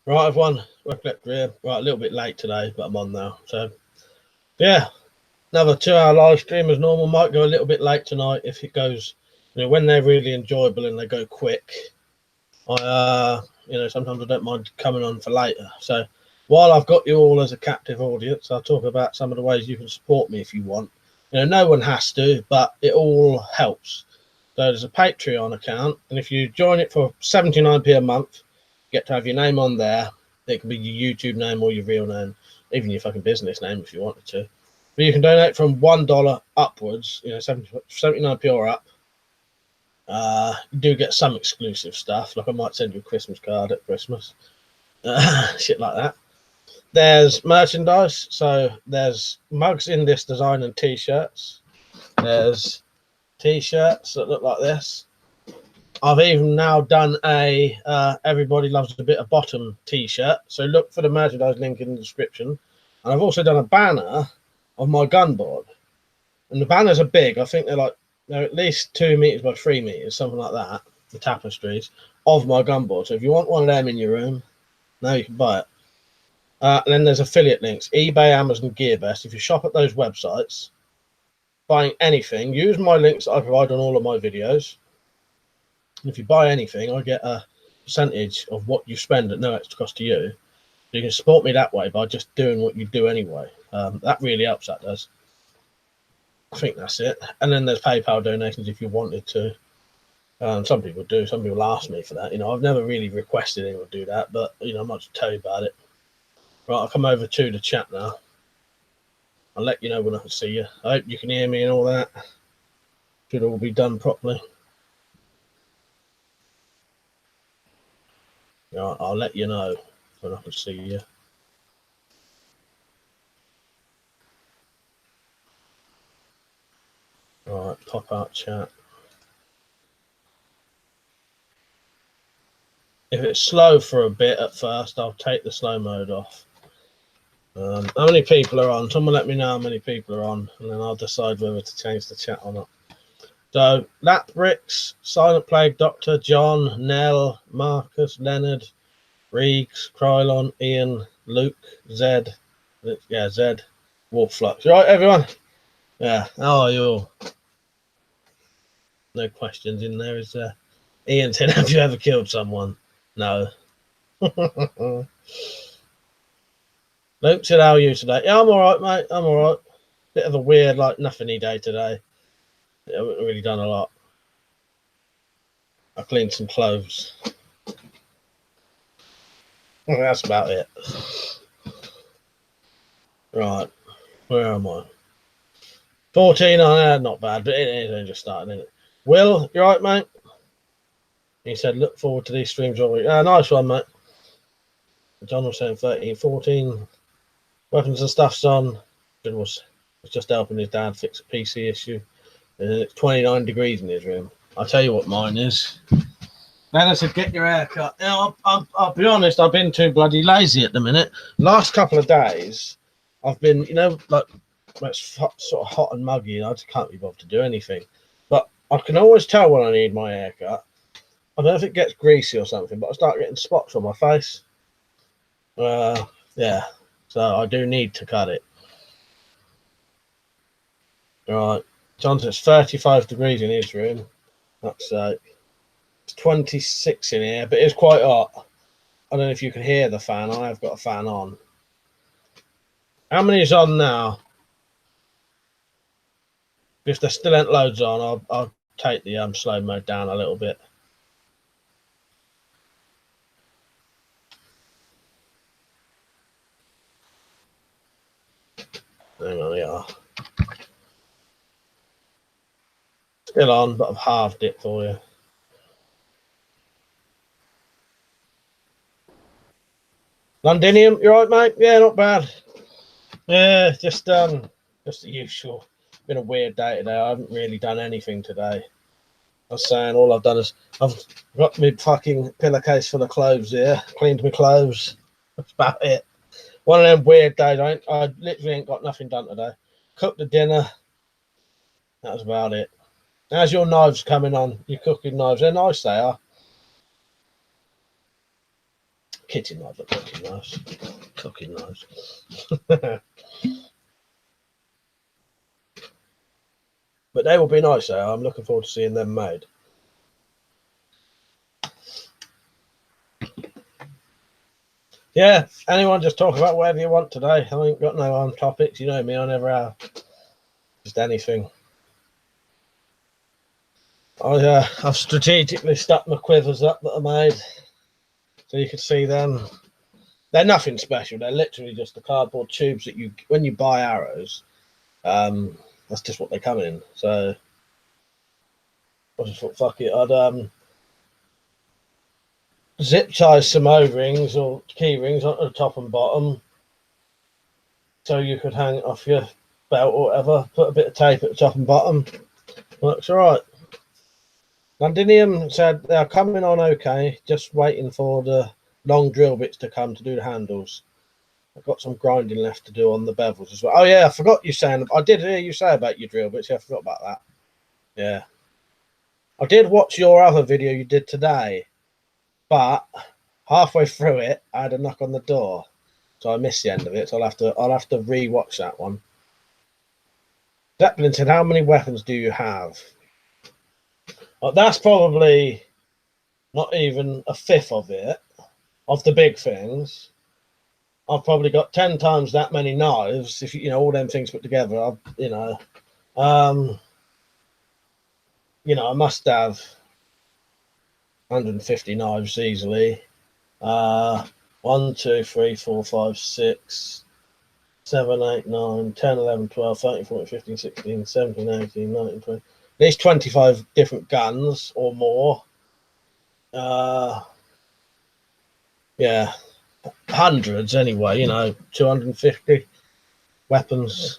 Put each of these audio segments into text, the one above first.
Right, everyone. WeaponCollector here. Right, a little bit late today, but I'm on now. So, yeah, another 2-hour live stream as normal. Might go a little bit late tonight if it goes, when they're really enjoyable and they go quick. Sometimes I don't mind coming on for later. So, while I've got you all as a captive audience, I'll talk about some of the ways you can support me if you want. No one has to, but it all helps. So, there's a Patreon account, and if you join it for 79p a month, you get to have your name on there. It can be your YouTube name or your real name, even your fucking business name if you wanted to. But you can donate from $1 upwards, 79p or up. You do get some exclusive stuff, like I might send you a Christmas card at Christmas, shit like that. There's merchandise, so there's mugs in this design and t-shirts. There's t-shirts that look like this. I've even now done a Everybody Loves a Bit of Bottom t-shirt, so look for the merchandise link in the description. And I've also done a banner of my gun board, and the banners are big. I think they're at least 2 meters by 3 meters, something like that, the tapestries of my gun board. So if you want one of them in your room, now you can buy it. And then there's affiliate links, eBay, Amazon, GearBest. If you shop at those websites, buying anything, use my links that I provide on all of my videos. And if you buy anything, I get a percentage of what you spend at no extra cost to you. So you can support me that way by just doing what you do anyway. That really helps, that does. I think that's it. And then there's PayPal donations if you wanted to. Some people do. Some people ask me for that. I've never really requested anyone to do that, but I might just tell you about it. Right, I'll come over to the chat now. I'll let you know when I can see you. I hope you can hear me and all that. Should all be done properly. Right, I'll let you know when I can see you. Right, pop out chat. If it's slow for a bit at first, I'll take the slow mode off. How many people are on? Someone let me know how many people are on, and then I'll decide whether to change the chat or not. So, Lap Bricks, Silent Plague Doctor, John, Nell, Marcus, Leonard, Reeks, Krylon, Ian, Luke, Zed, Zed, Wolfflux. Right, everyone? Yeah, how are you all? No questions in there, is there? Ian said, have you ever killed someone? No. Luke said, how are you today? Yeah, I'm alright, mate. I'm alright. Bit of a weird, nothingy day today. I haven't really done a lot. I cleaned some clothes. That's about it. Right. Where am I? 14 on there. Not bad, but it ain't just starting, isn't it? Will, you alright, mate? He said, look forward to these streams all week. Nice one, mate. John was saying 13, 14. Weapons and stuff's on. John was just helping his dad fix a PC issue. And it's 29 degrees in his room. I'll tell you what mine is. Then I said, get your hair cut. I'll be honest, I've been too bloody lazy at the minute. Last couple of days, I've been, it's sort of hot and muggy, and I just can't be bothered to do anything. But I can always tell when I need my haircut. I don't know if it gets greasy or something, but I start getting spots on my face. Yeah, so I do need to cut it. Right, John says 35 degrees in his room. That's it's 26 in here, but it's quite hot. I don't know if you can hear the fan. I have got a fan on. How many is on now? If there still ain't loads on, I'll take the slow mode down a little bit. Hang on, yeah. Still on, but I've halved it for you. Londinium, you right, mate? Yeah, not bad. Yeah, just the usual. Been a weird day today. I haven't really done anything today. I was saying all I've done is I've got my fucking pillowcase full of clothes here, cleaned my clothes. That's about it. One of them weird days. I literally ain't got nothing done today. Cooked the dinner. That was about it. How's your knives coming on? Your cooking knives? They're nice, they are. Kitchen knife, but cooking knives. Cooking knives. But they will be nice, though. I'm looking forward to seeing them made. Yeah, anyone just talk about whatever you want today. I ain't got no topics. You know me, I never have. Just anything. I've strategically stuck my quivers up that I made, so you can see them. They're nothing special. They're literally just the cardboard tubes that you, when you buy arrows, that's just what they come in. So I just thought, fuck it, I'd zip tie some O-rings or key rings onto the top and bottom, so you could hang it off your belt or whatever. Put a bit of tape at the top and bottom. Works all right. Londinium said they're coming on okay, just waiting for the long drill bits to come to do the handles. I've got some grinding left to do on the bevels as well. Oh yeah, I forgot you saying, I did hear you say about your drill bits. Yeah, I forgot about that. Yeah. I did watch your other video you did today, but halfway through it, I had a knock on the door. So I missed the end of it, so I'll have to re-watch that one. Zeppelin said, how many weapons do you have? Well, that's probably not even a fifth of it, of the big things. I've probably got 10 times that many knives, if you know, all them things put together. I must have 150 knives easily. 1, 2, 3, 4, 5, 6, 7, 8, 9, 10, 11, 12, 13, 14, 15, 16, 17, 18, 19, 20. At least 25 different guns or more. Yeah, hundreds anyway, 250 weapons.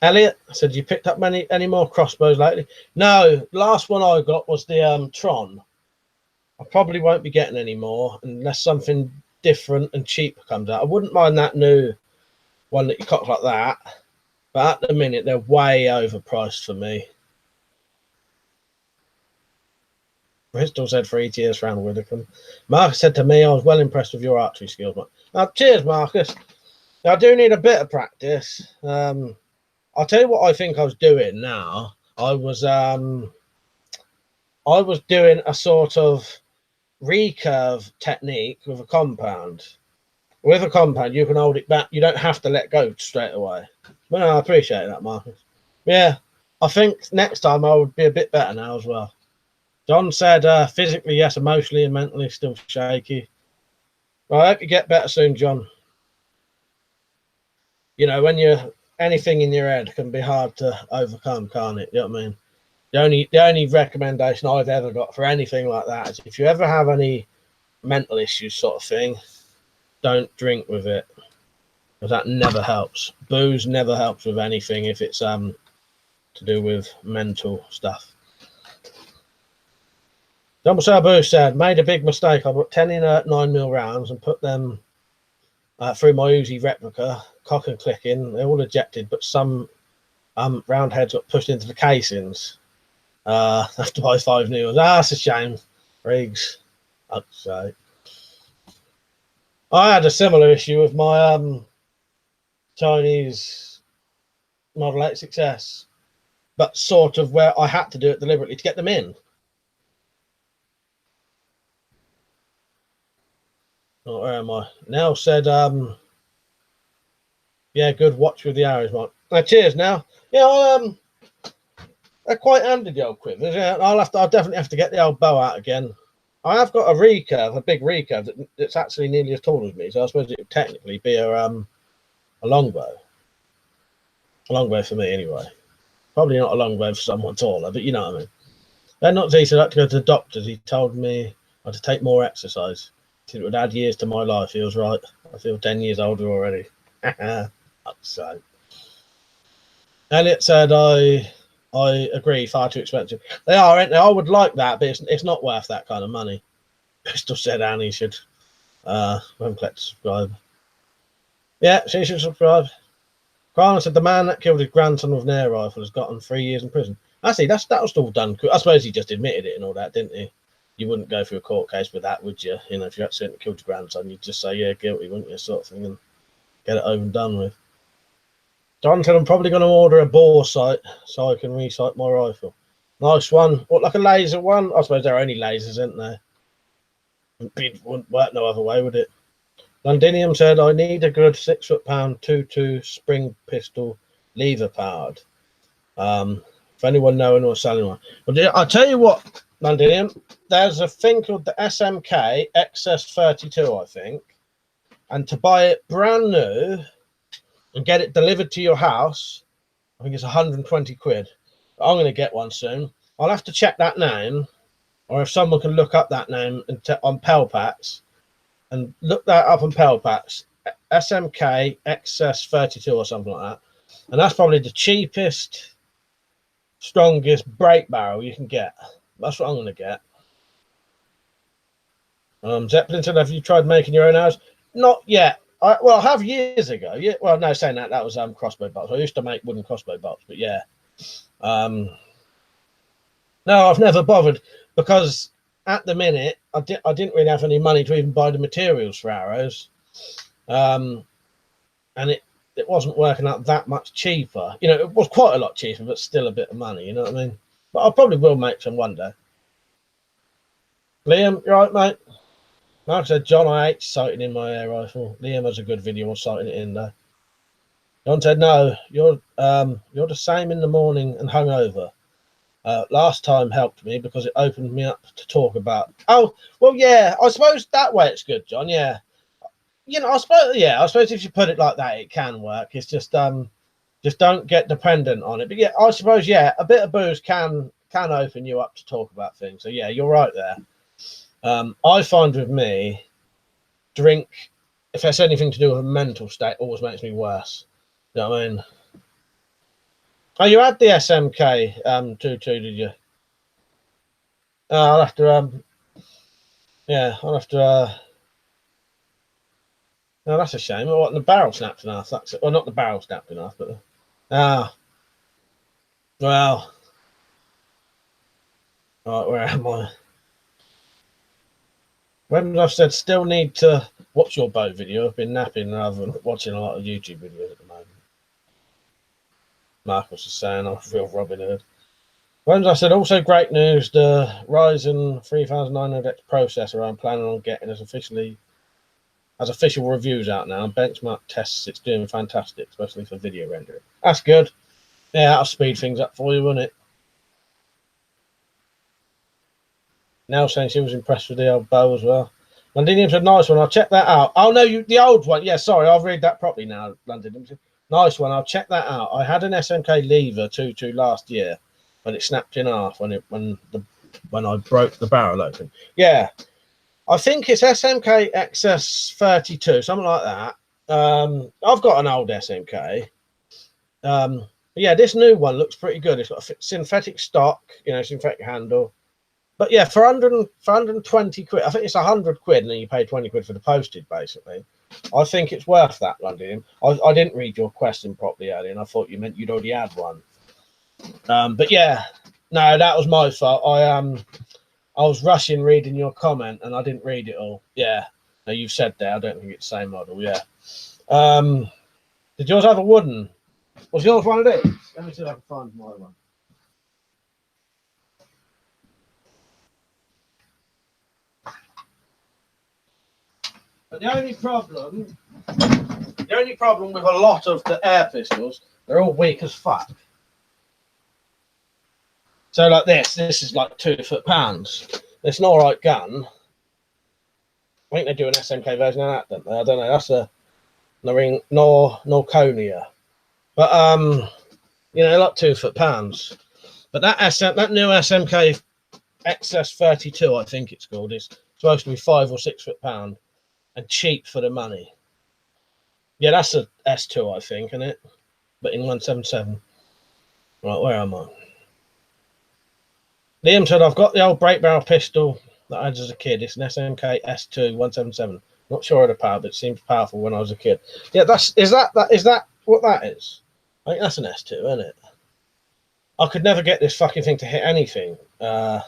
Elliot said, you picked up any more crossbows lately? No, the last one I got was the Tron. I probably won't be getting any more unless something different and cheaper comes out. I wouldn't mind that new one that you cock like that, but at the minute they're way overpriced for me. Bristol said 3 tiers for Anna Widdicombe. Marcus said to me, I was well impressed with your archery skills. Cheers, Marcus. Now, I do need a bit of practice. I'll tell you what I think I was doing now. I was doing a sort of recurve technique with a compound. With a compound, you can hold it back. You don't have to let go straight away. Well, I appreciate that, Marcus. Yeah, I think next time I would be a bit better now as well. John said, physically, yes, emotionally and mentally still shaky. Well, I hope you get better soon, John. When you're anything in your head can be hard to overcome, can't it? You know what I mean? The only recommendation I've ever got for anything like that is if you ever have any mental issues sort of thing, don't drink with it, because that never helps. Booze never helps with anything if it's to do with mental stuff. Double Sabu said, made a big mistake. I put 10 inert 9mm rounds and put them through my Uzi replica, cock and click in. They're all ejected, but some round heads got pushed into the casings. I have to buy 5 new ones. That's a shame. Riggs. I'd say. I had a similar issue with my Chinese Model 8 Success, but sort of where I had to do it deliberately to get them in. Oh, where am I? Nell said, yeah, good watch with the arrows, Mike. Cheers, Nell. Yeah, they're quite handy, the old quivers. Yeah, I'll definitely have to get the old bow out again. I have got a recurve, a big recurve that's actually nearly as tall as me, so I suppose it would technically be a longbow. A longbow for me, anyway. Probably not a longbow for someone taller, but you know what I mean. Then not easy. I had to go to the doctors. He told me I had to take more exercise. It would add years to my life. Feels right. I feel 10 years older already. So, Elliot said, I agree, far too expensive. They are, aren't they? I would like that, but it's not worth that kind of money. Pistol said Annie should WeaponCollector subscribe. Yeah, she should subscribe. Grana said the man that killed his grandson with an air rifle has gotten 3 years in prison. I see, that was all done. I suppose he just admitted it and all that, didn't he? you wouldn't go through a court case with that, would you? You know, if you accidentally killed your grandson, you'd just say, yeah, guilty, wouldn't you, sort of thing, and get it over and done with. John said, I'm probably going to order a bore sight so I can resight my rifle. Nice one. What, like a laser one? I suppose there are only lasers, isn't there? It wouldn't work no other way, would it? Londinium said, I need a good 6 foot-pound 2.2 spring pistol, lever powered. If anyone knowing or selling one. Well, I'll tell you what, Londinium, there's a thing called the SMK XS32, I think. And to buy it brand new and get it delivered to your house, I think it's 120 quid. I'm going to get one soon. I'll have to check that name, or if someone can look up that name on Pelpacks, and look that up on Pelpacks, SMK XS32 or something like that. And that's probably the cheapest, strongest break barrel you can get. That's what I'm going to get. Zeppelin said, have you tried making your own arrows? Not yet. Well, I have years ago. Yeah. Well, no, saying that was crossbow bolts. I used to make wooden crossbow bolts, but yeah. No, I've never bothered because at the minute I didn't really have any money to even buy the materials for arrows, and it wasn't working out that much cheaper. You know, it was quite a lot cheaper, but still a bit of money. You know what I mean? But I probably will make some one day. Liam, you right, mate? Mark said, John, I hate sighting in my air rifle. Liam has a good video on sighting it in, though. John said, no, you're the same in the morning and hungover. Last time helped me because it opened me up to talk about. Oh, well, yeah, I suppose that way it's good, John. Yeah, you know, I suppose if you put it like that, it can work. It's just don't get dependent on it. But yeah, I suppose a bit of booze can open you up to talk about things. So yeah, you're right there. I find with me, drink, if there's anything to do with a mental state, always makes me worse. You know what I mean? Oh, you had the SMK 2.2, did you? I'll have to I'll have to no, that's a shame. What, the barrel snapped in half? That's it. Well, not the barrel snapped in half, but well, right, where am I? When I've said still need to watch your boat video, I've been napping rather than watching a lot of YouTube videos at the moment. Marcus is saying I'm a real Robin Hood. When I said also great news, the Ryzen 3900X processor I'm planning on getting has official reviews out now and benchmark tests. It's doing fantastic, especially for video rendering. That's good. Yeah, that'll speed things up for you, won't it? Now saying she was impressed with the old bow as well. Londinium said, nice one, I'll check that out. Oh no, the old one. Yeah, sorry, I'll read that properly now, Londinium said, nice one, I'll check that out. I had an SMK lever 2.2 last year, but it snapped in half when I broke the barrel open. Yeah, I think it's SMK XS32, something like that. I've got an old SMK. Yeah, this new one looks pretty good. It's got a synthetic stock, you know, synthetic handle. But yeah, for 120 quid, I think it's 100 quid, and then you pay 20 quid for the postage, basically. I think it's worth that, London. I didn't read your question properly earlier, and I thought you meant you'd already had one. But yeah, no, that was my fault. I was rushing reading your comment, and I didn't read it all. Yeah, no, you've said that. I don't think it's the same model. Yeah. Did yours have a wooden? Was yours one of these? Let me see if I can find my one. But the only problem with a lot of the air pistols, they're all weak as fuck. So like this is like 2 foot-pounds. It's an alright gun. I think they do an SMK version of that, don't they? I don't know. That's a Norconia. But you know, like 2 foot-pounds. But that new SMK XS32, I think it's called, is supposed to be 5 or 6 foot-pound. And cheap for the money. Yeah, that's a S2, I think, isn't it? But in 177. Right, where am I? Liam said, I've got the old break barrel pistol that I had as a kid. It's an SMK S2 177. Not sure of the power, but it seems powerful when I was a kid. Yeah, is that what that is? I think that's an S2, isn't it? I could never get this fucking thing to hit anything. But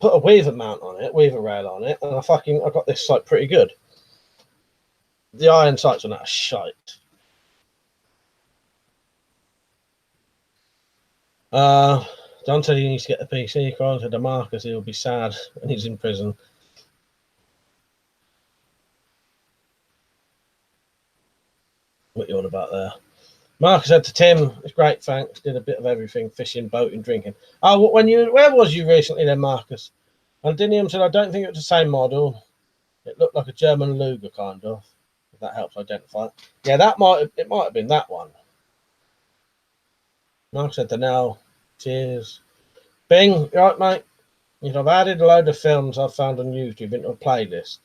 put a weaver mount on it, weaver rail on it, and I got this sight pretty good. The iron sights on that are shite. John said he needs to get the PC. According to DeMarcus, he'll be sad when he's in prison. What you on about there? Marcus said to Tim, "It's great, thanks. Did a bit of everything: fishing, boating, drinking." Oh, where was you recently then, Marcus? And Dinium said, "I don't think it was the same model. It looked like a German Luger, kind of. If that helps identify it. Yeah, it might have been that one." Mark said to now, "Cheers, Bing. You right, mate? You know, I've added a load of films I've found on YouTube into a playlist.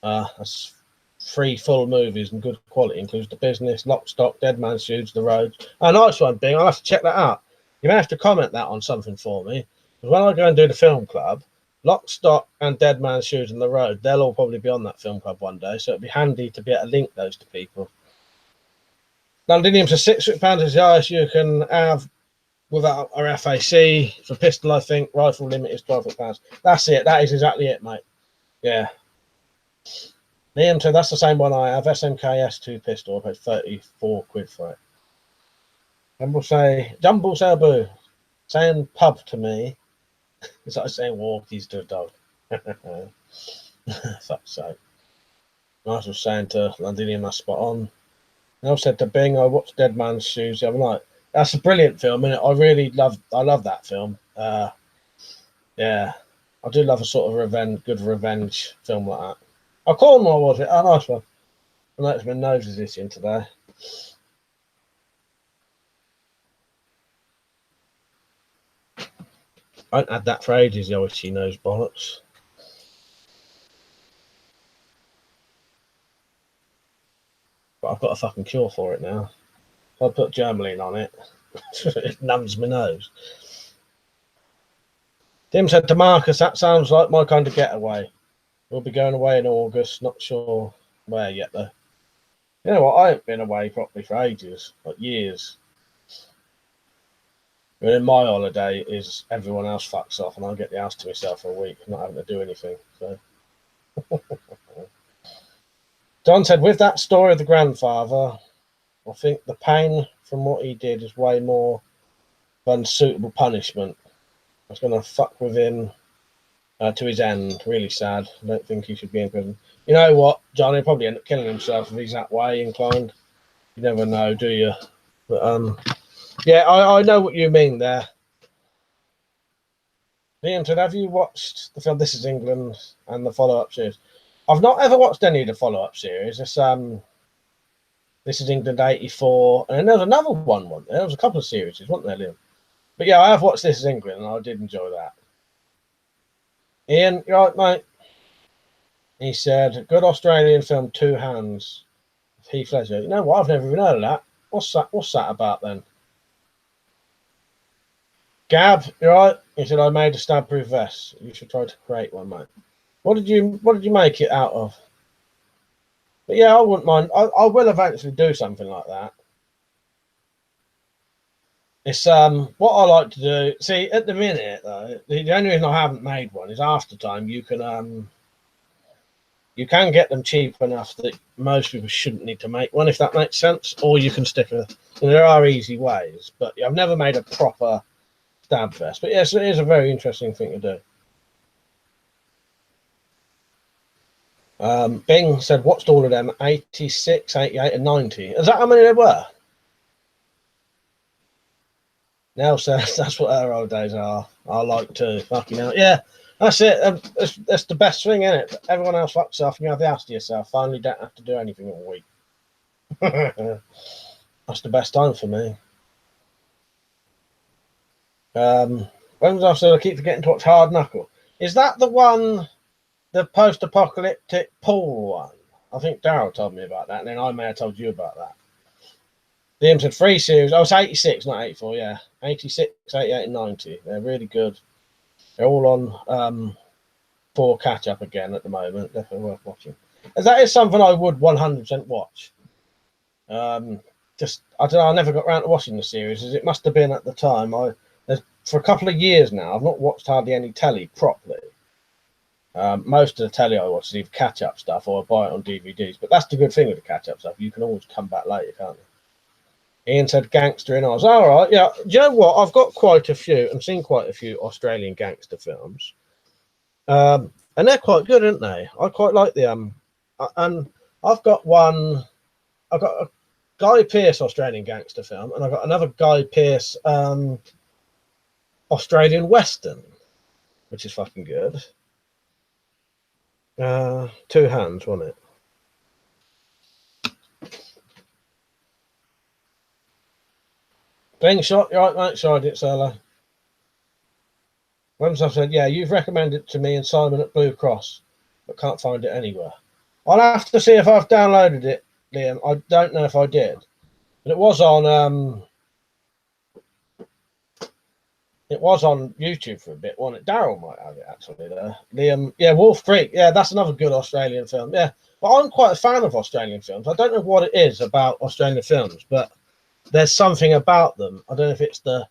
That's 3 full movies and good quality. Includes The Business, Lock, Stock, Dead Man's Shoes, The Road. Oh, nice one, Bing. I'll have to check that out. You may have to comment that on something for me. Because when I go and do the film club, Lock, Stock, and Dead Man's Shoes and The Road, they'll all probably be on that film club one day. So it'd be handy to be able to link those to people." Londinium for £6 is the highest you can have without our FAC. For pistol, I think rifle limit is £12. That's it. That is exactly it, mate. Yeah. Liam said that's the same one I have. SMK S2 pistol. I paid 34 quid for it. Jumble Sabu saying pub to me. It's like saying walkies to a dog. Fuck's sake. Nice was saying to Londinium, that's spot on. I said to Bing, I watched Dead Man's Shoes the other night. That's a brilliant film, and I love that film. Yeah, I do love a sort of good revenge film like that. Oh, Cornwall was it? Oh, nice one. I noticed my nose is itching today. I haven't had that for ages, the itchy nose bollocks. But I've got a fucking cure for it now. I put Germaline on it. It numbs my nose. Tim said to Marcus, that sounds like my kind of getaway. We'll be going away in August. Not sure where yet, though. You know what? I haven't been away properly for ages, like years. And then my holiday is everyone else fucks off and I get the house to myself for a week, not having to do anything. So. John said, with that story of the grandfather, I think the pain from what he did is way more than suitable punishment. I was going to fuck with him to his end. Really sad. I don't think he should be in prison. You know what, John? He'll probably end up killing himself if he's that way inclined. You never know, do you? But yeah, I know what you mean there. Liam said, have you watched the film This Is England and the follow-up series? I've not ever watched any of the follow-up series. It's This Is England 84, and then there was another one. There was a couple of series, wasn't there, Liam? But yeah, I have watched This Is England, and I did enjoy that. Ian, you right, mate? He said, good Australian film, Two Hands. Heath Ledger. You know what? I've never even heard of that. What's that about then? Gab, you right? He said, I made a stab-proof vest. You should try to create one, mate. What did you make it out of? But yeah, I wouldn't mind. I will eventually do something like that. It's what I like to do. See, at the minute though, the only reason I haven't made one is after time you can get them cheap enough that most people shouldn't need to make one, if that makes sense. Or you can there are easy ways, but I've never made a proper stab vest. But yes, it is a very interesting thing to do. Bing said, watched all of them, 86, 88, and 90. Is that how many there were? Nell says that's what her old days are. I like to fucking hell. Yeah, that's it. That's the best thing, isn't it? Everyone else fucks off and you have the house to yourself. Finally don't have to do anything all week. That's the best time for me. When was I said I keep forgetting to watch Hard Knuckle? Is that the one, the post-apocalyptic pool one? I think Daryl told me about that, and then I may have told you about that. Liam said 3 series. Oh, it's 86, not 84, yeah. 86, 88, and 90. They're really good. They're all on 4 catch-up again at the moment. Definitely worth watching. As that is something I would 100% watch. I don't know, I never got around to watching the series, as it must have been at the time. There's for a couple of years now, I've not watched hardly any telly properly. Most of the telly I watch is either catch-up stuff or I buy it on DVDs. But that's the good thing with the catch-up stuff. You can always come back later, can't you? Ian said gangster, and I was all right. Yeah, do you know what? I've got quite a few and seen quite a few Australian gangster films, and they're quite good, aren't they? I quite like the and I've got one. I've got a Guy Pearce Australian gangster film, and I've got another Guy Pearce Australian Western, which is fucking good. Two hands, wasn't it? Slingshot, you're right, mate. Sorry, I didn't say hello. Once I've said, yeah, you've recommended it to me and Simon at Blue Cross, but can't find it anywhere. I'll have to see if I've downloaded it, Liam. I don't know if I did, but it was on YouTube for a bit, wasn't it? Daryl might have it actually there. Yeah, Wolf Creek. Yeah, that's another good Australian film. Yeah, but I'm quite a fan of Australian films. I don't know what it is about Australian films, but there's something about them. I don't know if it's I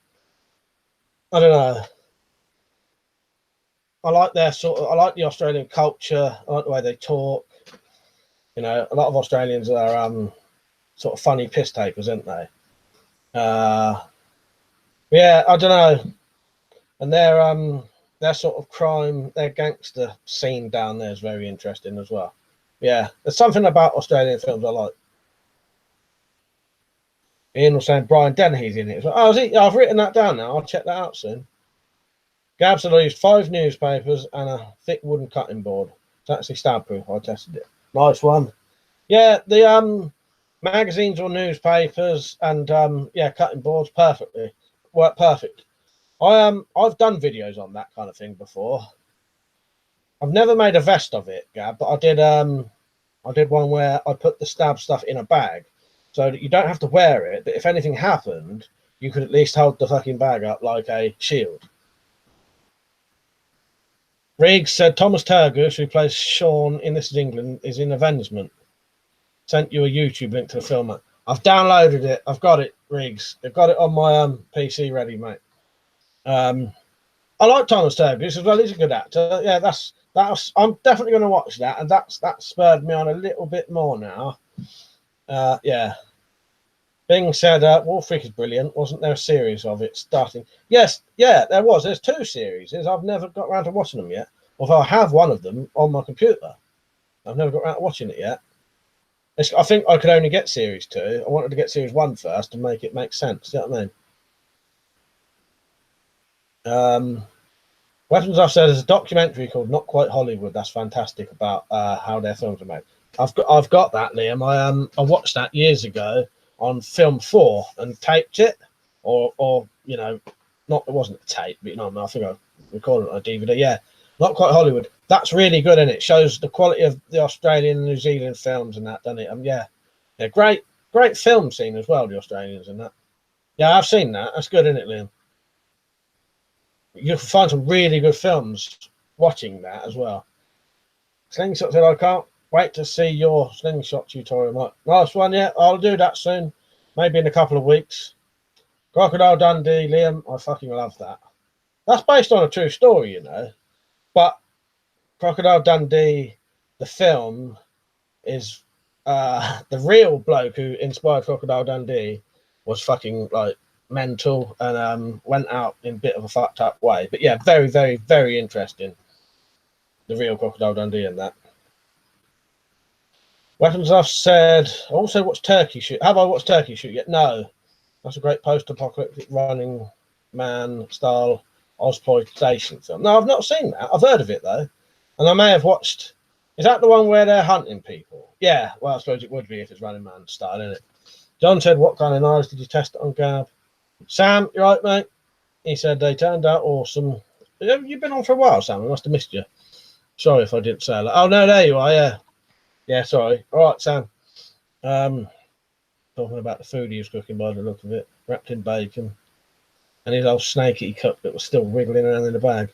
don't know. I like their I like the Australian culture. I like the way they talk. You know, a lot of Australians are sort of funny piss takers, aren't they? Yeah, I don't know. And their sort of crime, their gangster scene down there is very interesting as well. Yeah, there's something about Australian films I like. Ian was saying Brian Dennehy's in it as well. Oh, is he? I've written that down now. I'll check that out soon. Gab said I used 5 newspapers and a thick wooden cutting board. It's actually stab proof. I tested it. Nice one. Yeah, the magazines or newspapers and yeah, cutting boards perfectly. Work perfect. I've done videos on that kind of thing before. I've never made a vest of it, Gab, but I did one where I put the stab stuff in a bag so that you don't have to wear it, but if anything happened, you could at least hold the fucking bag up like a shield. Riggs said Thomas Turgus, who plays Sean in This Is England, is in Avengement. Sent you a YouTube link to the film. I've downloaded it. I've got it, Riggs. I've got it on my PC ready, mate. I like Thomas Turgus as well. He's a good actor. Yeah, that's. I'm definitely going to watch that, and that spurred me on a little bit more now. Yeah. Bing said Wolf Creek is brilliant. Wasn't there a series of it starting? Yes, yeah, there was. There's 2 series. I've never got around to watching them yet. Although I have one of them on my computer. I've never got around to watching it yet. I think I could only get series 2. I wanted to get series 1 first to make it make sense. You know what I mean? Weapons I've said there's a documentary called Not Quite Hollywood. That's fantastic about how their films are made. I've got that, Liam. I watched that years ago on Film 4 and taped it, or you know, not it wasn't a tape, but you know, I think I recorded it on a DVD. Yeah, Not Quite Hollywood. That's really good, and it shows the quality of the Australian and New Zealand films and that, doesn't it? Yeah, they're great film scene as well. The Australians and that. Yeah, I've seen that. That's good, isn't it, Liam? You can find some really good films watching that as well. Slingshot said, I can't wait to see your slingshot tutorial, Mike. Nice one, yeah. I'll do that soon. Maybe in a couple of weeks. Crocodile Dundee, Liam. I fucking love that. That's based on a true story, you know. But Crocodile Dundee, the film, is the real bloke who inspired Crocodile Dundee was fucking like mental and went out in a bit of a fucked up way. But yeah, very, very, very interesting. The real Crocodile Dundee and that. Weapons I've said. I also watched Turkey Shoot. Have I watched Turkey Shoot yet? No. That's a great post-apocalyptic Running Man style Ozploitation film. No, I've not seen that. I've heard of it though. And I may have watched. Is that the one where they're hunting people? Yeah, well, I suppose it would be if it's Running Man style, isn't it? John said, what kind of knives did you test it on, Gab? Sam, you right, mate? He said they turned out awesome. You've been on for a while, Sam. I must have missed you. Sorry if I didn't say that. Oh, no, there you are, yeah. Yeah, sorry. All right, Sam. Talking about the food he was cooking by the look of it, wrapped in bacon. And his old snake he cooked that was still wriggling around in the bag.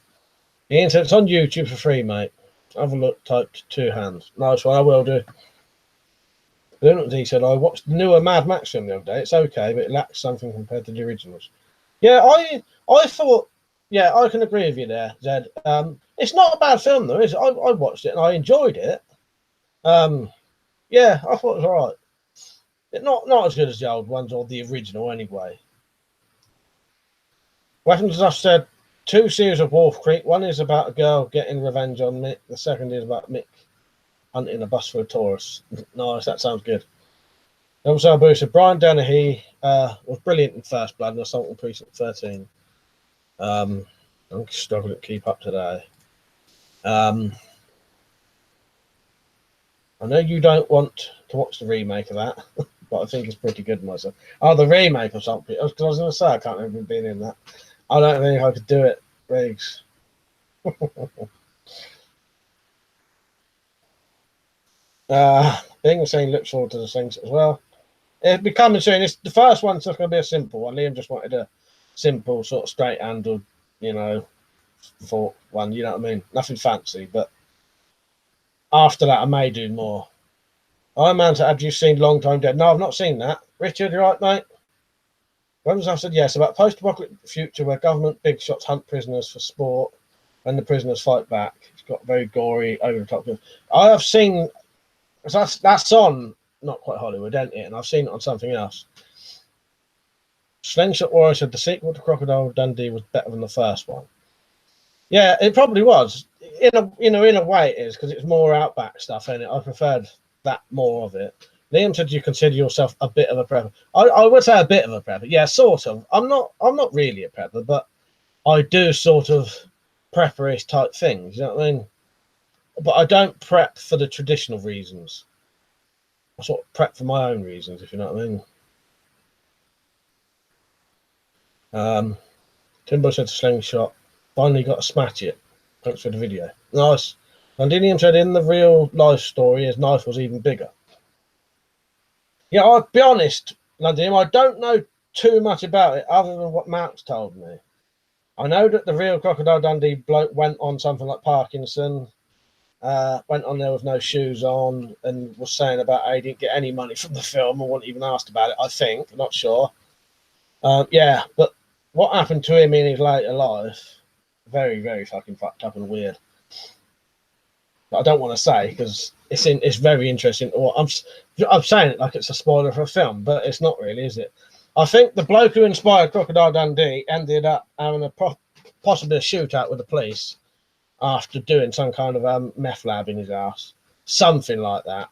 Ian said it's on YouTube for free, mate. Have a look, typed 2 hands. Nice one, I will do. He said, I watched the newer Mad Max film the other day. It's okay, but it lacks something compared to the originals. Yeah, I thought, yeah, I can agree with you there, Zed. It's not a bad film though, is it? I watched it and I enjoyed it. Yeah, I thought it was all right. Not as good as the old ones or the original anyway. Weapons, as I've said, two series of Wolf Creek. One is about a girl getting revenge on Mick. The second is about Mick hunting a bus for a Taurus. Nice, that sounds good. Also, Bruce said Brian Dennehy was brilliant in First Blood and Assault on Precinct 13. I'm struggling to keep up today. I know you don't want to watch the remake of that, but I think it's pretty good myself. Oh, the remake of something. Because I was going to say I can't remember being in that. I don't think I could do it, Riggs. Being saying looks forward to the things as well. It'll be coming soon. It's the first one's just going to be a simple one. Liam just wanted a simple, sort of straight-handled, for one. You know what I mean? Nothing fancy, but after that, I may do more. Iron Man, have you seen Long Time Dead? No, I've not seen that. Richard, you right, mate? When was I said yes about post-apocalyptic future where government big shots hunt prisoners for sport and the prisoners fight back. It's got very gory, over the top. I have seen that's on not quite Hollywood, isn't it? And I've seen it on something else. Slingshot Warrior said the sequel to Crocodile Dundee was better than the first one. Yeah, it probably was. In a way, it is because it's more outback stuff, and I preferred that more of it. Liam said you consider yourself a bit of a prepper. I would say a bit of a prepper. Yeah, sort of. I'm not really a prepper, but I do sort of prepperish type things. You know what I mean? But I don't prep for the traditional reasons. I sort of prep for my own reasons, if you know what I mean. Timbo said slingshot. Finally got to smash it. Thanks for the video. Nice. Londinium said in the real life story his knife was even bigger. Yeah, I'll be honest, Londinium, I don't know too much about it other than what Max told me. I know that the real Crocodile Dundee bloke went on something like Parkinson, went on there with no shoes on, and was saying about how he didn't get any money from the film or wasn't even asked about it, I think. I'm not sure. Yeah, but what happened to him in his later life, very, very fucking fucked up and weird. But I don't want to say because it's very interesting. I'm saying it like it's a spoiler for a film, but it's not really, is it? I think the bloke who inspired Crocodile Dundee ended up having possibly a shootout with the police after doing some kind of meth lab in his house, something like that.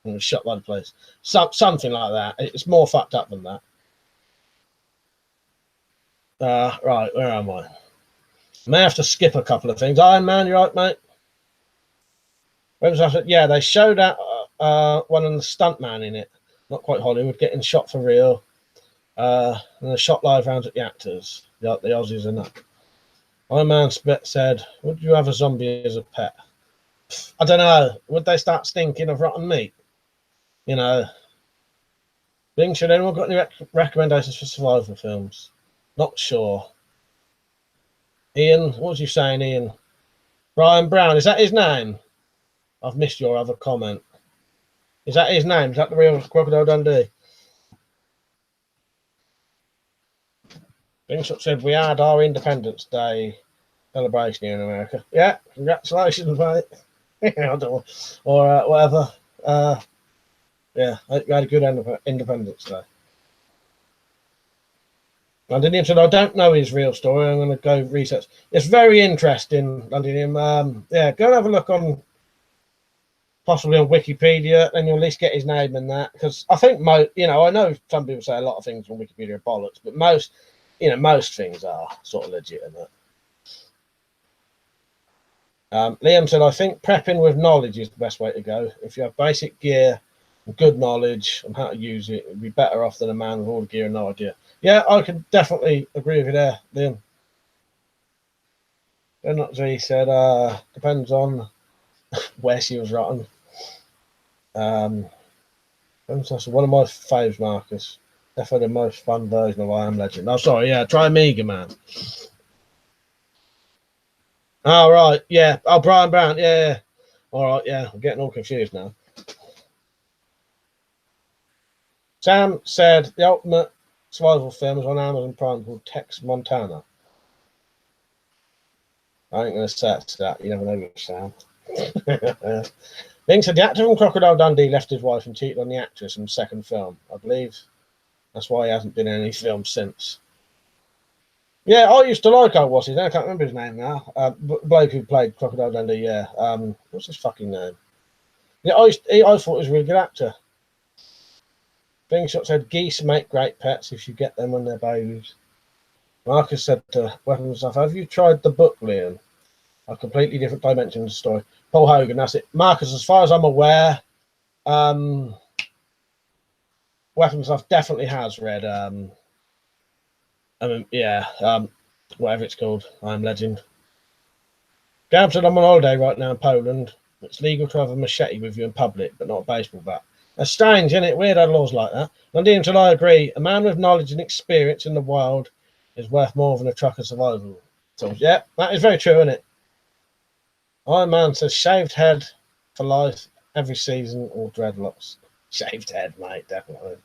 And was shot by the police, something like that. It's more fucked up than that. Right, where am I? May have to skip a couple of things. Iron Man, you right, mate? Yeah, they showed out one of the stuntman in it. Not quite Hollywood, getting shot for real. And they shot live rounds at the actors, the Aussies and that. Iron Man said, would you have a zombie as a pet? I don't know. Would they start stinking of rotten meat? You know. Bing, should anyone got any recommendations for survival films? Not sure. Ian, what was you saying, Ian? Brian Brown, is that his name? I've missed your other comment. Is that his name? Is that the real Crocodile Dundee? Bingshot said we had our Independence Day celebration here in America. Yeah, congratulations, mate. Or whatever. Yeah, I had a good Independence Day. Londinium said, I don't know his real story. I'm going to go research. It's very interesting, Londinium. Yeah, go and have a look on, possibly on Wikipedia, and you'll at least get his name in that. Because I think, I know some people say a lot of things on Wikipedia are bollocks, but most things are sort of legitimate. Liam said, I think prepping with knowledge is the best way to go. If you have basic gear and good knowledge on how to use it, you'd be better off than a man with all the gear and no idea. Yeah, I can definitely agree with you there, Liam. He said, depends on where she was rotten. One of my faves, Marcus. Definitely the most fun version of I Am Legend. Oh, sorry, yeah, try Amiga, man. Oh, right, yeah. Oh, Brian Brown, yeah. All right, yeah, I'm getting all confused now. Sam said the ultimate survival films on Amazon Prime called Tex Montana. I ain't going to search that. You never know which sound. Being said, the actor from Crocodile Dundee left his wife and cheated on the actress in the second film. I believe that's why he hasn't been in any films since. Yeah, I used to like what's his name? I can't remember his name now. Bloke who played Crocodile Dundee. Yeah. What's his fucking name? Yeah, I thought he was a really good actor. Being shot said, geese make great pets if you get them when they're babies. Marcus said to Weapons Stuff, have you tried the book, Liam? A completely different dimension of the story. Paul Hogan, that's it. Marcus, as far as I'm aware, Weapons Stuff definitely has read, whatever it's called, I Am Legend. Gab said, I'm on holiday right now in Poland. It's legal to have a machete with you in public, but not a baseball bat. That's strange, isn't it? Weird how laws like that. Indeed, until I agree, a man with knowledge and experience in the wild is worth more than a truck of survival tools. Yeah, that is very true, isn't it? Iron Man says shaved head for life every season or dreadlocks. Shaved head, mate, definitely.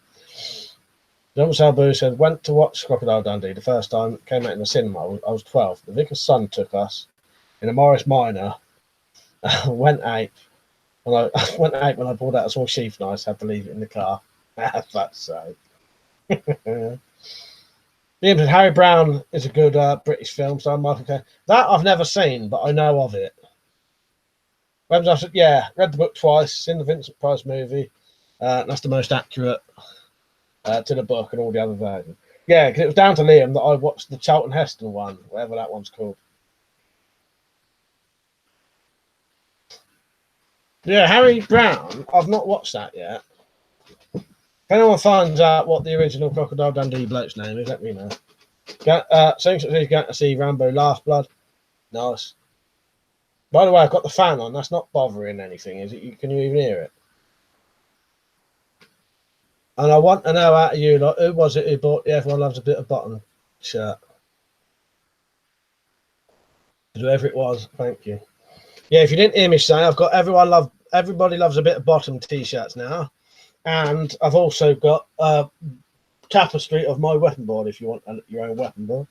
John Salbu said, went to watch Crocodile Dundee the first time it came out in the cinema. I was 12. The vicar's son took us in a Morris Minor. Went ape. When I pulled out a small sheath knife, had to leave it in the car. That's so. Harry Brown is a good British film, so Michael Caine. That I've never seen, but I know of it. Yeah, read the book twice, seen the Vincent Price movie. That's the most accurate to the book and all the other versions. Yeah, because it was down to Liam that I watched the Charlton Heston one, whatever that one's called. Yeah, Harry Brown, I've not watched that yet. If anyone finds out what the original Crocodile Dundee bloke's name is, let me know. Saying he's going to see Rambo Last Blood. Nice. By the way, I've got the fan on. That's not bothering anything, is it? Can you even hear it? And I want to know out of you, like, who was it who bought the Everyone Loves a Bit of Bottom shirt? Whoever it was, thank you. Yeah, if you didn't hear me say, I've got Everybody Loves a Bit of Bottom t-shirts now. And I've also got a tapestry of my weapon board if you want your own weapon board.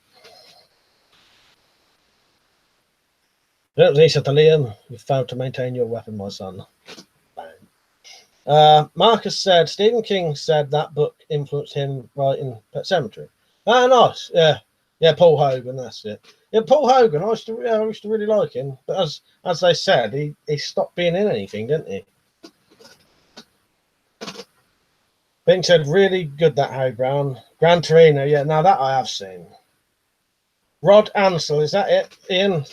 Lisa to Liam, you failed to maintain your weapon, my son. Bang. Marcus said, Stephen King said that book influenced him writing Pet Sematary. Ah, nice. Yeah, Paul Hogan, that's it. Yeah, Paul Hogan, I used to really like him. But as they said, he stopped being in anything, didn't he? Bing said, really good, that Harry Brown. Gran Torino, yeah, now that I have seen. Rod Ansel, is that it, Ian?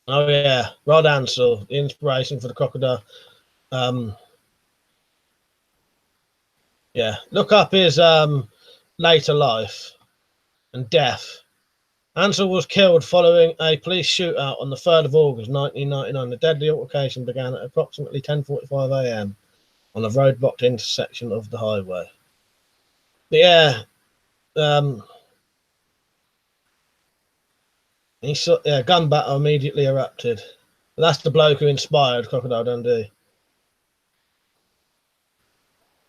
Oh, yeah, Rod Ansel, the inspiration for the crocodile. Yeah, look up his later life and death. Ansel was killed following a police shootout on the 3rd of August 1999. The deadly altercation began at approximately 10:45 a.m. on a road-blocked intersection of the highway. Yeah, gun battle immediately erupted. But that's the bloke who inspired Crocodile Dundee.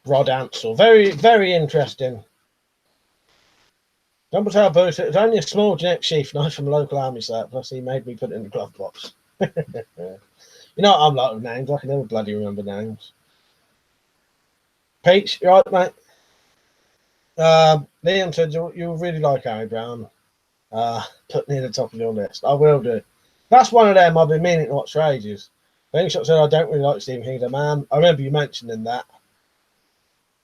Rod Ansel, very, very interesting. Dumbledore Booth, it was only a small generic sheath knife from a local army site, plus he made me put it in the glove box. You know what I'm like with names, I can never bloody remember names. Peach, you right, mate? Liam said you'll really like Harry Brown. Put near the top of your list. I will do. That's one of them I've been meaning to watch for ages. Shot said I don't really like Stephen King, man. I remember you mentioning that.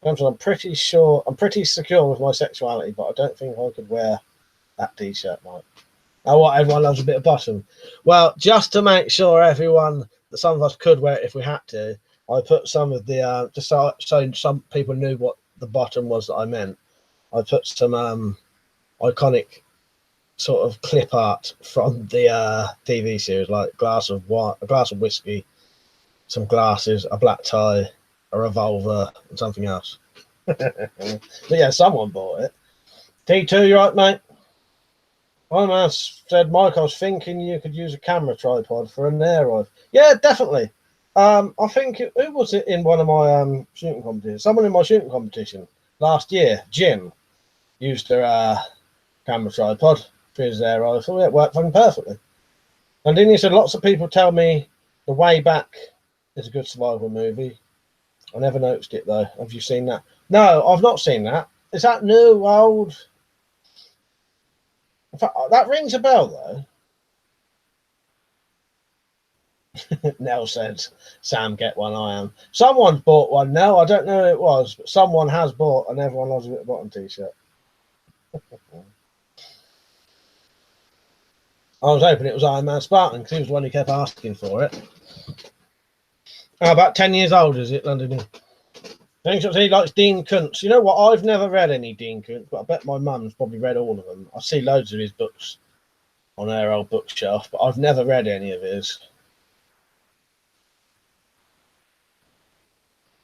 I'm pretty secure with my sexuality, but I don't think I could wear that t-shirt, mate. Oh, what? Everyone loves a bit of bottom. Well, just to make sure that some of us could wear it if we had to, I put some of the just so some people knew what the bottom was that I meant. I put some iconic sort of clip art from the TV series, like a glass of whiskey, some glasses, a black tie, a revolver, and something else. But yeah, someone bought it. T2, you right, mate? My man said, Mike, I was thinking you could use a camera tripod for an air rifle. Yeah, definitely. I think who was it in one of my shooting competitions? Someone in my shooting competition last year, Jim, used their camera tripod for his air rifle. It worked fucking perfectly. And then he said lots of people tell me The Way Back is a good survival movie. I never noticed it though. Have you seen that? No, I've not seen that. Is that new, old? In fact, that rings a bell though. Nell said, Sam, get one, I am. Someone's bought one now. I don't know who it was, but someone has bought and everyone loves a bit of bottom t-shirt. I was hoping it was Iron Man Spartan because he was the one who kept asking for it. About 10 years old, is it, London? Thanks, he likes Dean Kuntz. You know what? I've never read any Dean Kuntz, but I bet my mum's probably read all of them. I see loads of his books on her old bookshelf, but I've never read any of his.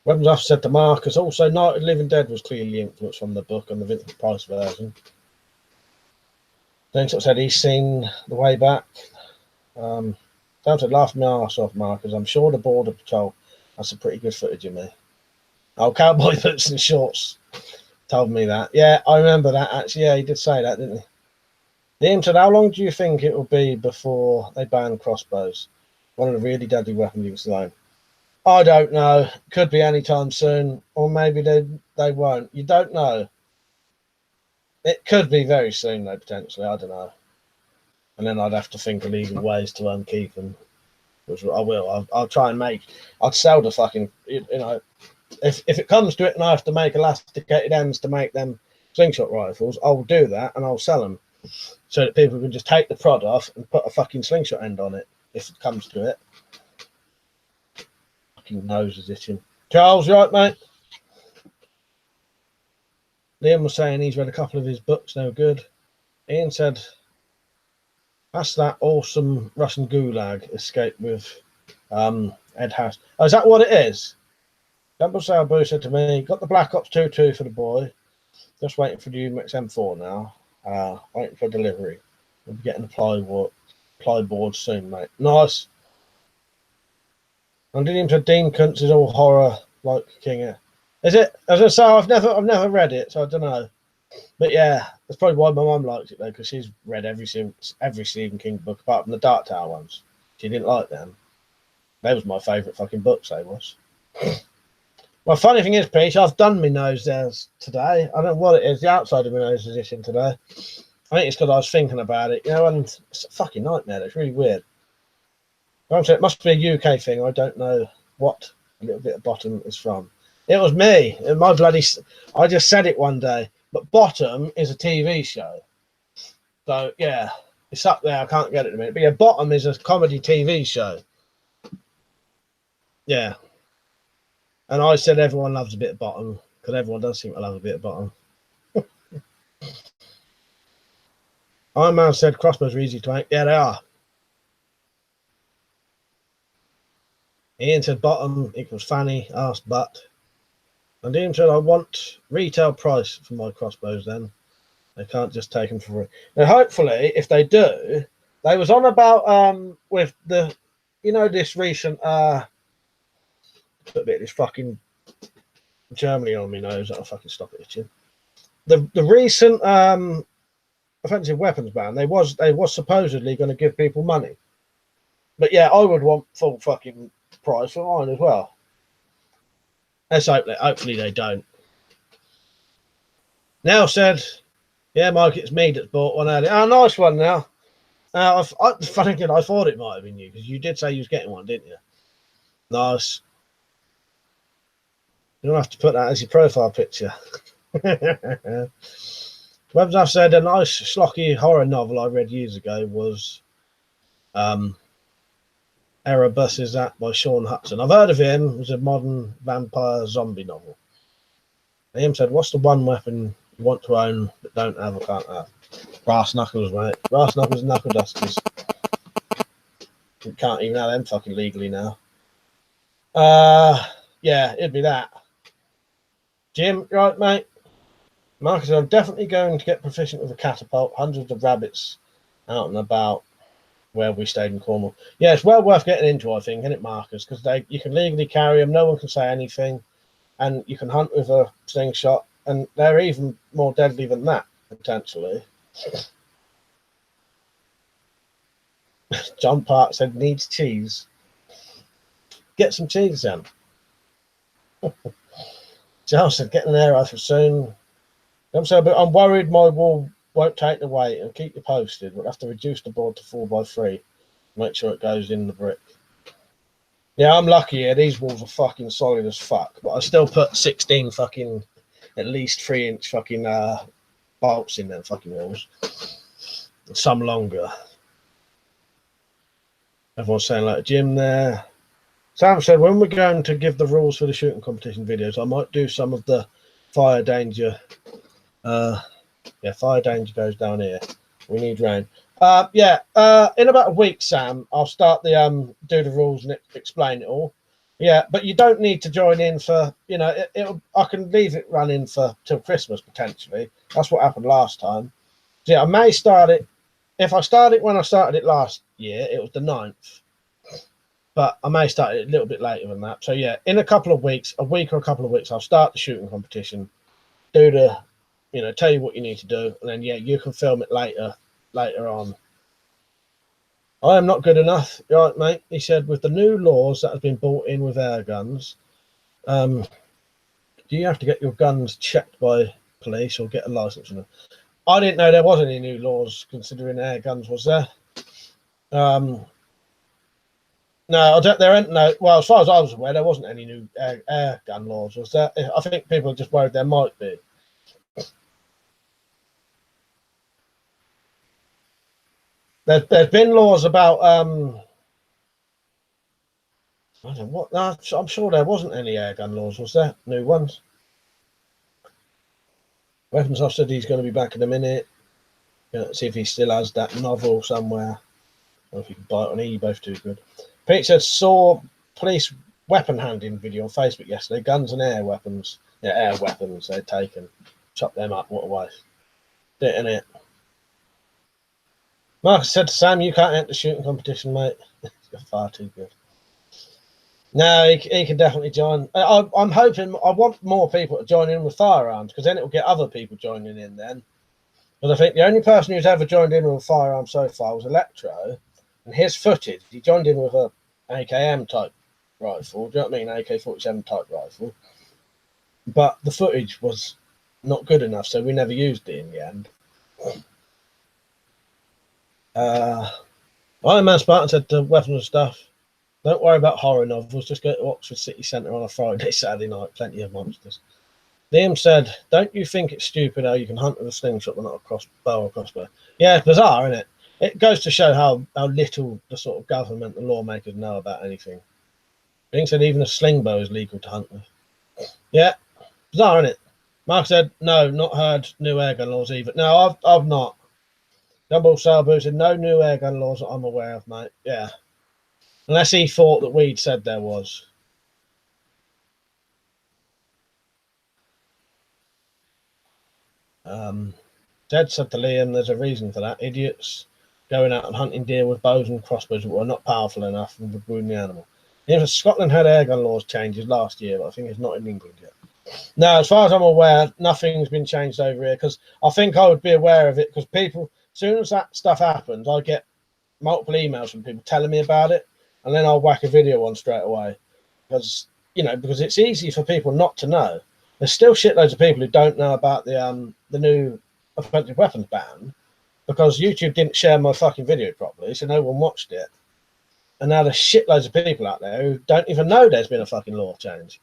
Weapons Officer said to Marcus, also Night of the Living Dead was clearly influenced from the book and the Vincent Price version. Then said he's seen The Way Back. Don't laugh my arse off, Marcus. I'm sure the Border Patrol has some pretty good footage of me. Oh, cowboy boots and shorts told me that. Yeah, I remember that actually. Yeah, he did say that, didn't he? Liam said, how long do you think it will be before they ban crossbows? One of the really deadly weapons you can alone. I don't know. Could be any time soon, or maybe they won't. You don't know. It could be very soon, though, potentially. I don't know. And then I'd have to think of legal ways to keep them, which I will. I'll try and make. I'd sell the fucking. If it comes to it, and I have to make elasticated ends to make them slingshot rifles, I'll do that and I'll sell them, so that people can just take the prod off and put a fucking slingshot end on it. If it comes to it. Nose is itching. Charles, you right, mate? Liam was saying he's read a couple of his books, they were good. Ian said, that's that awesome Russian gulag escape with Ed Harris. Oh, is that what it is? Campbell Salboo said to me, got the Black Ops 2 for the boy. Just waiting for the UMX M4 now. Waiting for delivery. We'll be getting the plyboard soon, mate. Nice. And didn't even Dean Kuntz is all horror like King. Is it? As I say, I've never read it, so I don't know. But yeah, that's probably why my mum likes it though, because she's read every Stephen King book apart from the Dark Tower ones. She didn't like them. They was my favourite fucking books. They was. Well, funny thing is, Peach, I've done my nose there today. I don't know what it is. The outside of my nose is itching today. I think it's because I was thinking about it. And it's a fucking nightmare. It's really weird. It must be a UK thing. I don't know what a little bit of bottom is from. It was me. My bloody. I just said it one day. But Bottom is a TV show. So yeah, it's up there. I can't get it in a minute. But yeah, Bottom is a comedy TV show. Yeah. And I said everyone loves a bit of Bottom because everyone does seem to love a bit of Bottom. Iron Man said crossbows are easy to make. Yeah, they are. Ian said bottom equals fanny, arse, butt. And Ian said, I want retail price for my crossbows then. They can't just take them for free. Now, hopefully, if they do, they was on about, with the, this recent, put a bit of this fucking Germany on my nose. That'll fucking stop it itching. The recent offensive weapons ban, they was supposedly going to give people money. But yeah, I would want full fucking price for mine as well. Let's hope hopefully they don't. Now said, yeah, Mike, it's me that's bought one earlier. Oh, nice one now. Funny thing, I thought it might have been you because you did say you was getting one, didn't you? Nice. You don't have to put that as your profile picture. Webs, I've said a nice schlocky horror novel I read years ago was Erebus Is That by Sean Hudson. I've heard of him. It was a modern vampire zombie novel. Liam said, what's the one weapon you want to own but don't have or can't have? Brass knuckles, mate. Brass knuckles and knuckle dusters. You can't even have them fucking legally now. Yeah, it'd be that. Jim, right, mate? Marcus, I'm definitely going to get proficient with a catapult. Hundreds of rabbits out and about. where we stayed in Cornwall. Yeah, it's well worth getting into, I think, isn't it, Marcus? Because you can legally carry them, no one can say anything, and you can hunt with a slingshot, and they're even more deadly than that, potentially. John Park said, needs cheese. Get some cheese, then. John said, get an air rifle soon. I'm worried my wall won't take the weight, and keep you posted. We'll have to reduce the board to 4x3. Make sure it goes in the brick. Yeah, I'm lucky here. These walls are fucking solid as fuck, but I still put 16 fucking, at least 3-inch fucking bolts in them fucking walls. Some longer. Everyone's saying like Jim there. Sam said, when we're going to give the rules for the shooting competition videos, I might do some of the fire danger. Yeah, fire danger goes down here. We need rain. Yeah, in about a week, Sam, I'll start the do the rules and explain it all. Yeah, but you don't need to join in for, you know, I can leave it running for till Christmas potentially. That's what happened last time. So yeah, I may start it. If I started when I started it last year, it was the 9th. But I may start it a little bit later than that. So yeah, in a couple of weeks, a week or a couple of weeks, I'll start the shooting competition, do the, you know, tell you what you need to do, and then yeah, you can film it later on. I am not good enough, right, mate? He said, with the new laws that have been brought in with air guns, do you have to get your guns checked by police or get a license? I didn't know there was any new laws considering air guns, was there? No, there ain't no. Well, as far as I was aware, there wasn't any new air gun laws, was there? I think people are just worried there might be. There's been laws about I don't know what. No, I'm sure there wasn't any air gun laws, was there? New ones. Weapons officer, he's going to be back in a minute. See if he still has that novel somewhere. Or if you can buy it on eBay, both too good. Pete said, saw police weapon handing video on Facebook yesterday. Guns and air weapons. Yeah, air weapons they'd taken. Chop them up. What a waste. Didn't it? Marcus said to Sam, you can't enter the shooting competition, mate. You're far too good. No, he can definitely join. I'm hoping, I want more people to join in with firearms, because then it will get other people joining in then. But I think the only person who's ever joined in with a firearm so far was Electro, and his footage, he joined in with a AKM type rifle, do you know what I mean? AK-47 type rifle. But the footage was not good enough, so we never used it in the end. Iron Man Spartan said to Weapons and Stuff, don't worry about horror novels, just go to Oxford City Centre on a Friday, Saturday night, plenty of monsters. Liam said, don't you think it's stupid how you can hunt with a slingshot but not a bow or crossbow? Yeah, it's bizarre, isn't it? It goes to show how little the sort of government and lawmakers know about anything. I think said even a sling bow is legal to hunt with. Yeah, bizarre, isn't it? Mark said, no, not heard new airgun laws either. No, I've not. Double Salbu said, no new airgun laws that I'm aware of, mate. Yeah. Unless he thought that we'd said there was. Ted said to Liam, there's a reason for that. Idiots going out and hunting deer with bows and crossbows were not powerful enough and would wound the animal. Yeah, Scotland had airgun laws changes last year, but I think it's not in England yet. No, as far as I'm aware, nothing's been changed over here, because I think I would be aware of it, because people, as soon as that stuff happens, I get multiple emails from people telling me about it, and then I'll whack a video on straight away, because, you know, because it's easy for people not to know. There's still shitloads of people who don't know about the new offensive weapons ban, because YouTube didn't share my fucking video properly, so no one watched it. And now there's shitloads of people out there who don't even know there's been a fucking law change.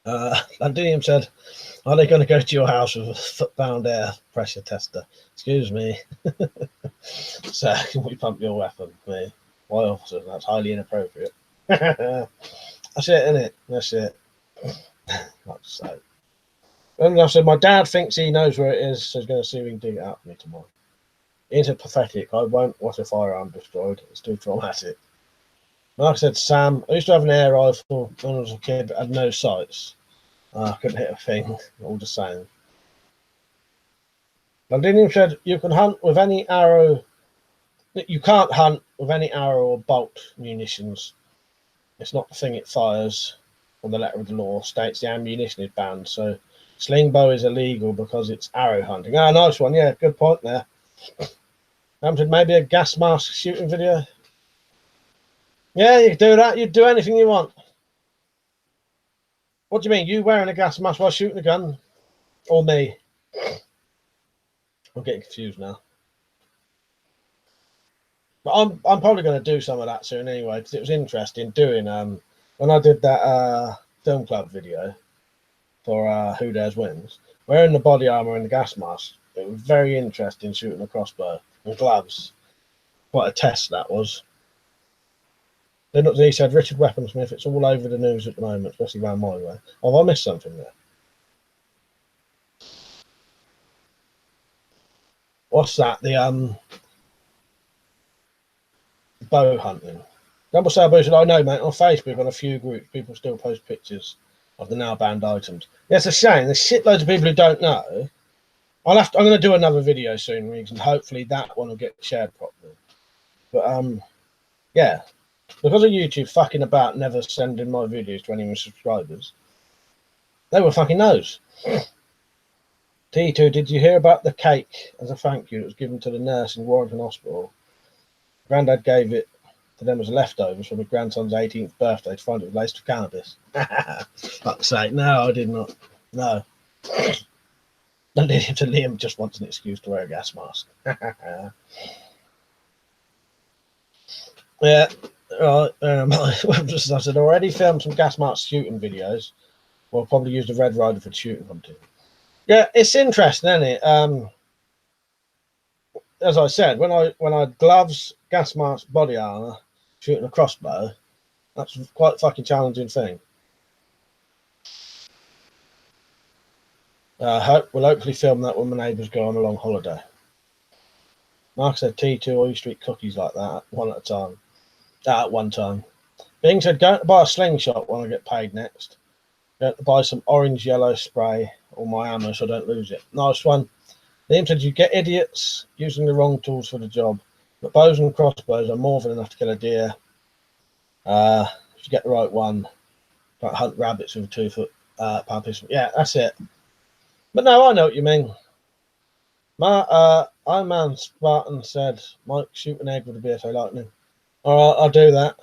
Landinium said, are they going to go to your house with a foot-pound air pressure tester? Excuse me. So, can we pump your weapon? Me. Why, officer? That's highly inappropriate. That's it, isn't it? That's it. That's so. And I said, my dad thinks he knows where it is, so he's going to see if he can dig it out for me tomorrow. It's pathetic. I won't watch a firearm destroyed. It's too traumatic. Mark said, Sam, I used to have an air rifle when I was a kid, but had no sights. I couldn't hit a thing, all the same. Londinium said you can hunt with any arrow. You can't hunt with any arrow or bolt munitions. It's not the thing it fires. On the letter of the law states the ammunition is banned. So sling bow is illegal because it's arrow hunting. Ah, nice one. Yeah, good point there. Said maybe a gas mask shooting video. Yeah, you can do that. You'd do anything you want. What do you mean? You wearing a gas mask while shooting a gun? Or me? I'm getting confused now. But I'm probably going to do some of that soon anyway, because it was interesting doing when I did that film club video for Who Dares Wins, wearing the body armor and the gas mask. It was very interesting shooting a crossbow and gloves. Quite a test that was. Then he said Richard Weaponsmith. It's all over the news at the moment, especially around my way. Oh, have I missed something there? What's that? The bow hunting. Double Sabo said, I know, mate, on Facebook, on a few groups, people still post pictures of the now banned items. Yeah, it's a shame. There's shitloads of people who don't know. I'm going to do another video soon, Riggs, and hopefully that one will get shared properly. But, yeah, because of YouTube fucking about never sending my videos to any of my subscribers, they were fucking nose. T2, did you hear about the cake as a thank you that was given to the nurse in Warrington Hospital? Grandad gave it to them as leftovers from his grandson's 18th birthday to find it was laced with cannabis. Fuck's sake, no, I did not. No. I did it to Liam just wants an excuse to wear a gas mask. Yeah, right. I said, already filmed some gas mask shooting videos. We'll probably use the Red Rider for the shooting content. Yeah, it's interesting, isn't it? As I said, when I gloves, gas mask, body armor, shooting a crossbow, that's quite a fucking challenging thing. We'll hopefully film that when my neighbours go on a long holiday. Mark said T2, I used to eat cookies like that, one at a time. At one time. Bing said, going to buy a slingshot when I get paid next. Going to buy some orange yellow spray on my ammo so I don't lose it. Nice one. Liam said, you get idiots using the wrong tools for the job. But bows and crossbows are more than enough to kill a deer. If you get the right one, don't hunt rabbits with a 2-foot pound pistol. Yeah, that's it. But no, I know what you mean. Iron Man Spartan said, Mike, shoot an egg with a BSA Lightning. All right, I'll do that.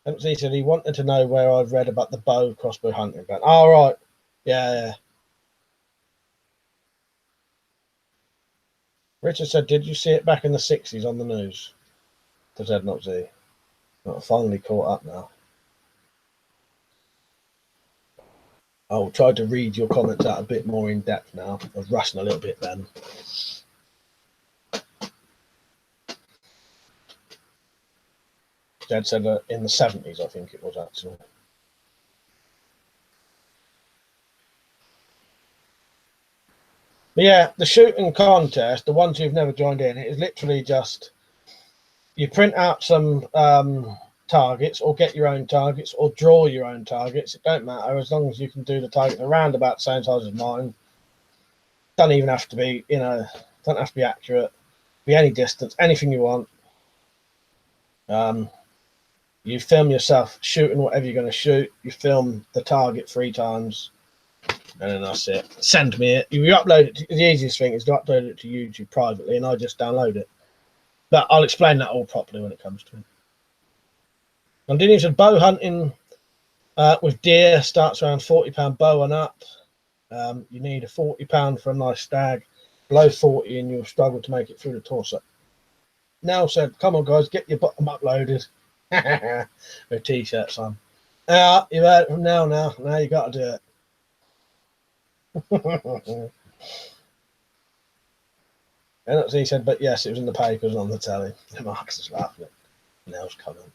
MC said he wanted to know where I've read about the bow crossbow hunting ban. All right. Yeah. Richard said, did you see it back in the 60s on the news? To Z, not Z. I'm finally caught up now. I'll try to read your comments out a bit more in depth now. I was rushing a little bit then. Jed said in the 70s, I think it was actually. But yeah, the shooting contest, the ones who've never joined in, it is literally just you print out some targets or get your own targets or draw your own targets. It don't matter as long as you can do the target around about the same size as mine. Don't even have to be, don't have to be accurate. Be any distance, anything you want. You film yourself shooting whatever you're going to shoot. You film the target 3 times. And then that's it. Send me it. You upload it. The easiest thing is to upload it to YouTube privately, and I just download it. But I'll explain that all properly when it comes to it. And then you said bow hunting with deer starts around £40 bow and up. You need a £40 for a nice stag. Below 40, and you'll struggle to make it through the torso. Now said, come on, guys, get your bottom uploaded. With t-shirts on. You've heard it from now. Now you got to do it. And that's he said, but yes, it was in the papers and on the telly. Marcus is laughing at Nell's comment.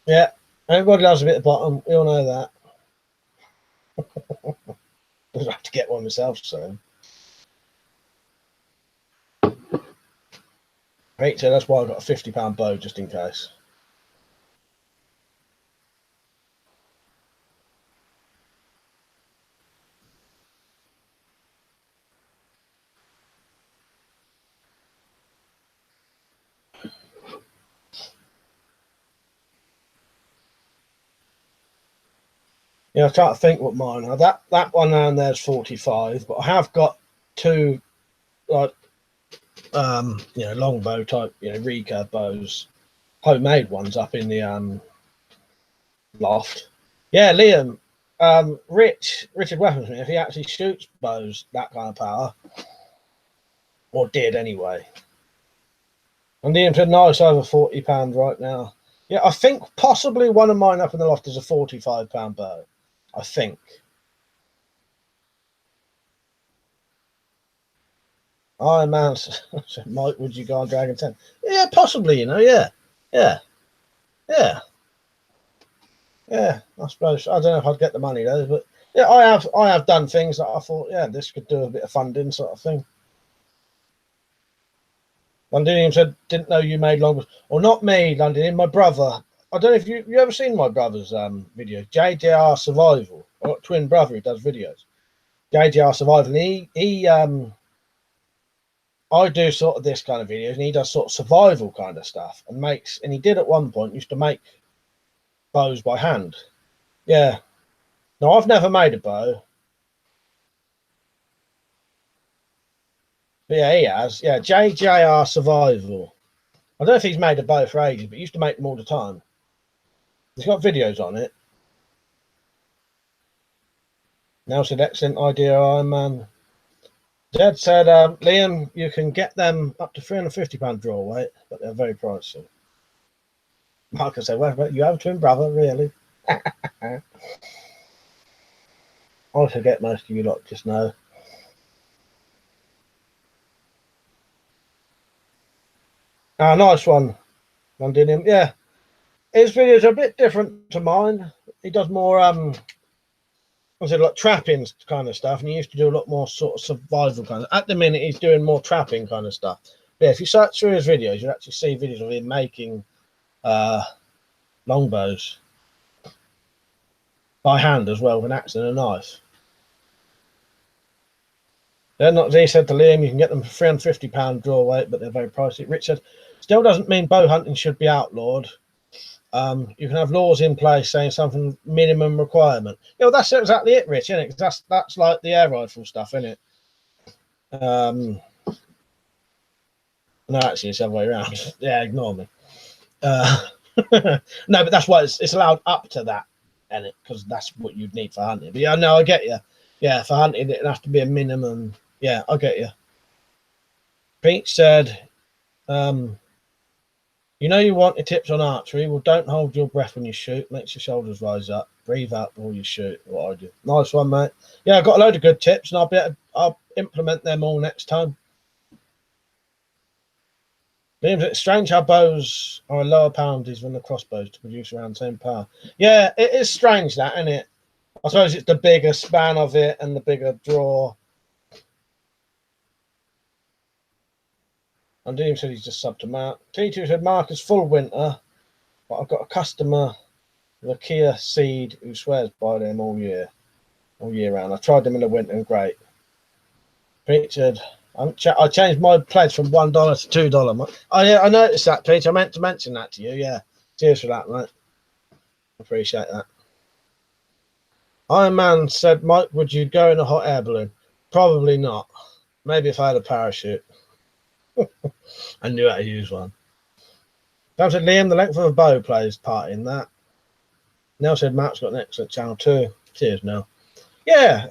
Yeah, everybody loves a bit of bottom. We all know that. I'll have to get one myself soon. Right, so that's why I got a £50 bow just in case. Yeah, I try to think what mine are. That one down there's 45, but I have got two like longbow type, recurve bows, homemade ones up in the loft. Yeah, Liam, Richard Weaponsmith, he actually shoots bows that kind of power, or did anyway. And Liam said, nice, over £40 right now. Yeah, I think possibly one of mine up in the loft is a £45 bow. I think. Iron Man said, Mike, would you go on Dragon 10? Yeah, possibly, yeah. Yeah. Yeah. Yeah, I suppose. I don't know if I'd get the money though, but yeah, I have done things that I thought, yeah, this could do a bit of funding sort of thing. Londinium said, didn't know you made long, or not me, Londinium, my brother. I don't know if you ever seen my brother's video, JJR Survival. I've got a twin brother who does videos. JJR Survival. And he I do sort of this kind of videos, and he does sort of survival kind of stuff, and he did at one point used to make bows by hand. Yeah. No, I've never made a bow. But yeah, he has. Yeah, JJR Survival. I don't know if he's made a bow for ages, but he used to make them all the time. He's got videos on it. Now said, excellent idea, Iron Man. Jed said, Liam, you can get them up to £350 draw weight, but they're very pricey. Marcus said, well, you have a twin brother, really? I forget most of you lot just now. Ah, nice one, Londinium. Yeah, his videos are a bit different to mine. He does more, like trapping kind of stuff, and he used to do a lot more sort of survival kind of. At the minute, he's doing more trapping kind of stuff. But yeah, if you search through his videos, you'll actually see videos of him making longbows by hand as well with an axe and a knife. They're not, he said to Liam, you can get them for £350 draw weight, but they're very pricey. Rich said, still doesn't mean bow hunting should be outlawed. You can have laws in place saying something minimum requirement. Yeah, well, that's exactly it, Rich, isn't it? Because that's like the air rifle stuff, isn't it? No, actually, it's the other way around. Yeah, ignore me. No, but that's why it's allowed up to that, isn't it? Because that's what you'd need for hunting. But yeah, no, I get you. Yeah, for hunting, it'd have to be a minimum. Yeah, I get you. Pete said, you know you want your tips on archery. Well, don't hold your breath when you shoot. Makes your shoulders rise up. Breathe out before you shoot. What I do. Nice one, mate. Yeah, I've got a load of good tips, and I'll implement them all next time. It's strange how bows are a lower poundage than the crossbows to produce around the same power. Yeah, it is strange that, isn't it? I suppose it's the bigger span of it and the bigger draw. And Dean said he's just subbed to Mark. T2 said Mark is full winter, but I've got a customer with a Kia Ceed who swears by them all year round. I tried them in the winter and great. Pete said, I changed my pledge from $1 to $2. Oh yeah, I noticed that, Pete. I meant to mention that to you. Yeah, cheers for that, mate. Appreciate that. Iron Man said, Mike, would you go in a hot air balloon? Probably not. Maybe if I had a parachute. I knew how to use one. Sam said, Liam, the length of a bow plays part in that. Nell said, Matt's got an excellent channel too. Cheers, Nell. Yeah,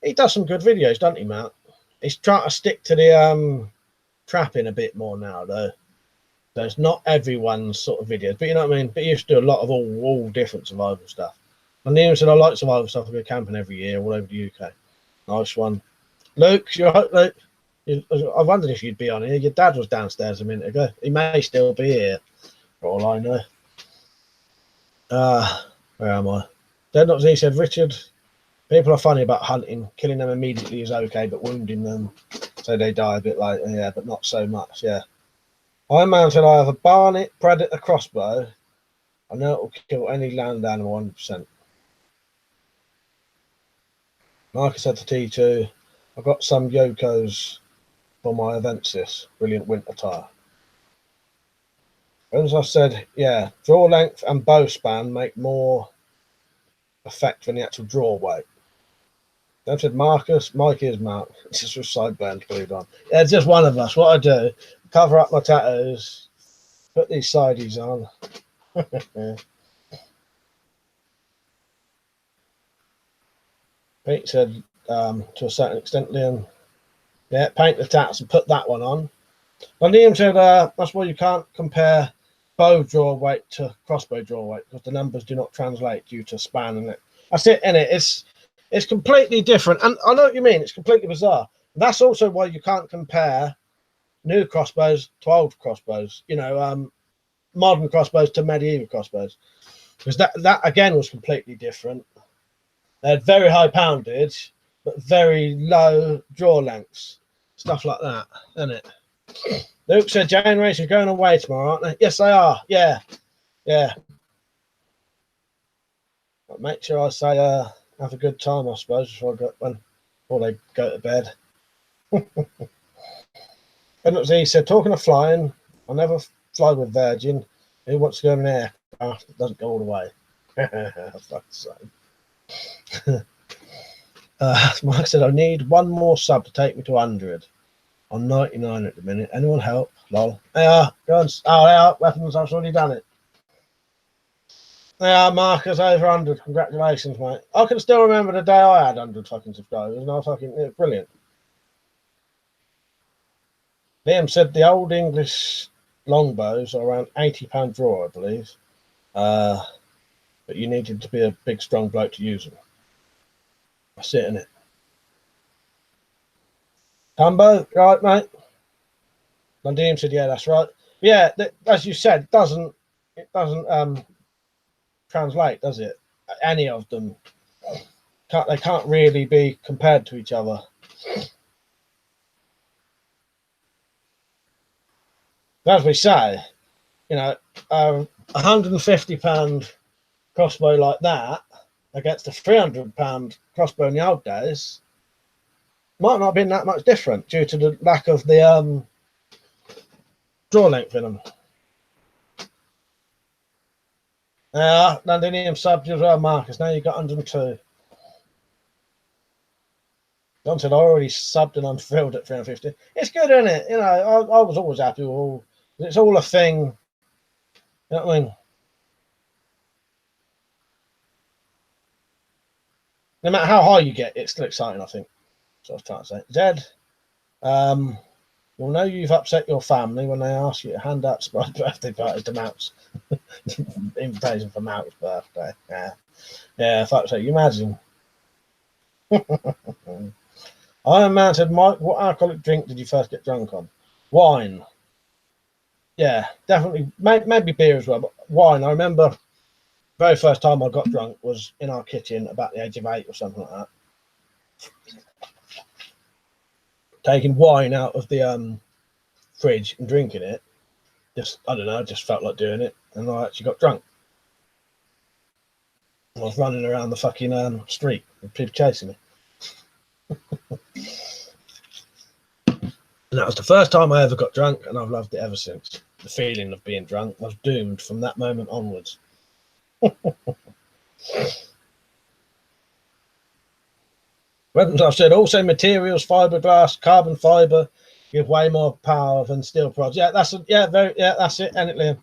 he does some good videos, doesn't he, Matt? He's trying to stick to the trapping a bit more now, though. So it's not everyone's sort of videos, but you know what I mean? But he used to do a lot of all different survival stuff. And Liam said, I like survival stuff. I go camping every year all over the UK. Nice one. Luke, you're right, Luke. I wondered if you'd be on here. Your dad was downstairs a minute ago. He may still be here, for all I know. Where am I? He said, Richard, people are funny about hunting. Killing them immediately is okay, but wounding them so they die a bit later. Yeah, but not so much. Yeah. Iron Man said, I have a Barnet Predator crossbow. I know it will kill any land animal 100%. Marcus said to T2, I've got some Yokos for my Avensis. Brilliant winter tire. As I said, yeah, draw length and bow span make more effect than the actual draw weight. Then said Marcus, Mike is Mark. It's just a sideband glued on. Yeah, it's just one of us. What I do, cover up my tattoos, put these sideys on. Yeah. Pete said, to a certain extent, Liam, yeah, paint the tats and put that one on. And Liam said, that's why you can't compare bow draw weight to crossbow draw weight, because the numbers do not translate due to span and it. That's it, innit? It's completely different. And I know what you mean, it's completely bizarre. That's also why you can't compare new crossbows to old crossbows, you know, modern crossbows to medieval crossbows. Because that again was completely different. They had very high poundage, but very low draw lengths. Stuff like that, isn't it? Luke said Generation's going away tomorrow, aren't they? Yes, they are. Yeah. Yeah. But make sure I say have a good time, I suppose, before they go to bed. And he said, talking of flying, I'll never fly with Virgin. Who wants to go in an aircraft that doesn't go all the way? That's like the same. Mark said, I need one more sub to take me to 100. I'm 99 at the minute. Anyone help? Lol. They are. Go on. Oh, they are. Weapons, I've already done it. They are. Marcus over 100. Congratulations, mate. I can still remember the day I had 100 fucking subscribers, and I fucking, it was brilliant. Liam said the old English longbows are around £80 draw, I believe. But you needed to be a big, strong bloke to use them. That's it, innit? Dumbo, right, mate? Londinium said, yeah, that's right. Yeah, as you said, it doesn't translate, does it? Any of them. They can't really be compared to each other. As we say, you know, £150 crossbow like that against a £300 crossbow in the old days might not have been that much different due to the lack of the draw length in them. Londinium subbed as well, Marcus. Now you've got 102. John said, I already subbed and I'm thrilled at 350. It's good, isn't it? You know, I was always happy with all. It's all a thing. You know what I mean? No matter how high you get, it's still exciting, I think. That's what I was trying to say. Zed, you'll know you've upset your family when they ask you to hand out surprise birthday parties to Mout's. Invitation for Mout's birthday. Yeah, fuck's sake, you imagine. Iron Man said, Mike, what alcoholic drink did you first get drunk on? Wine. Yeah, definitely. Maybe beer as well, but wine. I remember very first time I got drunk was in our kitchen about the age of 8 or something like that. Taking wine out of the fridge and drinking it. Just, I don't know, just felt like doing it. And I actually got drunk. I was running around the fucking street with people chasing me. And that was the first time I ever got drunk, and I've loved it ever since. The feeling of being drunk, I was doomed from that moment onwards. I've said also materials, fiberglass, carbon fiber give way more power than steel prods. Yeah, that's it, Liam.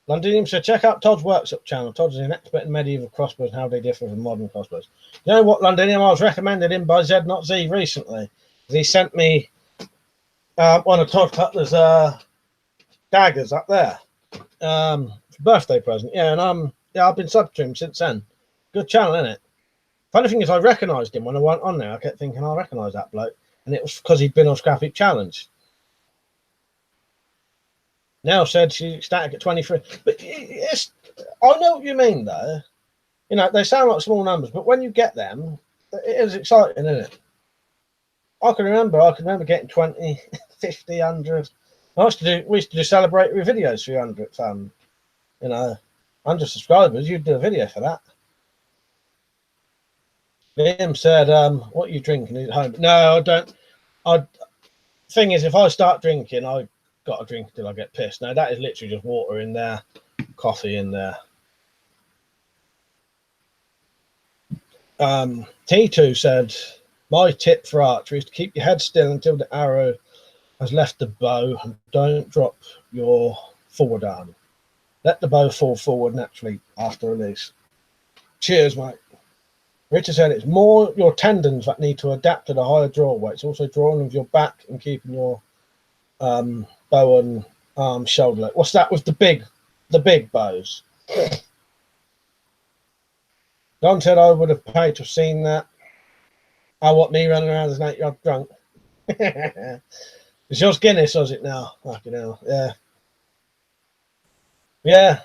Londinium said, check out Todd's workshop channel. Todd is an expert in medieval crossbows and how they differ from modern crossbows. You know what, Londinium? I was recommended him by Z Not Z recently. He sent me one of Todd Cutler's daggers up there for birthday present. Yeah, and I've been subbed to him since then. Good channel, isn't it? Funny thing is, I recognised him when I went on there. I kept thinking, I recognise that bloke, and it was because he'd been on Scrapheap Challenge. Now said she's static at 23, but it's. I know what you mean, though. You know, they sound like small numbers, but when you get them, it is exciting, isn't it? I can remember getting 20, 50, 100. We used to do celebratory videos for 100th, you know, 100 subscribers. You'd do a video for that. Liam said, what are you drinking at home? No, I don't. Thing is, if I start drinking, I got to drink until I get pissed. No, that is literally just water in there, coffee in there. T2 said, my tip for archery is to keep your head still until the arrow has left the bow and don't drop your forward arm. Let the bow fall forward naturally after release. Cheers, mate. Richard said it's more your tendons that need to adapt to the higher draw weight. It's also drawing with your back and keeping your bow and arm shoulder. What's that with the big bows? Don said I would have paid to have seen that. I want me running around as an 8-year-old drunk. It's yours Guinness, was it now? Fucking hell, yeah. Yeah.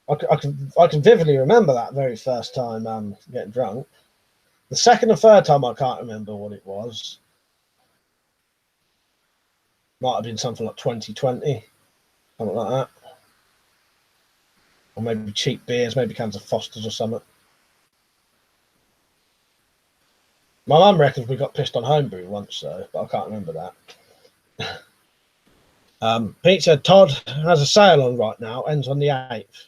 I can vividly remember that very first time getting drunk. The second and third time I can't remember what it was. Might have been something like 2020, something like that. Or maybe cheap beers, maybe cans of Foster's or something. My mum reckons we got pissed on homebrew once, though, but I can't remember that. Pete said Todd has a sale on right now, ends on the 8th.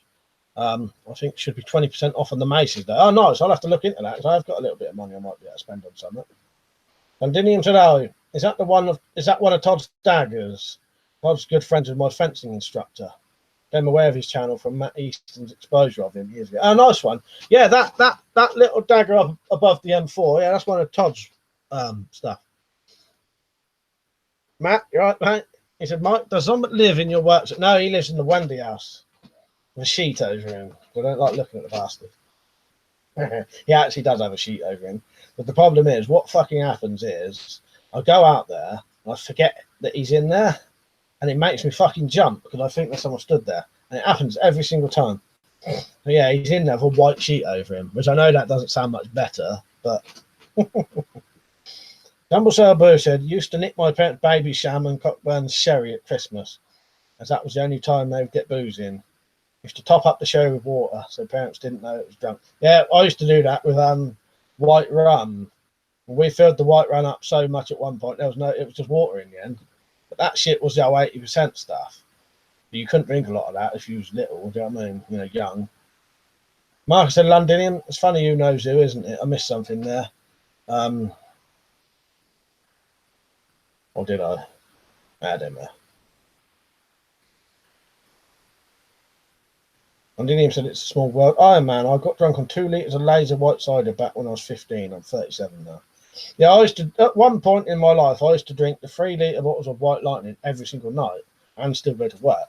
I think should be 20% off on the Macy's though. Oh, nice. I'll have to look into that because I've got a little bit of money I might be able to spend on something. Londinium said, "Oh, is that one of Todd's daggers? Todd's good friends with my fencing instructor. I'm aware of his channel from Matt Easton's exposure of him years ago. Oh, nice one. Yeah, that little dagger up above the M4. Yeah, that's one of Todd's stuff. Matt, you right, mate? He said, Mike, does someone live in your work? No, he lives in the Wendy house. With a sheet over him. I don't like looking at the bastard. He actually does have a sheet over him. But the problem is, what fucking happens is, I go out there, and I forget that he's in there, and it makes me fucking jump, because I think there's someone stood there. And it happens every single time. So yeah, he's in there with a white sheet over him, which I know that doesn't sound much better, but... Dumblesail Boo said, used to nick my parents' baby sham and Cockburn's sherry at Christmas, as that was the only time they would get booze in. Used to top up the sherry with water so parents didn't know it was drunk. Yeah, I used to do that with white rum. We filled the white rum up so much at one point it was just water in the end. But that shit was the 80% stuff. But you couldn't drink a lot of that if you was little, do you know what I mean? You know, young. Marcus said Londinium. It's funny you know Zoo, isn't it? I missed something there. Or did I? I don't know. Londinium said it's a small world. Iron Man, I got drunk on 2 litres of laser white cider back when I was 15. I'm 37 now. Yeah, I used to, at one point in my life, I used to drink the 3 litre bottles of White Lightning every single night and still go to work.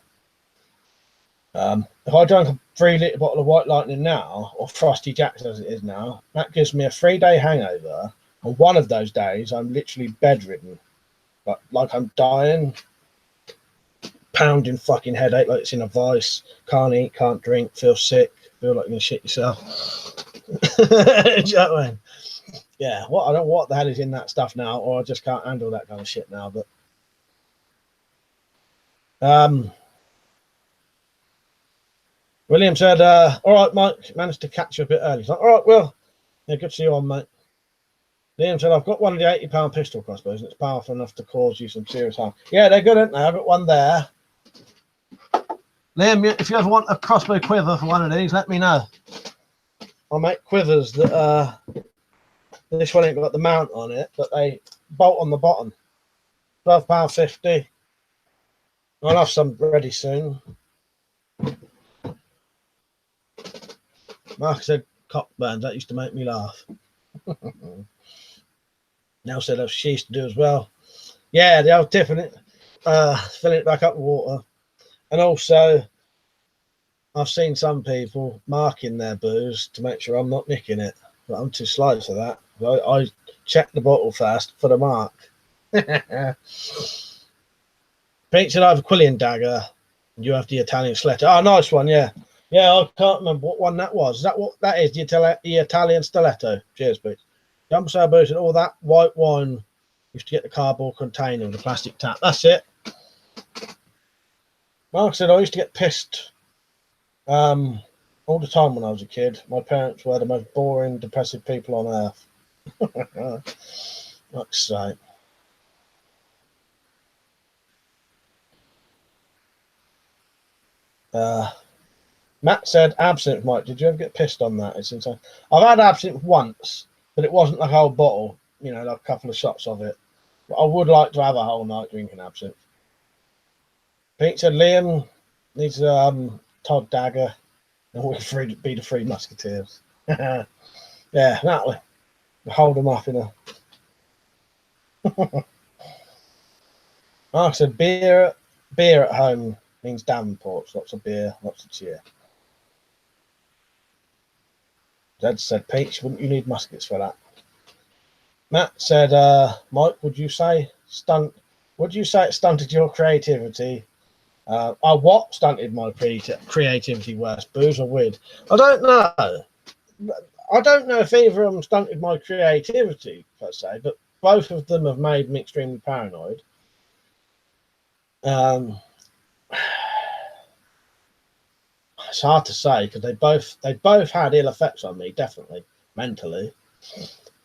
If I drank a 3 litre bottle of White Lightning now, or Frosty Jacks as it is now, that gives me a 3-day hangover. On one of those days, I'm literally bedridden. Like I'm dying. Pounding fucking headache like it's in a vice. Can't eat, can't drink, feel sick, feel like you're gonna shit yourself. Do you know what I mean? Yeah, I don't know what the hell is in that stuff now, or I just can't handle that kind of shit now. But William said, all right, Mike, managed to catch you a bit early. Like, all right, Will. Yeah, good to see you on, mate. Liam said, I've got one of the 80-pound pistol crossbows, and it's powerful enough to cause you some serious harm. Yeah, they're good, aren't they? I've got one there. Liam, if you ever want a crossbow quiver for one of these, let me know. I'll make quivers that this one ain't got the mount on it, but they bolt on the bottom. £12.50. I'll have some ready soon. Mark said Cockburns, that used to make me laugh. Now said she used to do as well. Yeah, the old tipping it, filling it back up with water. And also, I've seen some people marking their booze to make sure I'm not nicking it, but I'm too sly for that. I check the bottle first for the mark. Pete said I have a Quillian dagger, and you have the Italian stiletto. Oh, nice one, yeah. Yeah, I can't remember what one that was. Is that what that is, the Italian stiletto? Cheers, Pete. Dumpster booze and all that white wine. Used to get the cardboard container with the plastic tap. That's it. Mark said I used to get pissed all the time when I was a kid. My parents were the most boring, depressive people on earth. Like so. Matt said absinthe, Mike. Did you ever get pissed on that? It's insane. I've had absinthe once, but it wasn't like a whole bottle, you know, like a couple of shots of it. But I would like to have a whole night drinking absinthe. Pete said Liam needs Todd Dagger and we can be the Three Musketeers. Yeah, that'll hold them up in a. Mark said beer at home means Davenports. Lots of beer, lots of cheer. Zed said, Peach, wouldn't you need muskets for that? Matt said, Mike, would you say it stunted your creativity? What stunted my creativity worse, booze or weed? I don't know. I don't know if either of them stunted my creativity, per se, but both of them have made me extremely paranoid. It's hard to say because they both had ill effects on me, definitely mentally.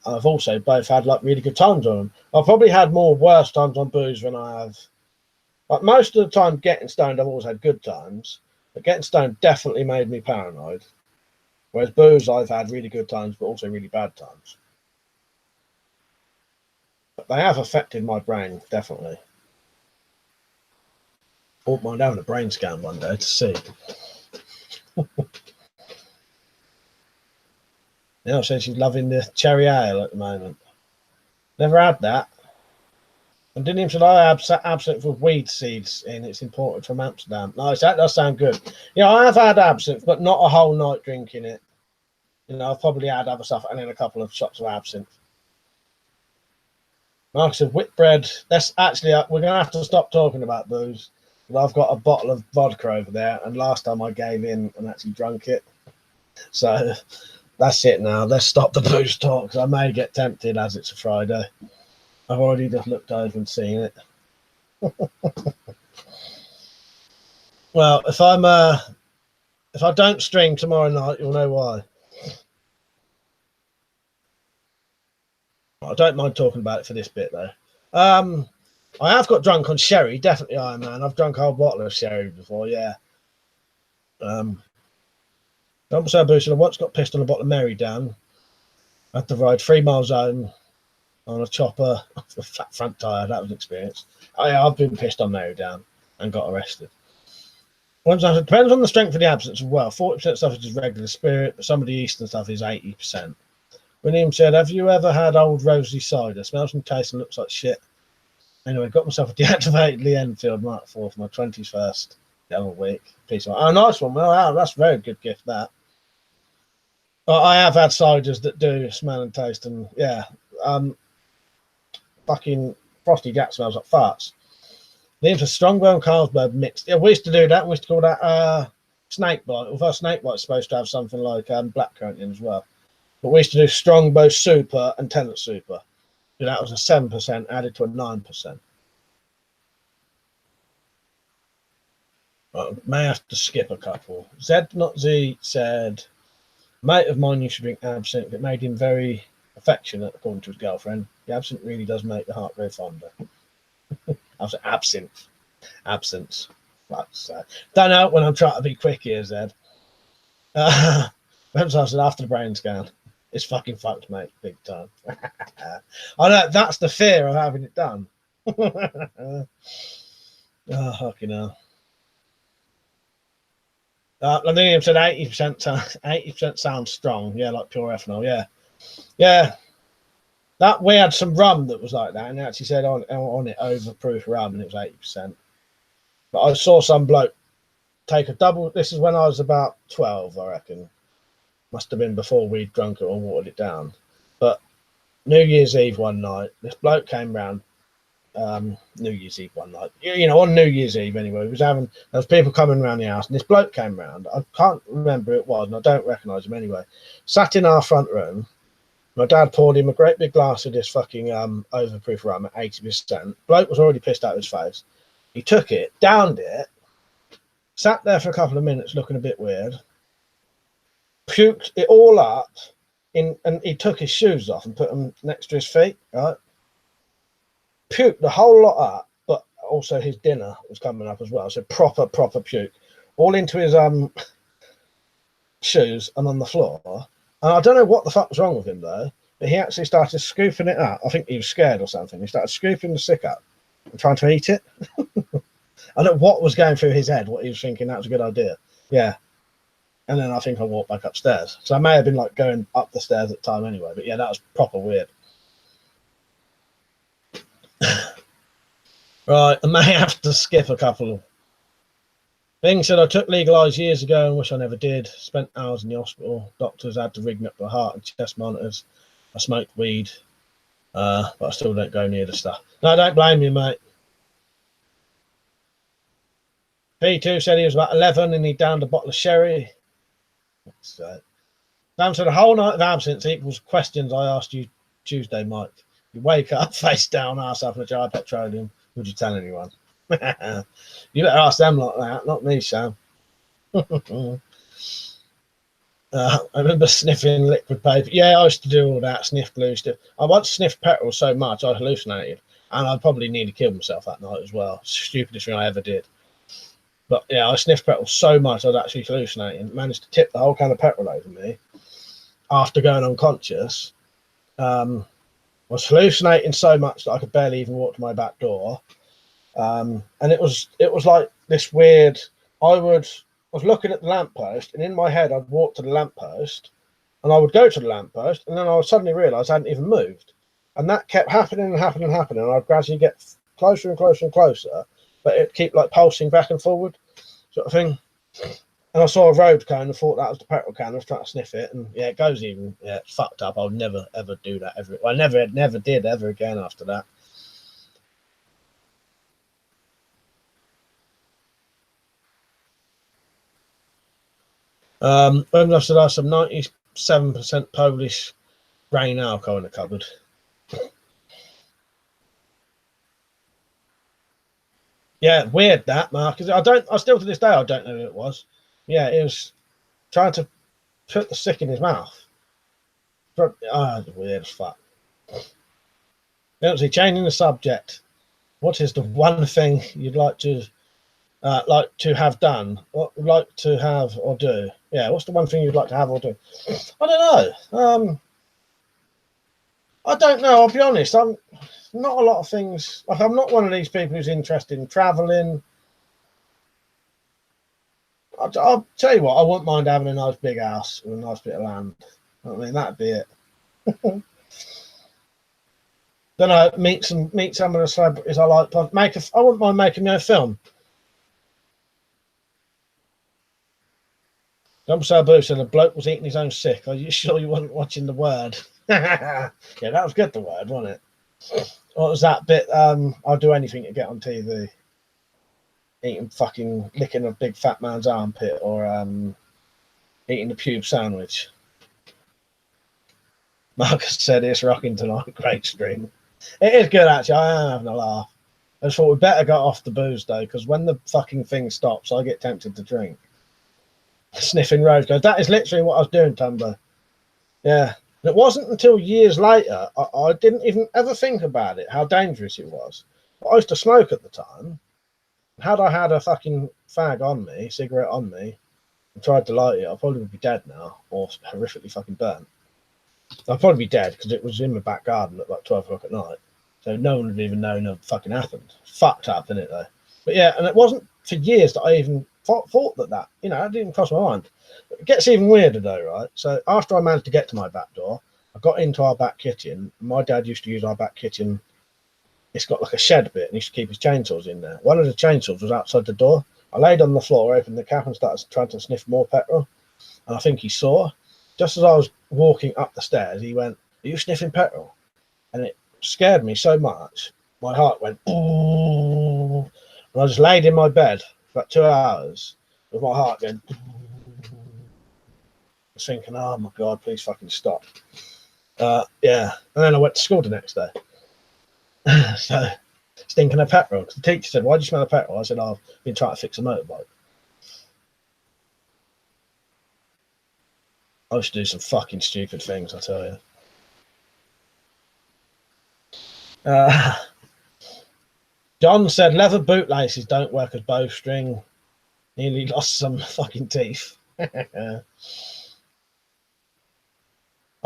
I've also both had like really good times on them. I've probably had more worse times on booze than I have. Like most of the time, getting stoned, I've always had good times, but getting stoned definitely made me paranoid. Whereas booze, I've had really good times, but also really bad times. But they have affected my brain, definitely. I wouldn't mind having a brain scan one day to see. Now says she's loving the cherry ale at the moment. Never had that. And didn't even say I have absinthe with weed seeds in. It's imported from Amsterdam. Nice, that does sound good. Yeah, I have had absinthe, but not a whole night drinking it. You know, I've probably had other stuff and then a couple of shots of absinthe. Mark said Whitbread. That's actually we're gonna have to stop talking about booze. I've got a bottle of vodka over there, and last time I gave in and actually drank it. So that's it now. Let's stop the booze talk because I may get tempted as it's a Friday. I've already just looked over and seen it. Well, if I don't stream tomorrow night, you'll know why. I don't mind talking about it for this bit though. I have got drunk on sherry, definitely Iron Man. I've drunk a whole bottle of sherry before, yeah. Don't say boosted. I once got pissed on a bottle of Mary down. I had to ride 3 miles home on a chopper with a flat front tyre. That was an experience. I've been pissed on Mary down and got arrested. It depends on the strength of the absence as well. 40% stuff is just regular spirit, but some of the Eastern stuff is 80%. William said, have you ever had old rosy cider? Smells and tastes and looks like shit. Anyway, got myself a deactivated Lee Enfield Mark IV for my 21st the other week. Peace out. Oh, nice one. Well, wow, that's a very good gift, that. I have had ciders that do smell and taste, and yeah, fucking Frosty Jack smells like farts. Leaves a Strongbow and Carlsberg mixed. Yeah, we used to do that. We used to call that snake bite. Although snake bite is supposed to have something like blackcurrant in as well. But we used to do Strongbow Super and Tennant Super. So that was a 7% added to a 9%. I may have to skip a couple. Zed Not Z said, mate of mine used to drink absinthe. It made him very affectionate, according to his girlfriend. The absinthe really does make the heart very fonder. I was absinthe. Absence. Don't know when I'm trying to be quick here, Zed. I said after the brain scan. It's fucking fucked, mate. Big time. I know that's the fear of having it done. Oh, fucking hell. Lanium said 80% sounds strong. Yeah, like pure ethanol. Yeah. Yeah. That we had some rum that was like that, and it actually said on it overproof rum, and it was 80%. But I saw some bloke take a double. This is when I was about 12, I reckon. Must have been before we'd drunk it or watered it down. But New Year's Eve one night, this bloke came round. New Year's Eve one night, you know, on New Year's Eve anyway. There was people coming around the house, and this bloke came round. I can't remember who it was, and I don't recognise him anyway. Sat in our front room. My dad poured him a great big glass of this fucking overproof rum at 80%. Bloke was already pissed out of his face. He took it, downed it, sat there for a couple of minutes looking a bit weird, puked it all up, and he took his shoes off and put them next to his feet, right? Puked the whole lot up, but also his dinner was coming up as well. So proper puke. All into his shoes and on the floor. And I don't know what the fuck was wrong with him though, but he actually started scooping it up. I think he was scared or something. He started scooping the stick up and trying to eat it. I don't know what was going through his head, what he was thinking that was a good idea. Yeah. And then I think I walked back upstairs. So I may have been like going up the stairs at the time anyway. But yeah, that was proper weird. Right, I may have to skip a couple. Bing said, I took legalised years ago and wish I never did. Spent hours in the hospital. Doctors had to rig me up the heart and chest monitors. I smoked weed, but I still don't go near the stuff. No, I don't blame you, mate. P2 said he was about 11 and he downed a bottle of sherry. Sam said, a whole night of absence equals questions I asked you Tuesday, Mike. You wake up, face down, ass up in a jar of petroleum. Would you tell anyone? You better ask them like that, not me, Sam. I remember sniffing liquid paper. Yeah, I used to do all that, sniff glue stuff. I once sniffed petrol so much I hallucinated, and I probably nearly killed myself that night as well. Stupidest thing I ever did. But yeah, I sniffed petrol so much I was actually hallucinating. Managed to tip the whole can of petrol over me after going unconscious. I was hallucinating so much that I could barely even walk to my back door. And it was like this weird. I was looking at the lamppost, and in my head I'd walk to the lamppost, and I would go to the lamppost, and then I would suddenly realise I hadn't even moved, and that kept happening and happening and happening, and I'd gradually get closer and closer and closer, but it'd keep like pulsing back and forward, sort of thing. And I saw a road cone and thought that was the petrol can. I was trying to sniff it, and yeah, it goes even. Yeah, it's fucked up. I would never ever do that ever. I never did ever again after that. When I said I have some 97% Polish grain alcohol in the cupboard. Yeah, weird that, Mark. I still to this day I don't know who it was. Yeah, he was trying to put the stick in his mouth. Weird as fuck. Obviously, changing the subject. What is the one thing you'd like to have done? What would like to have or do? Yeah, what's the one thing you'd like to have or do? I don't know. I don't know. I'll be honest. I'm not a lot of things. Like, I'm not one of these people who's interested in traveling. I'll tell you what. I wouldn't mind having a nice big house with a nice bit of land. I mean, that'd be it. Then I meet some of the celebrities I like. I wouldn't mind making my own film. Dumb Sabu said a bloke was eating his own sick. Are you sure you wasn't watching The Word? Yeah, that was good, The Word, wasn't it? What was that bit? I'll do anything to get on TV. Licking a big fat man's armpit, or eating a pube sandwich. Marcus said it's rocking tonight. Great stream. It is good, actually. I am having a laugh. I just thought we'd better get off the booze, though, because when the fucking thing stops, I get tempted to drink. Sniffing rose gold. That is literally what I was doing, Tumbo. Yeah. And it wasn't until years later, I didn't even ever think about it, how dangerous it was. But I used to smoke at the time. Had I had a fucking fag on me, cigarette on me, and tried to light it, I probably would be dead now, or horrifically fucking burnt. I'd probably be dead because it was in my back garden at like 12 o'clock at night. So no one would even know it fucking happened. Fucked up, isn't it, though? But yeah, and it wasn't for years that I even thought that, it didn't even cross my mind. It gets even weirder, though, right? So after I managed to get to my back door, I got into our back kitchen. My dad used to use our back kitchen. It's got like a shed bit, and he used to keep his chainsaws in there. One of the chainsaws was outside the door. I laid on the floor, opened the cap, and started trying to sniff more petrol. And I think he saw. Just as I was walking up the stairs, he went, "Are you sniffing petrol?" And it scared me so much, my heart went, "Ooh." And I just laid in my bed for about 2 hours with my heart going, "Ooh." I was thinking, oh my God, please fucking stop. Yeah. And then I went to school the next day. So, stinking of petrol. Because the teacher said, "Why do you smell of petrol?" I said, "I've been trying to fix a motorbike." I used to do some fucking stupid things, I tell you. John said leather bootlaces don't work as bowstring. Nearly lost some fucking teeth.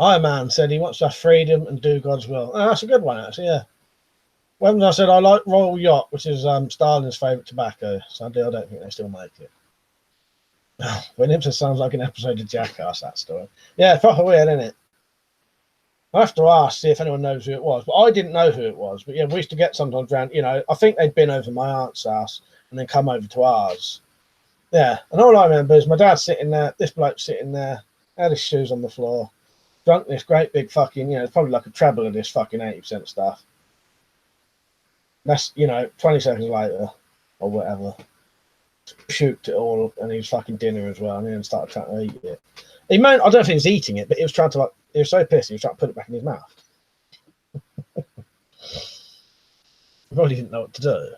Iron Man said he wants to have freedom and do God's will. Oh, that's a good one, actually, yeah. When I said I like Royal Yacht, which is Stalin's favourite tobacco. Sadly, I don't think they still make it. Williams sounds like an episode of Jackass, that story. Yeah, proper weird, isn't it? I have to ask, see if anyone knows who it was. But I didn't know who it was. But yeah, we used to get sometimes around, I think they'd been over my aunt's house and then come over to ours. Yeah, and all I remember is my dad sitting there, this bloke sitting there, had his shoes on the floor, drunk this great big fucking, it's probably like a treble of this fucking 80% stuff. That's, 20 seconds later or whatever, shoot it all, and he was fucking dinner as well, and then started trying to eat it. I don't know if he was eating it, but he was trying to, he was so pissed, he was trying to put it back in his mouth. He probably didn't know what to do.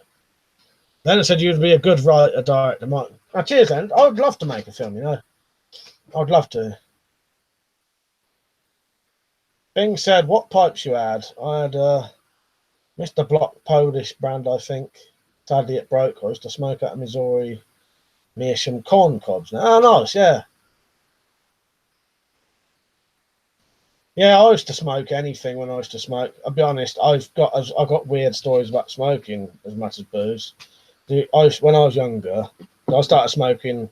Then I said you'd be a good writer, director, Martin. Now, cheers, then. I would love to make a film, I'd love to. Bing said, what pipes you had? I had Mr. Block Polish brand, I think. Sadly, it broke. I used to smoke out of Missouri Meerschaum corn cobs. Oh, nice, yeah. Yeah, I used to smoke anything when I used to smoke. I'll be honest, I've got weird stories about smoking as much as booze. When I was younger, I started smoking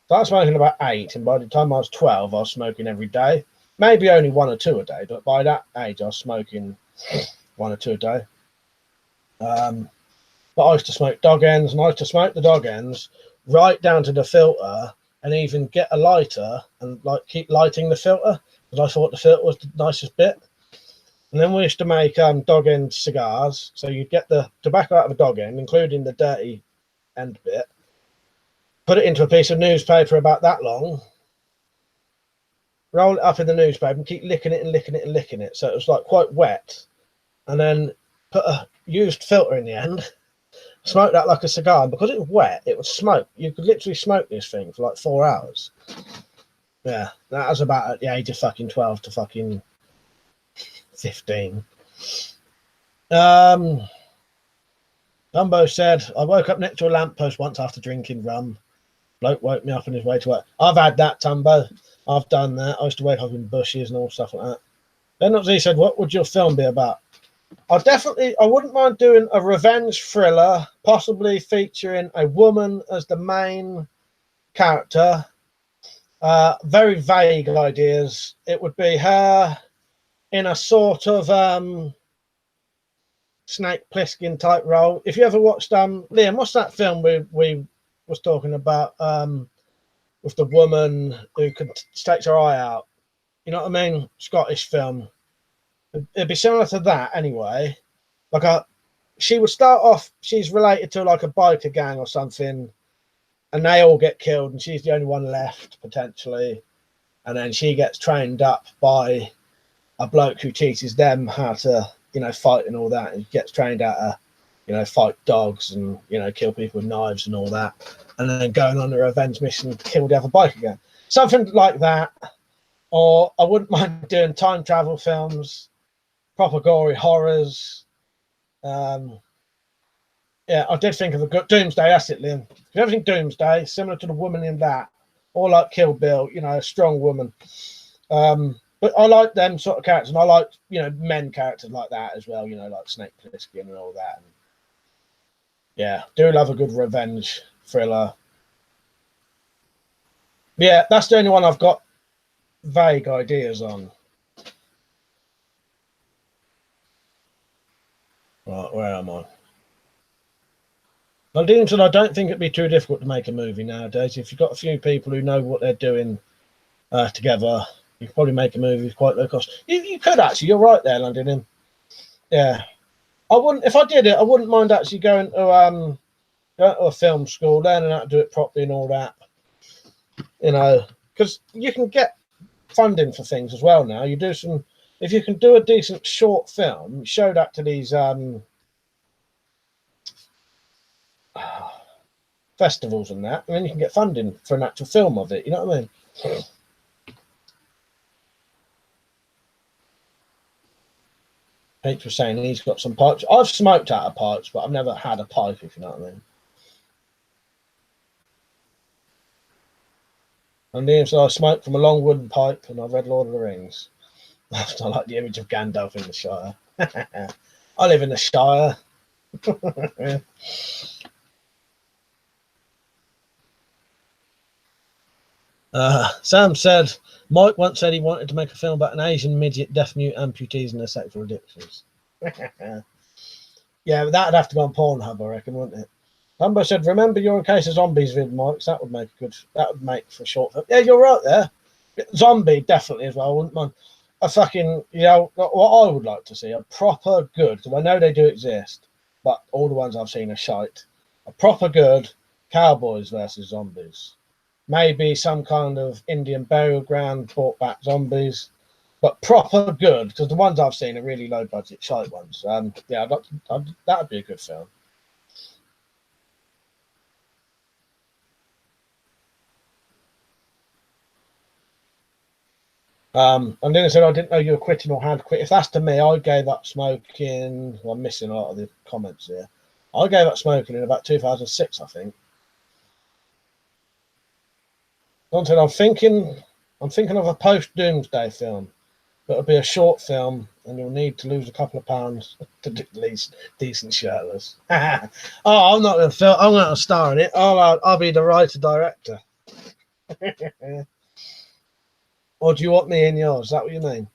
about 8, and by the time I was 12, I was smoking every day. Maybe only 1 or 2 a day, but by that age, I was smoking 1 or 2 a day. But I used to smoke dog ends, and I used to smoke the dog ends right down to the filter, and even get a lighter and keep lighting the filter, because I thought the filter was the nicest bit. And then we used to make dog end cigars. So you'd get the tobacco out of a dog end, including the dirty end bit, put it into a piece of newspaper about that long, roll it up in the newspaper and keep licking it and licking it and licking it. So it was quite wet. And then put a used filter in the end, smoke that like a cigar. And because it was wet, it would smoke. You could literally smoke this thing for 4 hours. Yeah, that was about at the age of fucking 12 to fucking 15. Dumbo said, I woke up next to a lamppost once after drinking rum. Bloke woke me up on his way to work. I've had that, Tumbo. I've done that. I used to wake up in bushes and all stuff like that. Then he said, what would your film be about? I wouldn't mind doing a revenge thriller, possibly featuring a woman as the main character. Very vague ideas. It would be her in a sort of Snake Plissken type role. If you ever watched Liam, what's that film we was talking about with the woman who takes her eye out? You know what I mean? Scottish film. It'd be similar to that anyway. She would start off, she's related to a biker gang or something, and they all get killed, and she's the only one left potentially. And then she gets trained up by a bloke who teaches them how to, fight and all that, and gets trained how to, fight dogs and, kill people with knives and all that, and then going on a revenge mission to kill the other biker gang. Something like that. Or I wouldn't mind doing time travel films, proper gory horrors. Yeah, I did think of a good Doomsday. That's it, Liam. If you ever think Doomsday, similar to the woman in that, or like Kill Bill, a strong woman. But I like them sort of characters, and I like men characters like that as well. Like Snake Plissken and all that. And yeah, do love a good revenge thriller. Yeah, that's the only one I've got vague ideas on. Right, where am I? I don't think it'd be too difficult to make a movie nowadays. If you've got a few people who know what they're doing together, you could probably make a movie quite low cost. You could actually. You're right there, London. Yeah, I wouldn't. If I did it, I wouldn't mind actually going to a film school, learning how to do it properly and all that. Because you can get funding for things as well now. If you can do a decent short film, show that to these festivals and that, and then you can get funding for an actual film of it. You know what I mean? H was saying he's got some pipes. I've smoked out of pipes, but I've never had a pipe, if you know what I mean. And Liam said, I smoked from a long wooden pipe and I've read Lord of the Rings. I like the image of Gandalf in the Shire. I live in the Shire. Sam said, Mike once said he wanted to make a film about an Asian midget, deaf mute amputees and their sexual addictions. Yeah, that'd have to go on Pornhub, I reckon, wouldn't it? Dumbo said, remember you're in case of zombies vid, Mike. That would make for a short film. Yeah, you're right there. Zombie, definitely as well. I wouldn't mind. A fucking, what I would like to see, a proper good, because I know they do exist, but all the ones I've seen are shite. A proper good cowboys versus zombies. Maybe some kind of Indian burial ground, brought back zombies, but proper good, because the ones I've seen are really low budget, shite ones. Yeah, that would be a good film. And then I said, I didn't know you were quitting or had quit. If that's to me, I gave up smoking. Well, I'm missing a lot of the comments here. I gave up smoking in about 2006, I think. Don said, I'm thinking of a post-doomsday film. But it'll be a short film, and you'll need to lose a couple of pounds to do at least decent shirtless. I'm not going to film. I'm going to star in it. I'll be the writer director. Or do you want me in yours? Is that what you mean?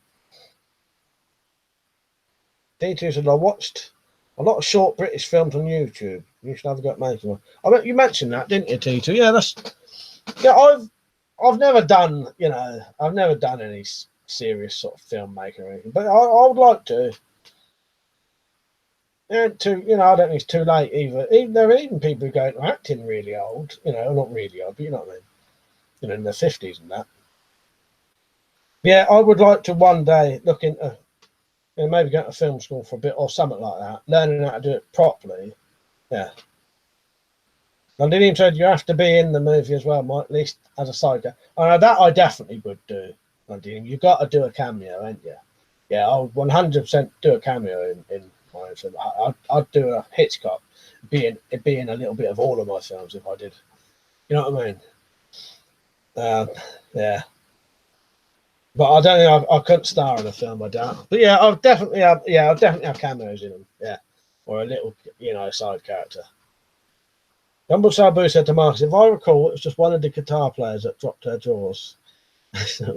D2 said, I watched a lot of short British films on YouTube. You should have a go at making one. I mean, you mentioned that, didn't you, T2? Yeah, I've never done, I've never done any serious sort of filmmaking or anything, but I would like to. And I don't think it's too late either. There are even people who go into acting really old, not really old, but you know what I mean, in their 50s and that. Yeah, I would like to one day look into, maybe go to film school for a bit or something like that, learning how to do it properly. Yeah. And then he said you have to be in the movie as well, Mike, at least as a side guy. That I definitely would do. You've got to do a cameo, ain't you? Yeah, I'll 100% do a cameo in my film. I'd do a Hitchcock, being a little bit of all of my films if I did. You know what I mean? Yeah. But I don't think I couldn't star in a film, I doubt. But yeah, I'll definitely have cameos in them. Yeah, or a little, side character. Dumble Sabu said to Marcus, if I recall, it was just one of the guitar players that dropped her drawers.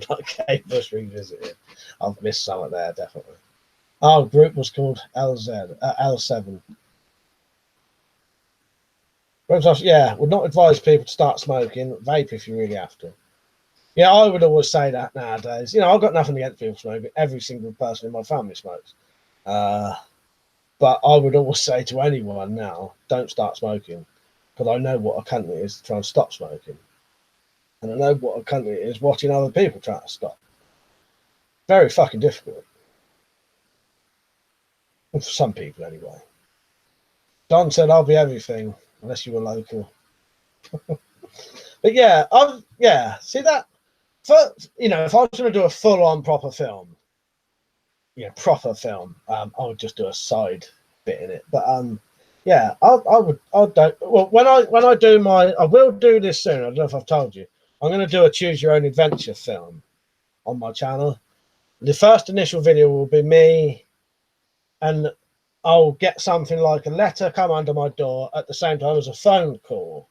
Like Kate Bush revisited. I've missed some of there, definitely. Our group was called L7. Yeah, would not advise people to start smoking. Vape if you really have to. Yeah, I would always say that nowadays. I've got nothing against people smoking. Every single person in my family smokes. But I would always say to anyone now, don't start smoking. Because I know what a cunt it is to try and stop smoking. And I know what a cunt it is watching other people try to stop. Very fucking difficult. And for some people, anyway. Don said, I'll be everything, unless you were local. But yeah, see that? If I was going to do a full-on proper film, I would just do a side bit in it. But yeah, I will do this soon. I don't know if I've told you. I'm going to do a choose your own adventure film on my channel. The first initial video will be me, and I'll get something like a letter come under my door at the same time as a phone call.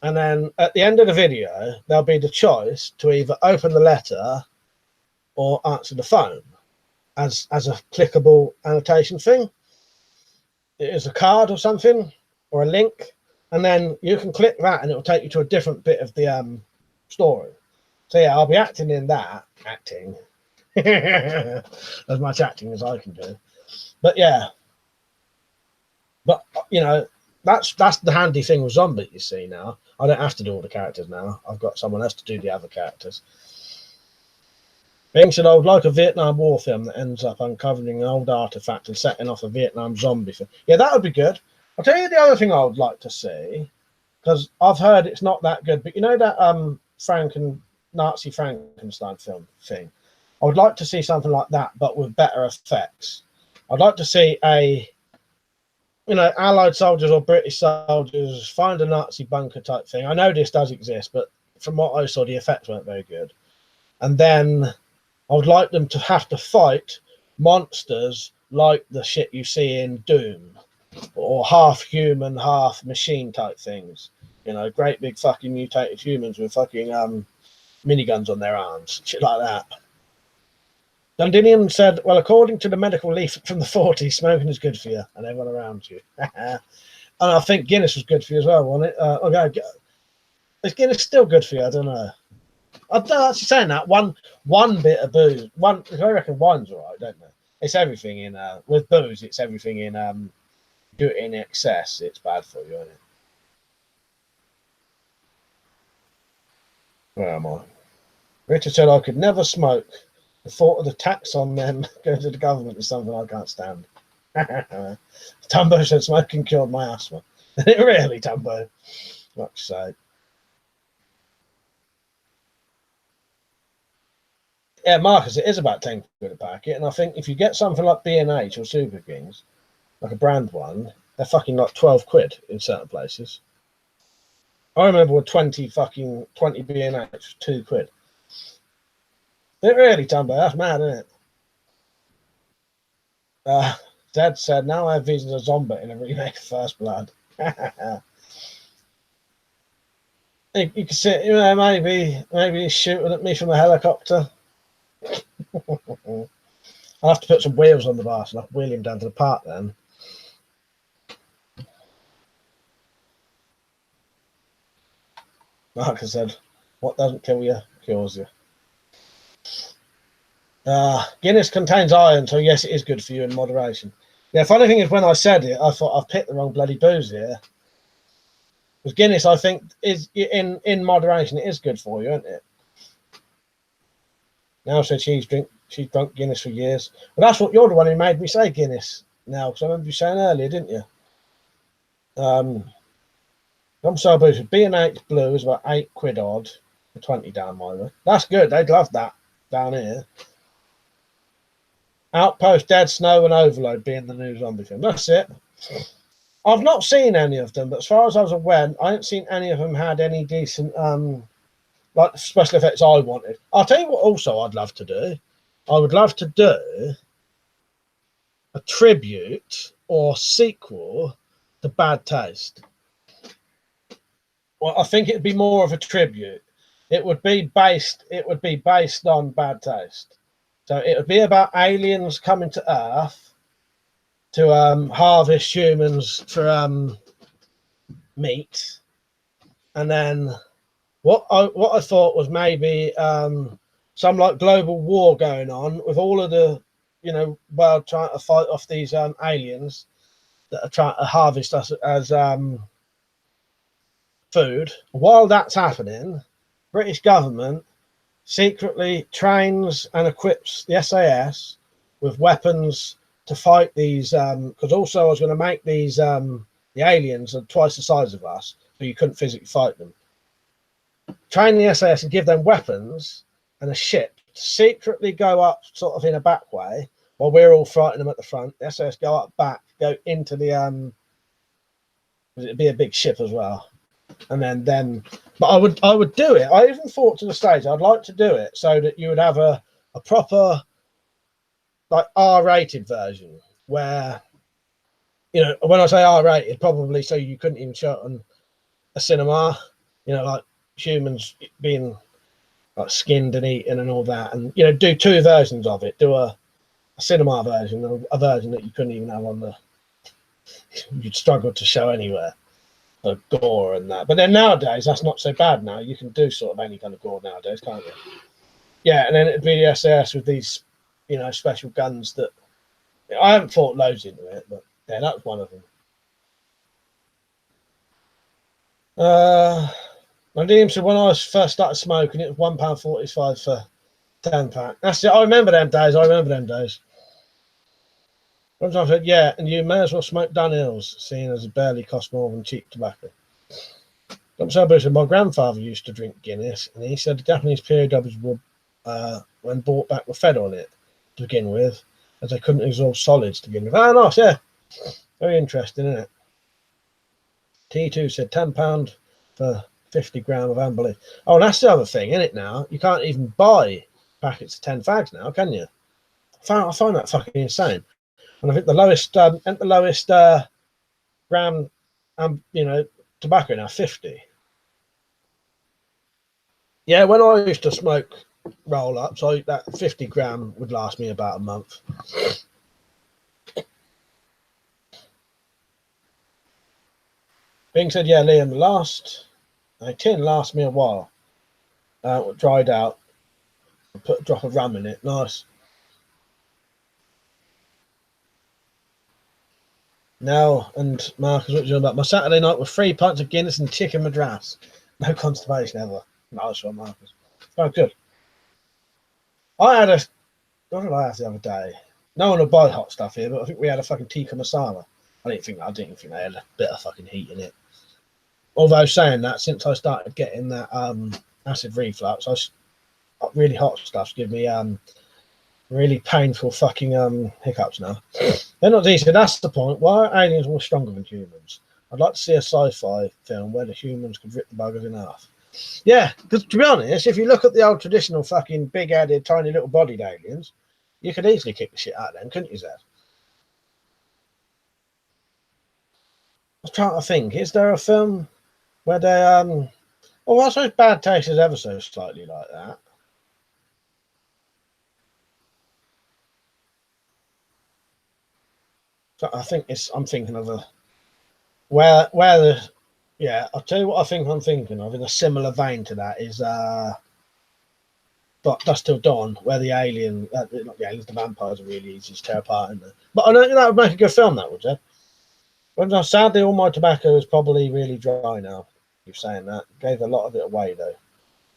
And then at the end of the video, there'll be the choice to either open the letter or answer the phone as a clickable annotation thing. It is a card or something, or a link, and then you can click that and it will take you to a different bit of the story. So yeah, I'll be acting in that. Acting. As much acting as I can do. But yeah. But, that's the handy thing with Zombie, you see, now. I don't have to do all the characters now. I've got someone else to do the other characters. Bing said, I would like a Vietnam War film that ends up uncovering an old artifact and setting off a Vietnam zombie film. Yeah, that would be good. I'll tell you the other thing I would like to see, because I've heard it's not that good, but that Nazi Frankenstein film thing? I would like to see something like that, but with better effects. I'd like to see Allied soldiers or British soldiers find a Nazi bunker type thing. I know this does exist, but from what I saw, the effects weren't very good. And then I would like them to have to fight monsters like the shit you see in Doom, or half human, half machine type things. You know, great big fucking mutated humans with fucking miniguns on their arms, shit like that. Dundinium said, well, according to the medical leaflet from the 40s, smoking is good for you and everyone around you. And I think Guinness was good for you as well, wasn't it? Okay, is Guinness still good for you? I don't know. I don't know, actually saying that. One bit of booze, I reckon wine's all right, don't they? It's everything in, with booze, it's everything in, do it in excess, it's bad for you, isn't it? Where am I? Richard said, I could never smoke. The thought of the tax on them going to the government is something I can't stand. Tumbo said, smoking killed my asthma. It really, Tumbo? What to say? Yeah, Marcus, it is about 10 quid a packet. And I think if you get something like B&H or Super Kings, like a brand one, they're fucking like 12 quid in certain places. I remember with 20 B&H, 2 quid. It really, Tumbo, that's mad, isn't it? Dad said, now I have visions of Zombie in a remake of First Blood. You can see, you know, maybe he's shooting at me from a helicopter. I'll have to put some wheels on the bus and I'll wheel him down to the park then. Marcus said, what doesn't kill you, kills you. Guinness contains iron, so yes, it is good for you in moderation. Yeah, funny thing is, when I said it, I thought I've picked the wrong bloody booze here. Because Guinness, I think, is in moderation, it is good for you, isn't it? Now said she's drunk Guinness for years. Well, that's what you're the one who made me say Guinness now, because I remember you saying earlier, didn't you? I'm so boozy. B&H Blue is about 8 quid odd for 20 down my way. That's good. They'd love that down here. Outpost, Dead Snow, and Overload being the new zombie film. That's it. I've not seen any of them, but as far as I was aware, I haven't seen any of them had any decent like special effects I wanted. I'll tell you what also I'd love to do. I would love to do a tribute or sequel to Bad Taste. Well, I think it'd be more of a tribute. It would be based on Bad Taste. So it would be about aliens coming to Earth to harvest humans for meat, and then what I thought was maybe some like global war going on with all of the world trying to fight off these aliens that are trying to harvest us as food. While that's happening, British government secretly trains and equips the SAS with weapons to fight these, because also I was going to make these the aliens are twice the size of us, so you couldn't physically fight them. Train the SAS and give them weapons and a ship to secretly go up sort of in a back way while we're all fighting them at the front. The SAS go up back, go into the it'd be a big ship as well. And then but I would do it. I even thought to the stage I'd like to do it so that you would have a proper like R-rated version where, when I say R-rated, probably so you couldn't even show it on a cinema, like humans being like skinned and eaten and all that, and do two versions of it. Do a cinema version and a version that you couldn't even have on the you'd struggle to show anywhere. The gore and that, but then nowadays that's not so bad. Now you can do sort of any kind of gore nowadays, can't you? Yeah, and then it'd be the SAS with these, special guns that I haven't thought loads into it, but yeah, that was one of them. My DM said when I first started smoking, it was £1.45 for 10 pack. That's it. I remember them days. Sometimes I said, yeah, and you may as well smoke Dunhills, seeing as it barely costs more than cheap tobacco. My grandfather used to drink Guinness, and he said the Japanese POWs were, when brought back, were fed on it to begin with, as they couldn't absorb solids to begin with. Ah, nice, yeah. Very interesting, isn't it? T2 said £10 for 50 gram of amber leaf. Oh, and that's the other thing, isn't it now? You can't even buy packets of 10 fags now, can you? I find that fucking insane. And I think the lowest gram, tobacco now 50. Yeah, when I used to smoke roll ups, that 50 gram would last me about a month. Being said, yeah, Liam, a tin lasts me a while. Dried out, put a drop of rum in it, nice. Now, and Marcus, what you about? My Saturday night with 3 pints of Guinness and chicken madras. No constipation ever. Nice one, Marcus. Oh, good. What did I have the other day? No one will buy hot stuff here, but I think we had a fucking tikka masala. I didn't think they had a bit of fucking heat in it. Although saying that, since I started getting that acid reflux, really hot stuff's give me really painful fucking hiccups now. They're not decent. That's the point. Why are aliens more stronger than humans? I'd like to see a sci-fi film where the humans could rip the buggers in half. Yeah, because to be honest, if you look at the old traditional fucking big-headed, tiny little bodied aliens, you could easily kick the shit out of them, couldn't you, Zed? I was trying to think. Is there a film where they well, I suppose Bad Taste is ever so slightly like that. So I think I'm thinking of a where the I'll tell you what I think I'm thinking of in a similar vein to that is Dusk Till Dawn, where the alien, not the aliens, the vampires are really easy to tear apart in there. But I don't think that would make a good film, that would you? Well, sadly, all my tobacco is probably really dry now. You're saying that. Gave a lot of it away though.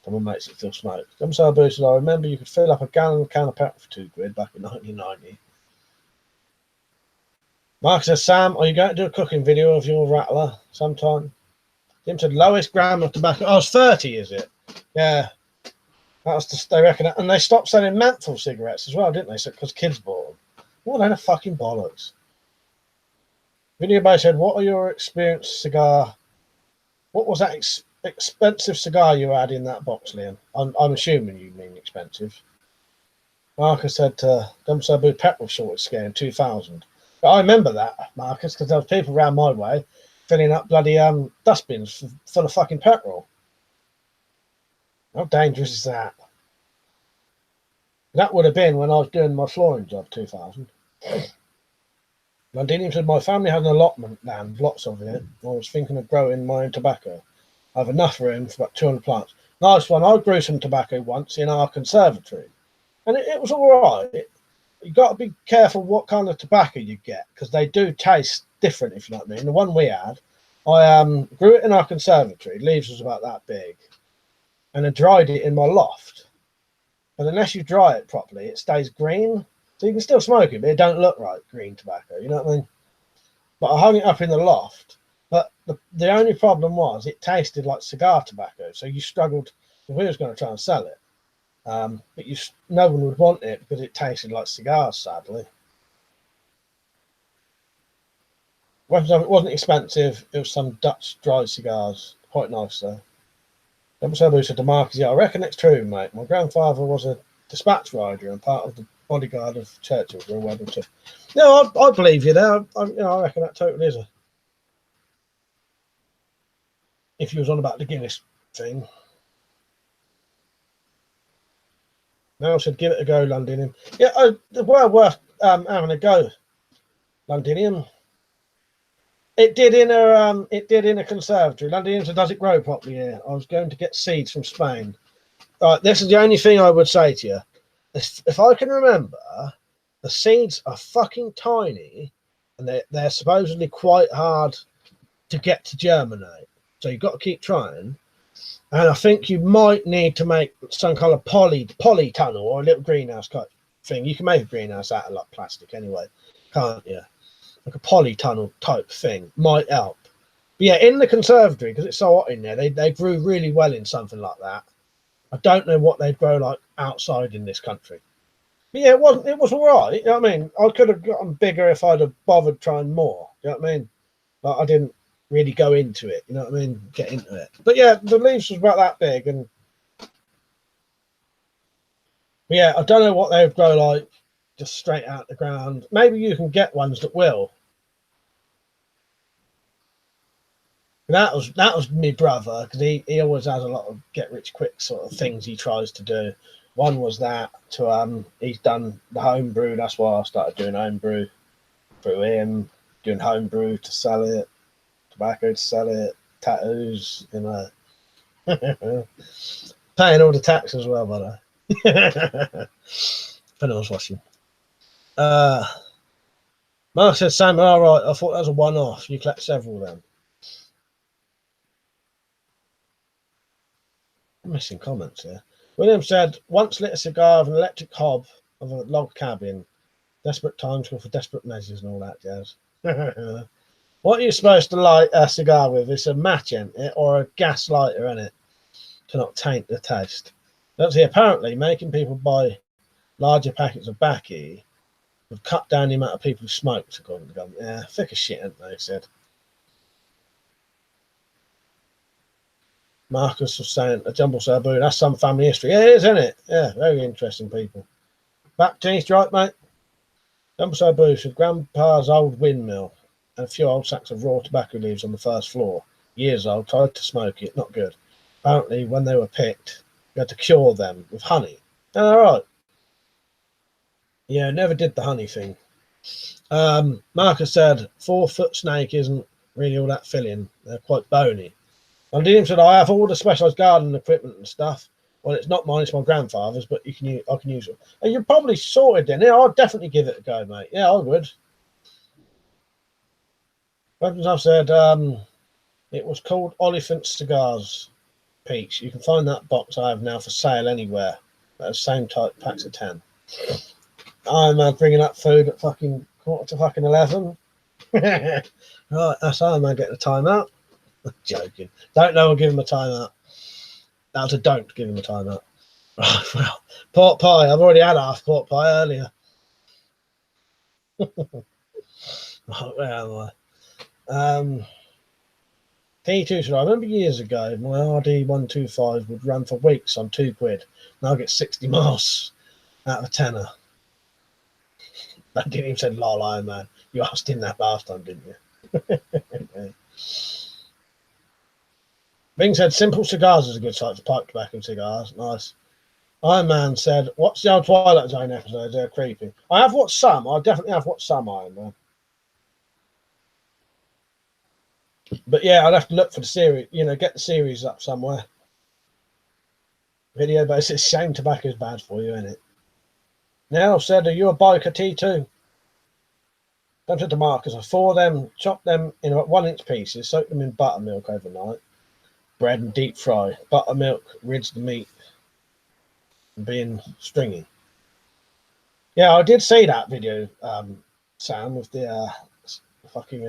Someone makes it still smoke. Some sale boosters. I remember you could fill up a gallon can of petrol for £2 back in 1990. Mark says, Sam, are you going to do a cooking video of your rattler sometime? Jim said, lowest gram of tobacco. Oh, it's 30, is it? Yeah. That was they reckon. And they stopped selling menthol cigarettes as well, didn't they? Because kids bought them. What a fucking bollocks. Video Bay said, what are your experience cigar? What was that expensive cigar you had in that box, Liam? I'm assuming you mean expensive. Marcus said, Sabu petrol shortage scare in 2000. But I remember that, Marcus, because there was people around my way filling up bloody dustbins full of fucking petrol. How dangerous is that? That would have been when I was doing my flooring job, 2000. Londinium said, my family had an allotment land, lots of it. I was thinking of growing my own tobacco. I have enough room for about 200 plants. Nice one. I grew some tobacco once in our conservatory. And it was all right. You've got to be careful what kind of tobacco you get, because they do taste different, if you know what I mean. The one we had, I grew it in our conservatory. Leaves was about that big. And I dried it in my loft. But unless you dry it properly, it stays green. So you can still smoke it, but it don't look right, green tobacco, you know what I mean? But I hung it up in the loft. But the only problem was it tasted like cigar tobacco. So you struggled, if we was going to try and sell it. But no one would want it because it tasted like cigars, sadly. It wasn't expensive. It was some Dutch dry cigars. Quite nice, though. Sabu said to Marcus, yeah, I reckon it's true, mate. My grandfather was a dispatch rider and part of the bodyguard of Churchill for World War II. No, I believe you there. I reckon that totally is if you was on about the Guinness thing. Now I said, give it a go, Londinium. Yeah, well worth having a go, Londinium. It did in a conservatory. Londinium said, does it grow properly here? I was going to get seeds from Spain. Right, this is the only thing I would say to you. If I can remember, the seeds are fucking tiny, and they're supposedly quite hard to get to germinate. So you've got to keep trying. And I think you might need to make some kind of poly tunnel or a little greenhouse type thing. You can make a greenhouse out of like plastic anyway, can't you? Like a poly tunnel type thing might help. But yeah, in the conservatory, because it's so hot in there, they grew really well in something like that. I don't know what they'd grow like outside in this country. But yeah, it was all right. You know what I mean? I could have gotten bigger if I'd have bothered trying more. You know what I mean? Like I didn't really go into it, you know what I mean? Get into it. But yeah, the leaves was about that big, and But yeah, I don't know what they would grow like just straight out the ground. Maybe you can get ones that will. That was my brother, because he always has a lot of get rich quick sort of things he tries to do. One was that to he's done the homebrew. That's why I started doing homebrew through him, doing homebrew to sell it, tobacco to sell it, tattoos, you know. Paying all the tax as well, by the way. If anyone's watching. Mark said, Sam, all right, I thought that was a one-off. You collect several then. I'm missing comments here. William said, once lit a cigar of an electric hob of a log cabin. Desperate times call for desperate measures and all that jazz. What are you supposed to light a cigar with? It's a match in it or a gas lighter in it to not taint the taste. Don't see, apparently making people buy larger packets of baccy would cut down the amount of people who smoked, according to the government. Yeah, thick as shit, haven't they, said. Marcus was saying a jumble sabu, that's some family history. Yeah, it is, isn't it? Yeah, very interesting people. Baptiste, right, mate? Jumble sabu said Grandpa's old windmill and a few old sacks of raw tobacco leaves on the first floor. Years old, tried to smoke it, not good. Apparently, when they were picked, you had to cure them with honey. All right. Yeah, never did the honey thing. Marcus said 4-foot snake isn't really all that filling. They're quite bony. And Dean said, I have all the specialised gardening equipment and stuff. Well, it's not mine, it's my grandfather's, but I can use it. And you're probably sorted then. Yeah, I'd definitely give it a go, mate. Yeah, I would. I've said it was called Oliphant Cigars, Peach. You can find that box I have now for sale anywhere. That's the same type, packs of 10. I'm bringing up food at fucking 11:15. Right, that's Iron Man getting a timeout. Joking. Don't know, I'll give him a timeout. That was a don't give him a timeout. Right, well, pork pie. I've already had half pork pie earlier. Right, where am I? T2 said, I remember years ago, my RD125 would run for weeks on £2. Now I get 60 miles out of a tenner. I didn't even say lol, Iron Man. You asked him that last time, didn't you? Bing said, simple cigars is a good site for pipe tobacco cigars. Nice. Iron Man said, what's the old Twilight Zone episodes? They're creepy. I have watched some. I definitely have watched some, Iron Man. But yeah, I'd have to look for the series, get the series up somewhere. Video, but it's a shame tobacco is bad for you, isn't it? Now said, are you a biker T2? Don't said to Marcus, I for them, chop them in about 1-inch pieces, soak them in buttermilk overnight, bread and deep fry. Buttermilk rids the meat and being stringy. Yeah, I did see that video, Sam, with the fucking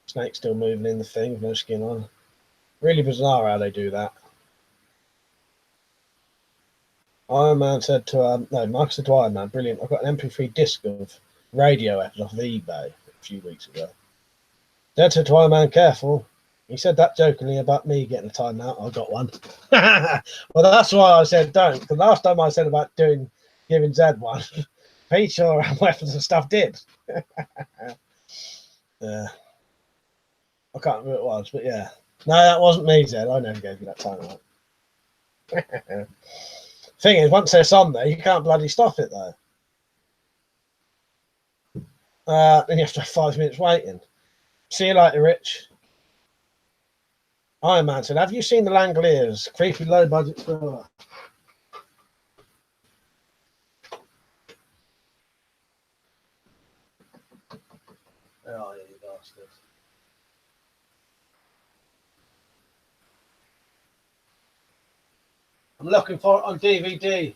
snake still moving in the thing with no skin on. Really bizarre how they do that. Iron Man said to Mark said to Iron Man, brilliant. I've got an MP3 disc of radio episodes off of eBay a few weeks ago. Dad said to Iron Man, careful. He said that jokingly about me getting a timeout. I got one. Well, that's why I said don't. The last time I said about giving Zed one, Peach or weapons and stuff did. Yeah. I can't remember who it was, but yeah. No, that wasn't me, Zed. I never gave you that timeout. Thing is, once it's on there, you can't bloody stop it though. Then you have to have 5 minutes waiting. See you later, Rich. Iron Man said, have you seen the Langoliers? Creepy low budget thriller. Where are you, bastards? I'm looking for it on DVD.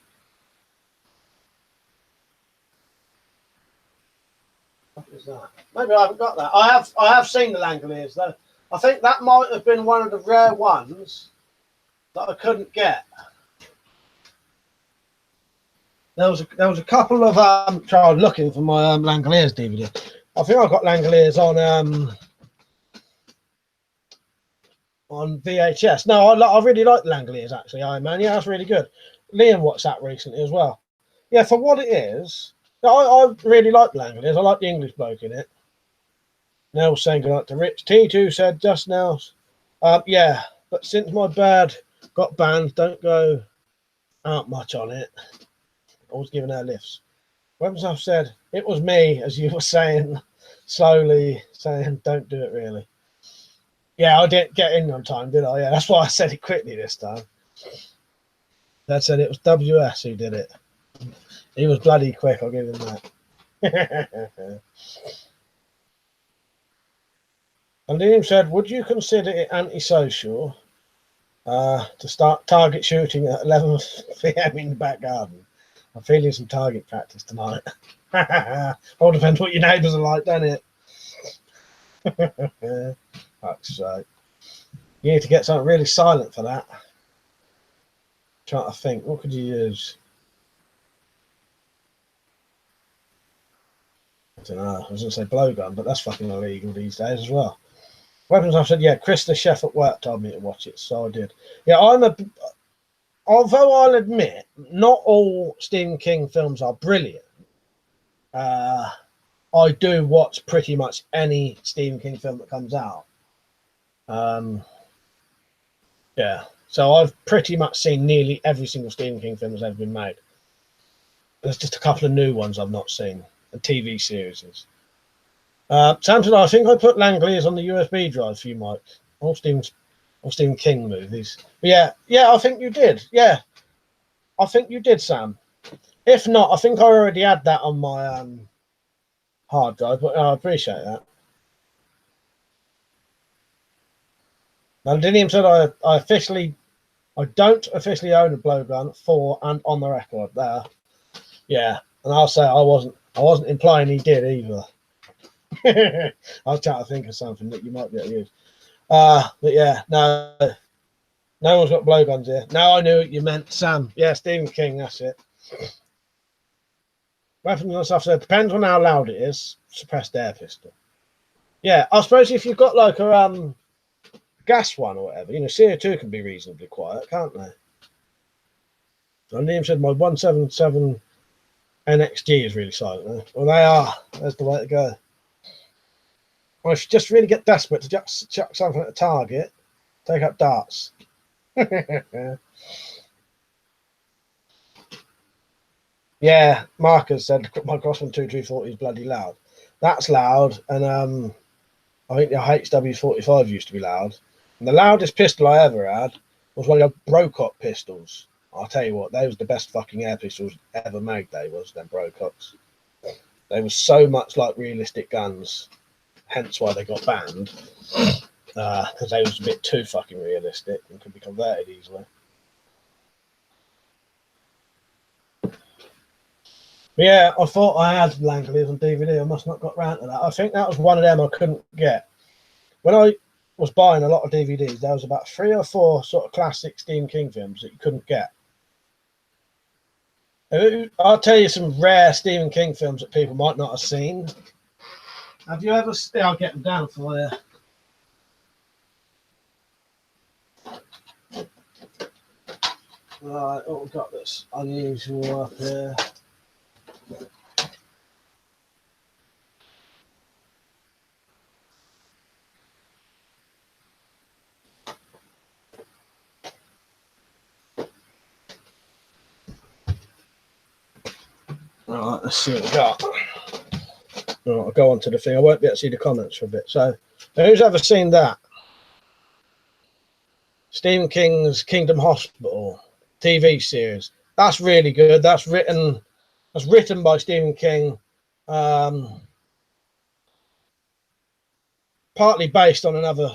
What is that? Maybe I haven't got that. I have seen the Langoliers though. I think that might have been one of the rare ones that I couldn't get. There was a couple of tried looking for my Langoliers DVD. I think I got Langoliers on VHS. No, I really like the Langoliers actually, Iron Man. Yeah, that's really good. Liam watched that recently as well. Yeah, for what it is, I really like Langley. I like the English bloke in it. Now saying good night to Rich. T2 said just now, yeah, but since my bird got banned, don't go out much on it. Always giving her lifts. Weapons I've said, it was me, as you were saying, slowly saying, don't do it really. Yeah, I didn't get in on time, did I? Yeah, that's why I said it quickly this time. Dad said it was WS who did it. He was bloody quick, I'll give him that. And Liam said, would you consider it antisocial to start target shooting at 11 p.m. in the back garden? I'm feeling some target practice tonight. All depends what your neighbours are like, doesn't it? Fuck's sake. You need to get something really silent for that. Trying to think, what could you use? I don't know. I was going to say blowgun, but that's fucking illegal these days as well. Weapons, I said, yeah, Chris, the chef at work, told me to watch it, so I did. Yeah, although I'll admit, not all Stephen King films are brilliant, I do watch pretty much any Stephen King film that comes out. Yeah, so I've pretty much seen nearly every single Stephen King film that's ever been made. There's just a couple of new ones I've not seen, and TV series. Samson, I think I put Langley's on the USB drive for you, Mike. All Stephen King movies. But yeah, I think you did. Yeah, I think you did, Sam. If not, I think I already had that on my hard drive, but I appreciate that. Now, Dinium said I don't officially own a blowgun for and on the record there. Yeah, and I'll say I wasn't implying he did either. I'll try to think of something that you might be able to use. But yeah, no one's got blowguns here. Now I knew what you meant, Sam. Yeah, Stephen King, that's it. Weapons and stuff said, depends on how loud it is. Suppressed air pistol. Yeah, I suppose if you've got like a gas one or whatever, CO2 can be reasonably quiet, can't they? And Liam said my 177 NXG is really silent. Well, they are. That's the way to go. Well, if you just really get desperate to just chuck something at a target, take up darts. Yeah, Marcus said my Crossman 2240 is bloody loud. That's loud, and I think the HW45 used to be loud. And the loudest pistol I ever had was one of the Brocock pistols. I'll tell you what, they was the best fucking air pistols ever made. They was them Brococks. They were so much like realistic guns. Hence why they got banned, because they was a bit too fucking realistic and could be converted easily. But yeah, I thought I had Langley's on DVD. I must not got round to that. I think that was one of them I couldn't get. When I was buying a lot of DVDs, there was about 3 or 4 sort of classic Stephen King films that you couldn't get. I'll tell you some rare Stephen King films that people might not have seen. Have you ever? I'll get them down for you. Right, what we've got this unusual up here. All right, let's see what we got. Right, I'll go on to the thing. I won't be able to see the comments for a bit. So, who's ever seen that? Stephen King's Kingdom Hospital TV series. That's really good. That's written by Stephen King. Partly based on another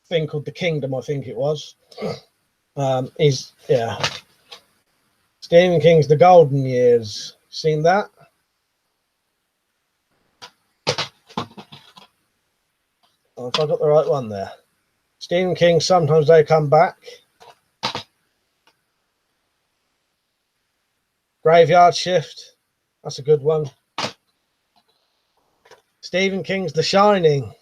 thing called The Kingdom, I think it was. Stephen King's The Golden Years. Seen that? Oh, if I got the right one there. Stephen King, Sometimes They Come Back. Graveyard Shift. That's a good one. Stephen King's The Shining.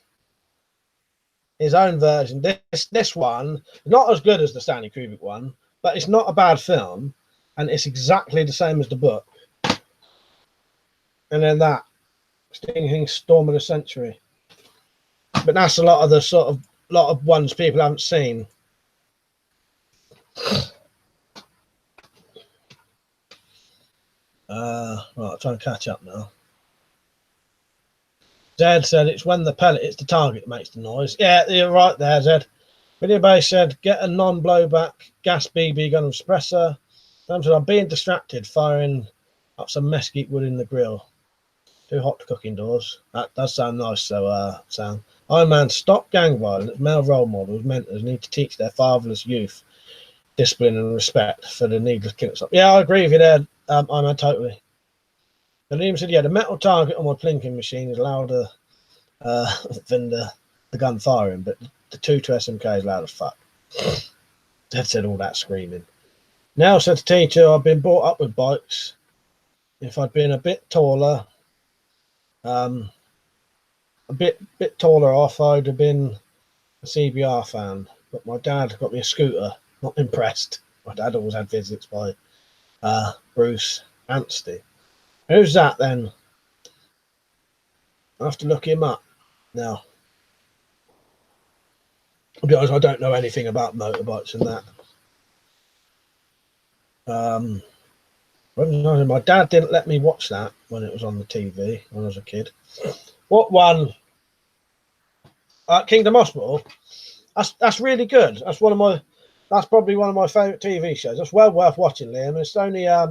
His own version. This one, not as good as the Stanley Kubrick one, but it's not a bad film. and it's exactly the same as the book. And then that Stephen King's Storm of the Century. But that's a lot of the sort of ones people haven't seen. Right, I'm trying to catch up now. Zed said it's when the pellet hits the target that makes the noise. Yeah, you're right there, Zed. Video Base said get a non-blowback gas BB gun and suppressor. Sam said I'm being distracted firing up some mesquite wood in the grill. Too hot to cook indoors. That does sound nice, so Sam. Iron Man, stop gang violence. Male role models, mentors need to teach their fatherless youth discipline and respect for the needless killing. Yeah, I agree with you there, Iron Man, totally. And Liam said, yeah, the metal target on my plinking machine is louder than the gun firing, but the 2 to SMK is loud as fuck. Dad said all that screaming. Now said to T2, I've been brought up with bikes. If I'd been a bit taller, a bit taller off, I'd have been a CBR fan. But my dad got me a scooter. Not impressed. My dad always had visits by Bruce Anstey. Who's that then? I have to look him up now. To be honest, I don't know anything about motorbikes and that. My dad didn't let me watch that when it was on the TV when I was a kid. What one? Kingdom Hospital. That's really good. That's probably one of my favourite TV shows. That's well worth watching, Liam. It's only I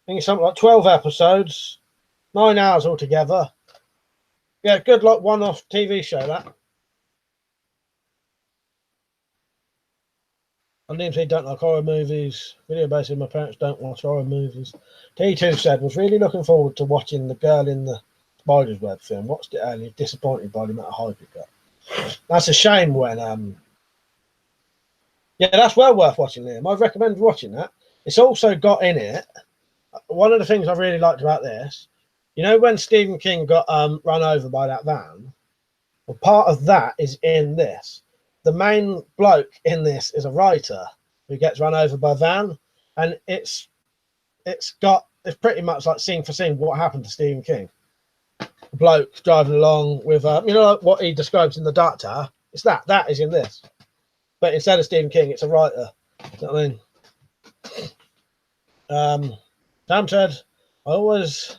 think it's something like 12 episodes, 9 hours altogether. Yeah, good luck one-off TV show that. And Liam said don't like horror movies. Video basically my parents don't watch horror movies. T2 said was really looking forward to watching the girl in the Spider's Web film. Watched it earlier, disappointed by the amount of hype it got. That's a shame when yeah, that's well worth watching, Liam. I recommend watching that. It's also got in it one of the things I really liked about this, you know, when Stephen King got run over by that van, well, part of that is in this. The main bloke in this is a writer who gets run over by a van, and it's pretty much like scene for scene what happened to Stephen King. A bloke driving along with you know, like what he describes in the Dark Tower. It's that is in this, but instead of Stephen King, it's a writer. You know what I mean? Sam said, I always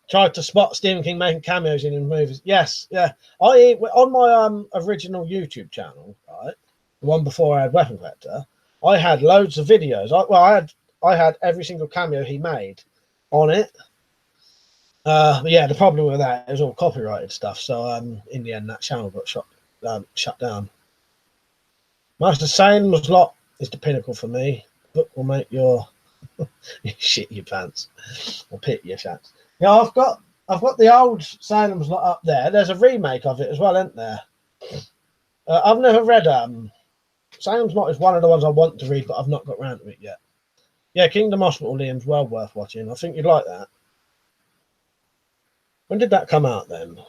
tried to spot Stephen King making cameos in his movies. Yes, yeah. On my original YouTube channel, right, the one before I had Weapon Collector, I had loads of videos. I had every single cameo he made on it. But yeah, the problem with that is all copyrighted stuff. So in the end, that channel got shut down. Master Salem's Lot is the pinnacle for me. Book will make your shit your pants or pit your shats. Yeah, I've got the old Salem's Lot up there. There's a remake of it as well, isn't there? I've never read Salem's Lot is one of the ones I want to read, but I've not got round to it yet. Yeah, Kingdom Hospital, Liam's well worth watching. I think you'd like that. When did that come out then?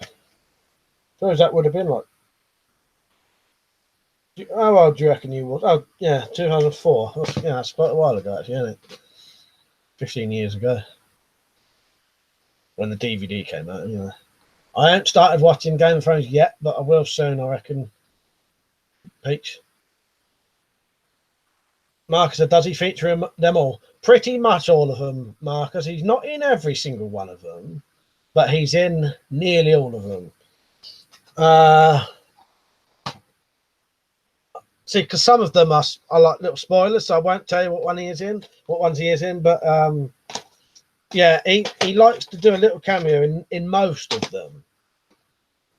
So that would have been like. How old do you reckon you was? Oh, yeah, 2004. Yeah, that's quite a while ago, actually, isn't it? 15 years ago. When the DVD came out, anyway. I haven't started watching Game of Thrones yet, but I will soon, I reckon. Peach. Marcus said, does he feature them all? Pretty much all of them, Marcus. He's not in every single one of them, but he's in nearly all of them. See, because some of them are like little spoilers, so I won't tell you what ones he is in. But yeah, he likes to do a little cameo in most of them.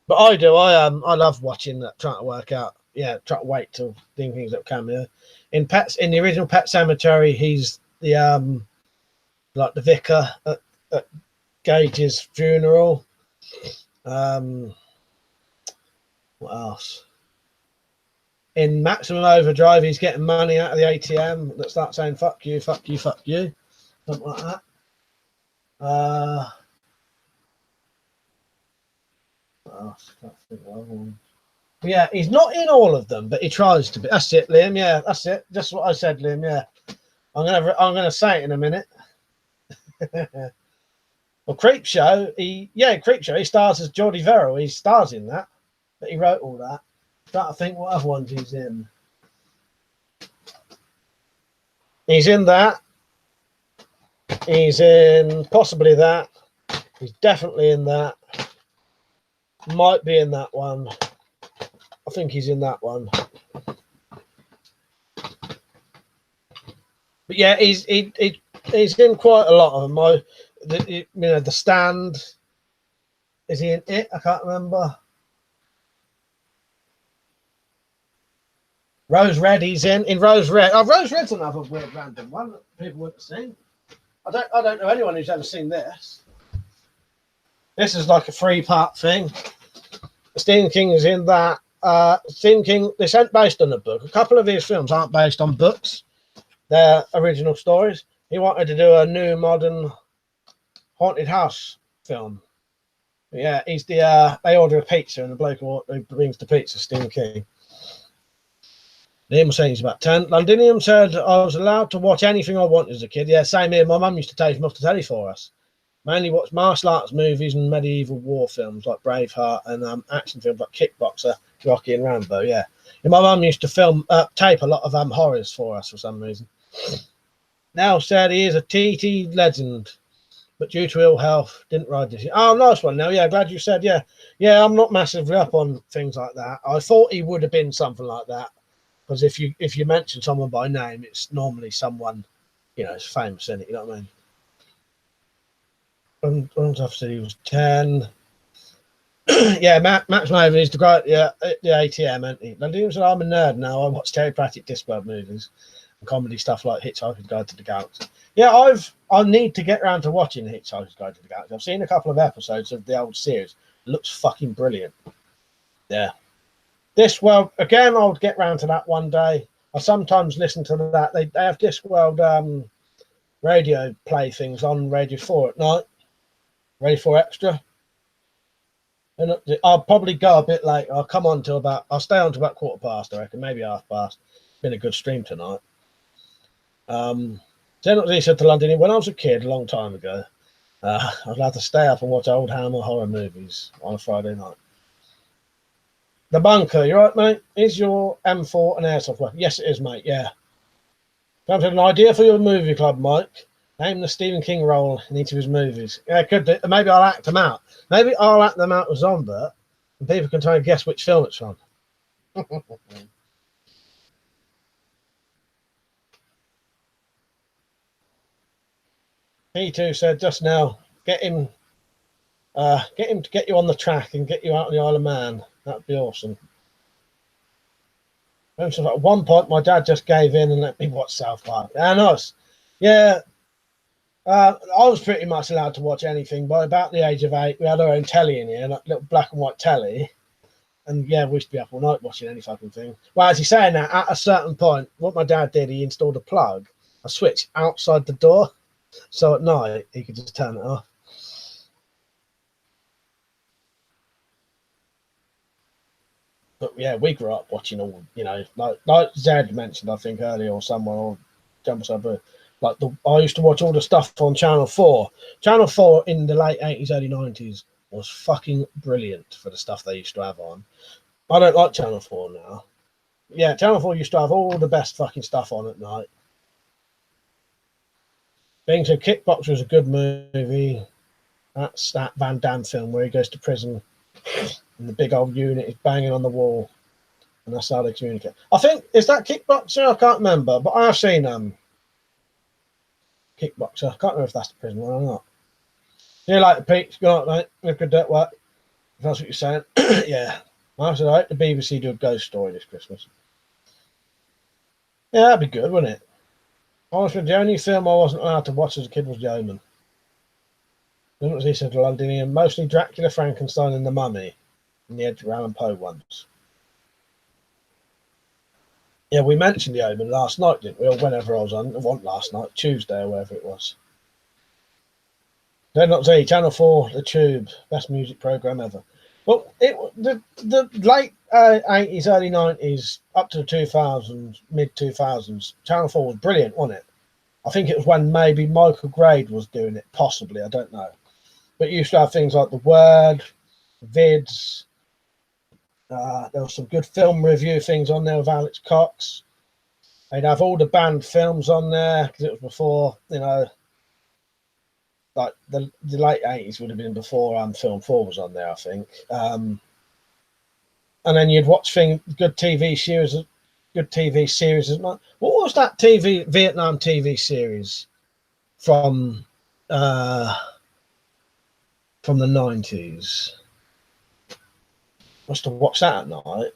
But I do. I love watching that, trying to work out. Yeah, try to wait till Stephen King's little cameo. In the original Pet Sematary, he's the like the vicar at Gage's funeral. What else? In Maximum Overdrive, he's getting money out of the ATM that starts saying "fuck you, fuck you, fuck you," something like that. What else? Can't think of one. Yeah, he's not in all of them, but he tries to be. That's it, Liam. Yeah, that's it. Just what I said, Liam. Yeah, I'm gonna say it in a minute. Well, Creepshow, Creepshow. He stars as Geordie Verrill. He stars in that, but he wrote all that. I'm trying to think what other ones he's in. He's in that. He's in possibly that. He's definitely in that. Might be in that one. I think he's in that one. But yeah, he's in quite a lot of them. The Stand. Is he in it? I can't remember. Rose Red, he's in Rose Red. Oh, Rose Red's another weird random one that people wouldn't have seen. I don't know anyone who's ever seen this. This is like a 3-part thing. Stephen King is in that. Stephen King, this ain't based on a book. A couple of his films aren't based on books. They're original stories. He wanted to do a new modern haunted house film. Yeah, he's the they order a pizza and the bloke who brings the pizza, Stephen King. Liam was saying he's about 10. Londinium said I was allowed to watch anything I wanted as a kid. Yeah, same here. My mum used to take him off the telly for us. Mainly watch martial arts movies and medieval war films like Braveheart and action films like Kickboxer, Rocky and Rambo. Yeah, and my mum used to tape a lot of horrors for us for some reason. Now said he is a TT legend, but due to ill health, didn't ride this year. Oh, nice one. Now, yeah, glad you said. Yeah, I'm not massively up on things like that. I thought he would have been something like that because if you mention someone by name, it's normally someone, is famous in it. You know what I mean? And I've said he was 10. Yeah, Max Maven is the great, the ATM, isn't he? Londinium said I'm a nerd now. I watch Terry Pratchett Discworld movies and comedy stuff like Hitchhiker's Guide to the Galaxy. Yeah, I need to get around to watching Hitchhiker's Guide to the Galaxy. I've seen a couple of episodes of the old series. It looks fucking brilliant. Yeah. Discworld, again, I would get round to that one day. I sometimes listen to that. They have Discworld radio play things on Radio 4 at night. Radio 4 Extra. And I'll probably go a bit late. I'll stay on to about 1:15, I reckon, maybe past. Been a good stream tonight. Then he said to London, when I was a kid, a long time ago, I was allowed to stay up and watch old Hammer horror movies on a Friday night. The Bunker, you right, mate? Is your M4 an airsoft weapon? Yes, it is, mate, yeah. Come to an idea for your movie club, Mike. Name the Stephen King role in each of his movies. Yeah, could do. Maybe I'll act them out. Maybe I'll act them out with Zombert, and people can try and guess which film it's from. P2 said just now, get him to get you on the track and get you out of the Isle of Man. That'd be awesome. At one point, my dad just gave in and let me watch South Park. Yeah, nice. Yeah. I was pretty much allowed to watch anything. By about the age of 8, we had our own telly in here, like little black and white telly. And yeah, we used to be up all night watching any fucking thing. Well, as he's saying that, at a certain point, what my dad did, he installed a switch outside the door. So at night, he could just turn it off. But yeah, we grew up watching all, like Zed mentioned, I think, earlier or somewhere, or Jump Sub. I used to watch all the stuff on Channel 4. Channel 4 in the late 80s, early 90s was fucking brilliant for the stuff they used to have on. I don't like Channel 4 now. Yeah, Channel 4 used to have all the best fucking stuff on at night. Being so Kickboxer was a good movie. That's that Van Damme film where he goes to prison and the big old unit is banging on the wall. And that's how they communicate. I think, is that Kickboxer? I can't remember, but I have seen Kickboxer. I can't remember if that's the prison one or not. See you later, Pete. Good night, mate. Have good day at work. If that's what you're saying. Yeah. I said, I hope the BBC do a ghost story this Christmas. Yeah, that'd be good, wouldn't it? Honestly, the only film I wasn't allowed to watch as a kid was The Omen. Then what he said to Londinium, mostly Dracula, Frankenstein, and The Mummy, and the Edgar Allan Poe ones. Yeah, we mentioned The Omen last night, didn't we? Or whenever I was on. It wasn't last night, Tuesday or whatever it was. Then not Z, Channel 4, The Tube, best music programme ever. Well, the late 80s, early 90s, up to the 2000s, mid-2000s, Channel 4 was brilliant, wasn't it? I think it was when maybe Michael Grade was doing it, possibly, I don't know. But you used to have things like The Word, Vids. There was some good film review things on there with Alex Cox. They'd have all the banned films on there because it was before, you know, like the late 80s would have been before Film 4 was on there, I think. And then you'd watch good TV series. What was that Vietnam TV series from the 90s? Must have watched that at night.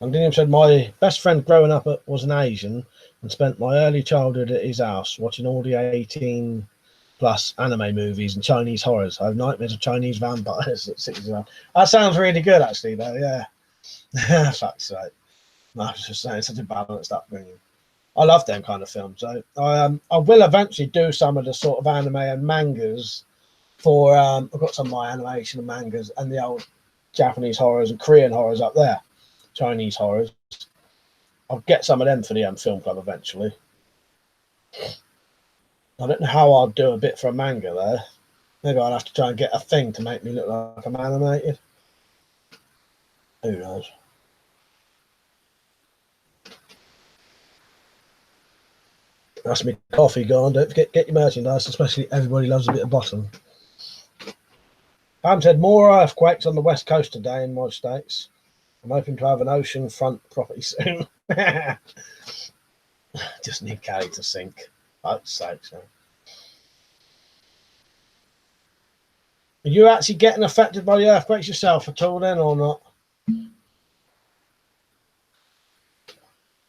And William said, my best friend growing up was an Asian and spent my early childhood at his house watching all the 18 plus anime movies and Chinese horrors. I have nightmares of Chinese vampires at 61. That sounds really good, actually, though, yeah. Fuck's sake. No, I was just saying, such a balanced upbringing. I love them kind of films. So I will eventually do some of the sort of anime and mangas for, I've got some of my animation and mangas and the old Japanese horrors and Korean horrors up there. Chinese horrors. I'll get some of them for the film club eventually. I don't know how I'll do a bit for a manga though. Maybe I'll have to try and get a thing to make me look like I'm animated. Who knows? That's me coffee gone. Don't forget, get your merchandise, especially everybody loves a bit of bottom. Pam said more earthquakes on the west coast today in my states. I'm hoping to have an ocean front property soon. Just need Callie to sink. I'd say so. Are you actually getting affected by the earthquakes yourself at all then or not?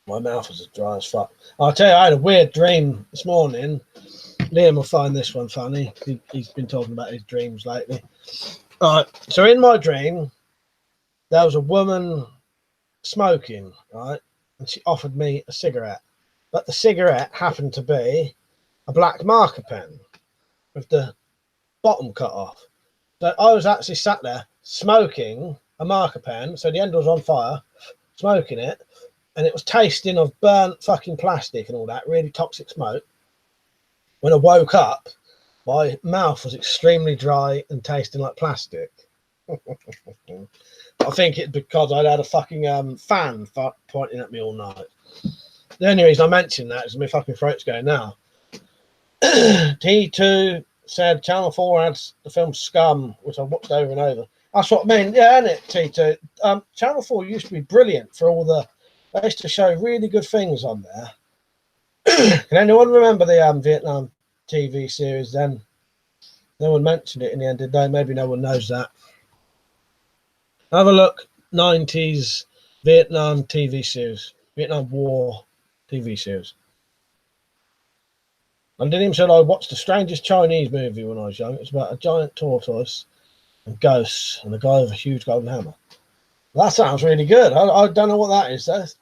My mouth is as dry as fuck. I'll tell you, I had a weird dream this morning. Liam will find this one funny. He's been talking about his dreams lately. All right, so in my dream, there was a woman smoking, right? And she offered me a cigarette. But the cigarette happened to be a black marker pen with the bottom cut off. So I was actually sat there smoking a marker pen. So the end was on fire, smoking it. And it was tasting of burnt fucking plastic and all that, really toxic smoke. When I woke up, my mouth was extremely dry and tasting like plastic. I think it's because I'd had a fucking fan pointing at me all night. The only reason I mentioned that is my fucking throat's going now. T2 said Channel 4 had the film Scum, which I watched over and over. That's what I mean. Yeah, isn't it, T2? Channel 4 used to be brilliant for all the... They used to show really good things on there. Can anyone remember the Vietnam TV series then? No one mentioned it in the end, did they? Maybe no one knows that. Have a look. 90s Vietnam TV series. Vietnam War TV series. And Dilliam said, I watched the strangest Chinese movie when I was young. It's about a giant tortoise and ghosts and a guy with a huge golden hammer. That sounds really good. I don't know what that is. It's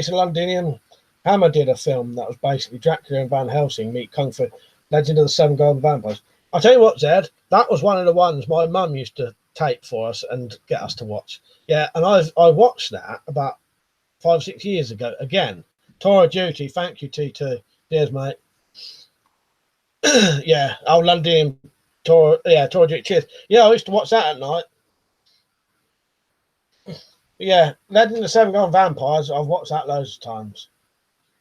a Londonian. Hammer did a film that was basically Dracula and Van Helsing meet Kung Fu, Legend of the Seven Golden Vampires. I'll tell you what, Zed, that was one of the ones my mum used to tape for us and get us to watch. Yeah, and I watched that about 5-6 years ago. Again, Tour of Duty. Thank you, T2. Cheers, mate. Yeah, old Londonian Tour of Duty. Cheers. Yeah, I used to watch that at night. Yeah, Legend of the Seven Golden Vampires, I've watched that loads of times.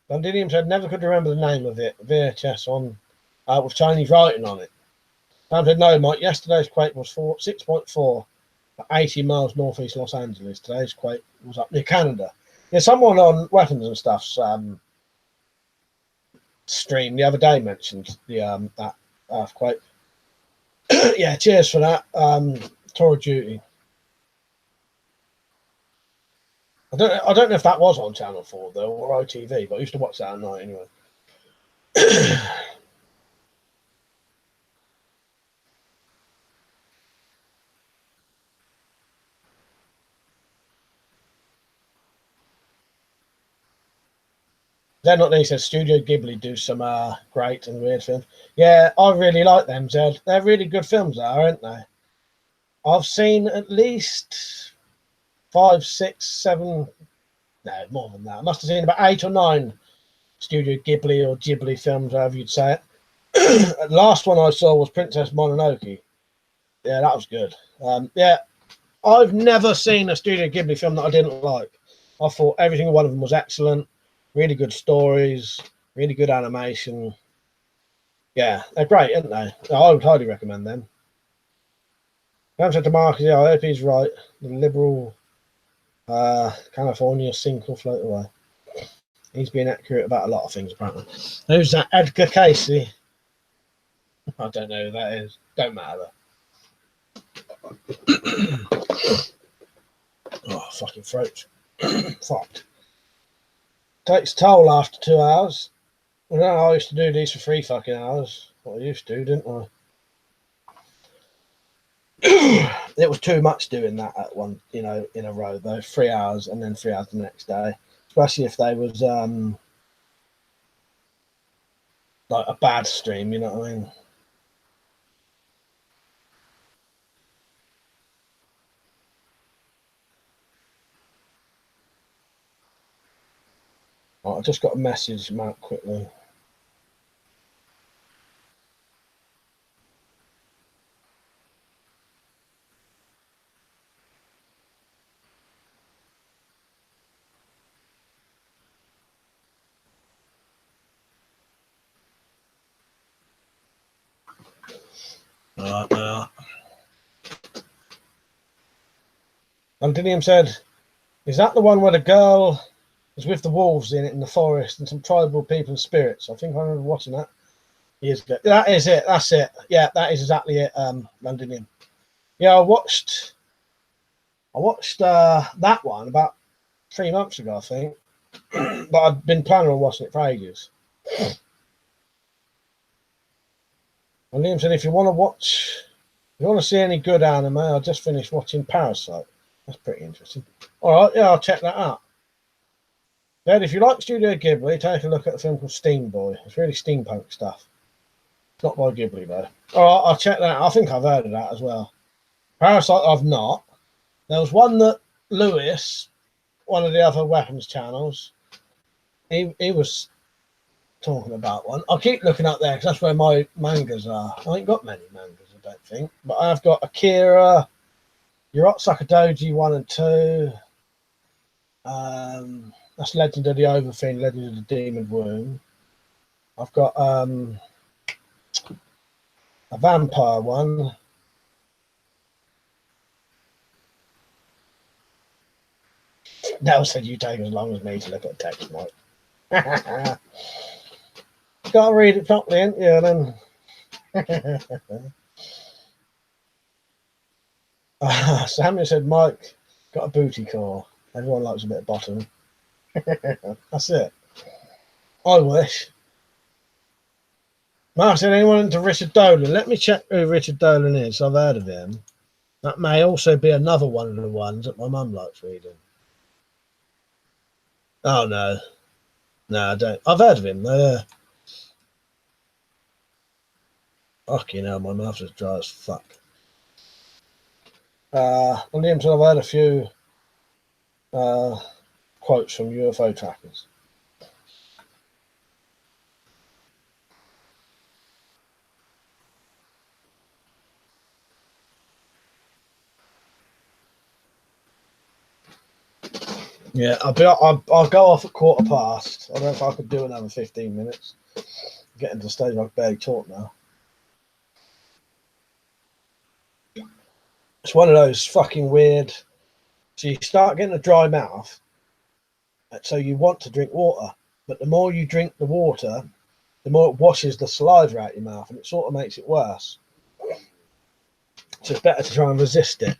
Londinium said never could remember the name of it. VHS on with Chinese writing on it. Sam said no, Mike. Yesterday's quake was 6.4 at 80 miles northeast Los Angeles. Today's quake was up near Canada. Yeah, someone on Weapons and Stuff's stream the other day mentioned the that earthquake. Yeah, cheers for that. Tour of Duty. I don't know if that was on Channel 4 though or OTV, but I used to watch that at night anyway. They're not. They said Studio Ghibli do some great and weird films. Yeah, I really like them, Zed. They're really good films, aren't they? I've seen at least 5, 6, 7 No, more than that. I must have seen about 8 or 9 Studio Ghibli or Ghibli films, however you'd say it. The last one I saw was Princess Mononoke. Yeah, that was good. Yeah, I've never seen a Studio Ghibli film that I didn't like. I thought every single one of them was excellent. Really good stories, really good animation. Yeah, they're great, aren't they? I would highly recommend them. I said to Marcus, yeah, I hope he's right. The liberal California sink or float away. He's being accurate about a lot of things, apparently. Who's that? Edgar Casey? I don't know who that is. Don't matter. Oh, fucking throat. Fucked. Takes a toll after 2 hours. I used to do these for 3 fucking hours. What I used to, didn't I? It was too much doing that at one, in a row though. 3 hours and then 3 hours the next day. Especially if they was like a bad stream, you know what I mean? I just got a message, Matt, quickly. Antinium said, is that the one where the girl is with the wolves in it in the forest and some tribal people and spirits? I think I remember watching that years ago. That is it. That's it. Yeah, that is exactly it, Londinium. Yeah, I watched that one about 3 months ago, I think. But I've been planning on watching it for ages. And Liam said, if you want to see any good anime, I just finished watching Parasite. That's pretty interesting. All right, yeah, I'll check that out. Then, if you like Studio Ghibli, take a look at a film called Steam Boy. It's really steampunk stuff. It's not by Ghibli, though. All right, I'll check that out. I think I've heard of that as well. Parasite, I've not. There was one that Lewis, one of the other weapons channels, he was talking about one. I'll keep looking up there because that's where my mangas are. I ain't got many mangas, I don't think. But I've got Akira, Urotsuka Doji 1 and 2. That's Legend of the Overfiend, Legend of the Demon Womb. I've got a vampire one. Nell said you take as long as me to look at text, Mike. Gotta read it properly, ain't you? Then Samuel said, Mike got a booty call. Everyone likes a bit of bottom. That's it. I wish. Mark said, anyone into Richard Dolan? Let me check who Richard Dolan is. I've heard of him. That may also be another one of the ones that my mum likes reading. Oh, no. No, I don't. I've heard of him. Fucking hell, my mouth is dry as fuck. On the internet, I've heard a few quotes from UFO trackers. Yeah, I'll go off at 1:15. I don't know if I could do another 15 minutes. I'm getting to the stage where I can barely talk now. It's one of those fucking weird. So you start getting a dry mouth, so you want to drink water, but the more you drink the water, the more it washes the saliva out your mouth, and it sort of makes it worse. So it's better to try and resist it.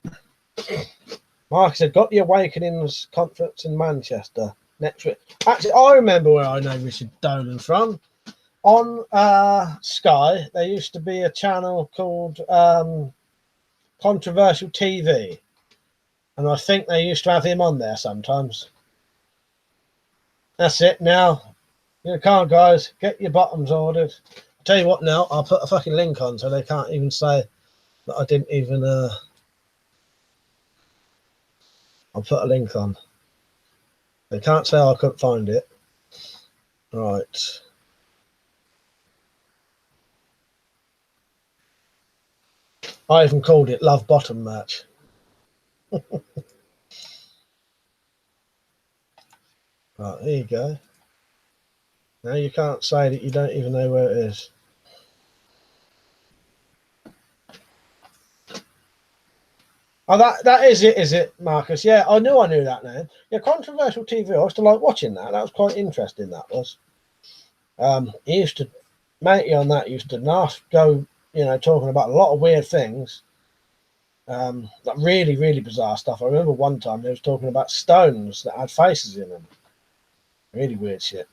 Mark said, got the Awakenings conference in Manchester next week. Actually, I remember where I know Richard Dolan from. On Sky, there used to be a channel called Controversial TV. And I think they used to have him on there sometimes. That's it now. You can't, guys. Get your bottoms ordered. I'll tell you what now, I'll put a fucking link on so they can't even say that I didn't even... I'll put a link on. They can't say I couldn't find it. Right. I even called it Love Bottom Match. Right, here you go. Now you can't say that you don't even know where it is. Oh, that is it, Marcus? Yeah, I knew that name. Yeah, controversial TV. I used to like watching that. That was quite interesting. That was. He used to, matey on that used to go, talking about a lot of weird things. Like really, really bizarre stuff. I remember one time they was talking about stones that had faces in them. Really weird shit.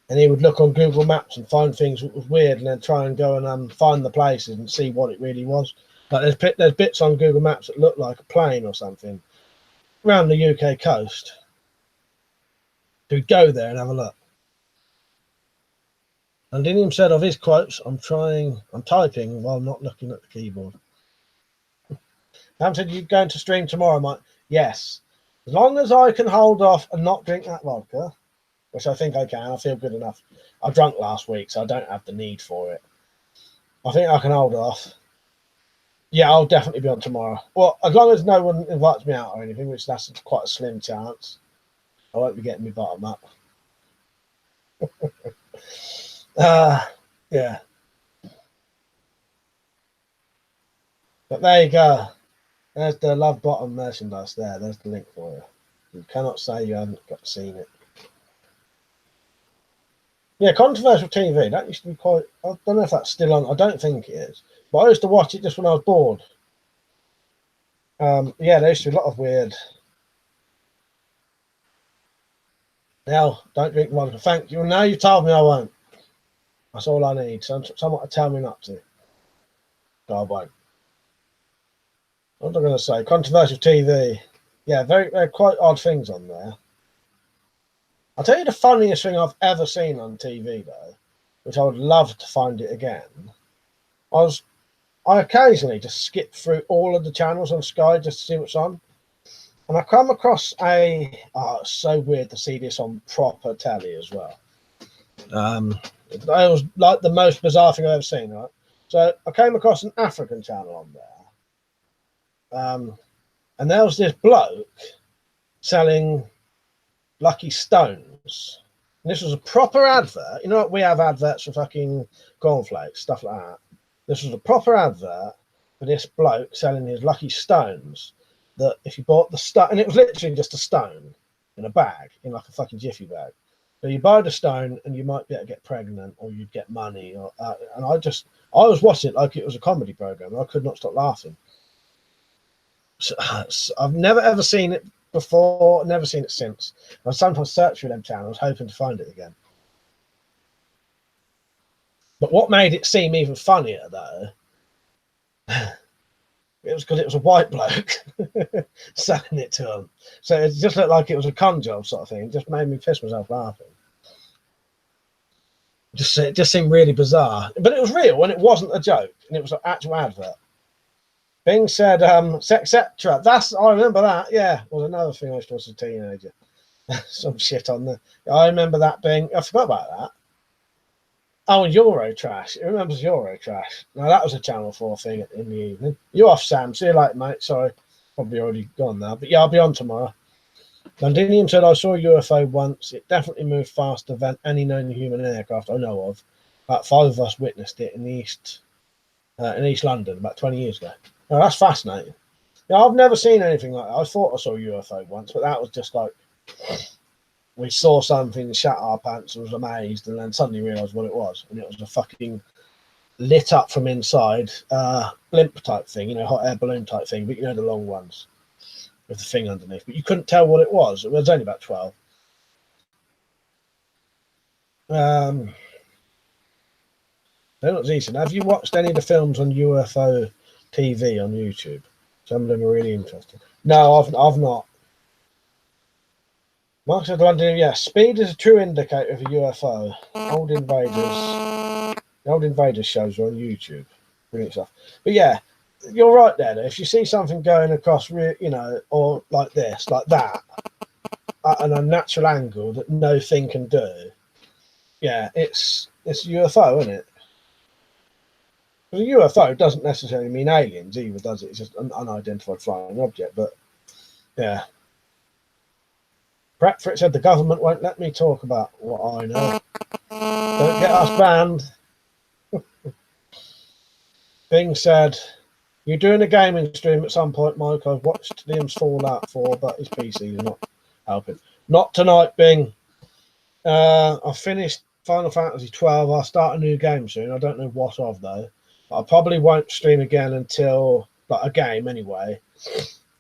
And he would look on Google Maps and find things that was weird, and then try and go and find the places and see what it really was. Like there's bits on Google Maps that look like a plane or something around the UK coast. So we'd go there and have a look. And Dinium said of his quotes, I'm typing while not looking at the keyboard. Ham said, you going to stream tomorrow, Mike? Yes. As long as I can hold off and not drink that vodka, which I think I can, I feel good enough. I drank last week, so I don't have the need for it. I think I can hold off. Yeah, I'll definitely be on tomorrow. Well, as long as no one invites me out or anything, which that's quite a slim chance, I won't be getting my bottom up. Yeah. But there you go. There's the Love Bottom merchandise there. There's the link for you. You cannot say you haven't seen it. Yeah, controversial TV. That used to be quite... I don't know if that's still on. I don't think it is. But I used to watch it just when I was bored. Yeah, there used to be a lot of weird... Now, don't drink vodka. Thank you. Now you've told me I won't. That's all I need. Someone to tell me not to. No, I won't. What was I going to say? Controversial TV. Yeah, very quite odd things on there. I'll tell you the funniest thing I've ever seen on TV, though, which I would love to find it again. I occasionally just skip through all of the channels on Sky just to see what's on. And I come across it's so weird to see this on proper telly as well. It was like the most bizarre thing I've ever seen, right? So I came across an African channel on there. And there was this bloke selling lucky stones. And this was a proper advert. You know what? We have adverts for fucking cornflakes, stuff like that. This was a proper advert for this bloke selling his lucky stones. That if you bought the stone, and it was literally just a stone in a bag, in like a fucking jiffy bag. So you buy the stone and you might be able to get pregnant, or you'd get money. And I was watching it like it was a comedy program. And I could not stop laughing. So I've never ever seen it before, never seen it since. I sometimes search for them channels hoping to find it again. But what made it seem even funnier, though, it was because it was a white bloke selling it to him. So it just looked like it was a con job sort of thing. It just made me piss myself laughing. It just seemed really bizarre. But it was real and it wasn't a joke. And it was an actual advert. Bing said, etc. I remember that. Yeah, was another thing I used to watch as a teenager. Some shit on there. I remember that being... I forgot about that. Oh, and Eurotrash. It remembers Eurotrash. Now, that was a Channel 4 thing in the evening. You off, Sam. See you later, mate. Sorry. Probably already gone now. But yeah, I'll be on tomorrow. Londinium said, I saw a UFO once. It definitely moved faster than any known human aircraft I know of. About 5 of us witnessed it in East London about 20 years ago. Oh, that's fascinating. Yeah, I've never seen anything like that. I thought I saw a UFO once, but that was just like we saw something, shat our pants, was amazed, and then suddenly realised what it was. And it was a fucking lit up from inside blimp type thing, hot air balloon type thing, but the long ones with the thing underneath. But you couldn't tell what it was. It was only about 12. Have you watched any of the films on UFO TV on YouTube? Some of them are really interesting. No, I've not. Mark said, London, yeah, speed is a true indicator of a UFO. The old Invaders shows are on YouTube. Brilliant stuff. But yeah, you're right there. If you see something going across, or like this, like that, at an unnatural angle that no thing can do. Yeah, it's a UFO, isn't it? Because a UFO doesn't necessarily mean aliens either, does it? It's just an unidentified flying object. But yeah, Bradford said the government won't let me talk about what I know. Don't get us banned. Bing said, "You're doing a gaming stream at some point, Mike. I've watched Liam's Fallout 4, but his PC is not helping. Not tonight, Bing. I've finished Final Fantasy 12. I'll start a new game soon. I don't know what of, though. I probably won't stream again until, like, a game anyway,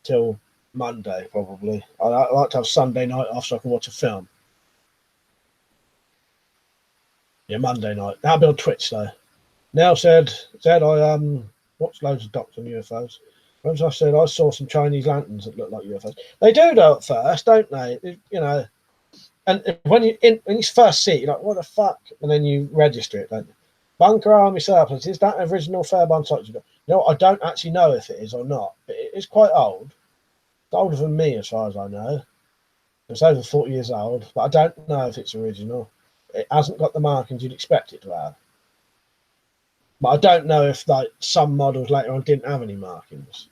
till Monday, probably. I like to have Sunday night off so I can watch a film. Yeah, Monday night. That'll be on Twitch, though. Now said I watched loads of Doctor and UFOs. Once I said I saw some Chinese lanterns that look like UFOs. They do though at first, don't they? You know, and when you first see it, you're like, what the fuck? And then you register it, don't you? Bunker Army Surplus, is that original Fairbairn site? You know, I don't actually know if it is or not, but it is quite old. It's older than me as far as I know. It's over 40 years old, but I don't know if it's original. It hasn't got the markings you'd expect it to have. But I don't know if like some models later on didn't have any markings.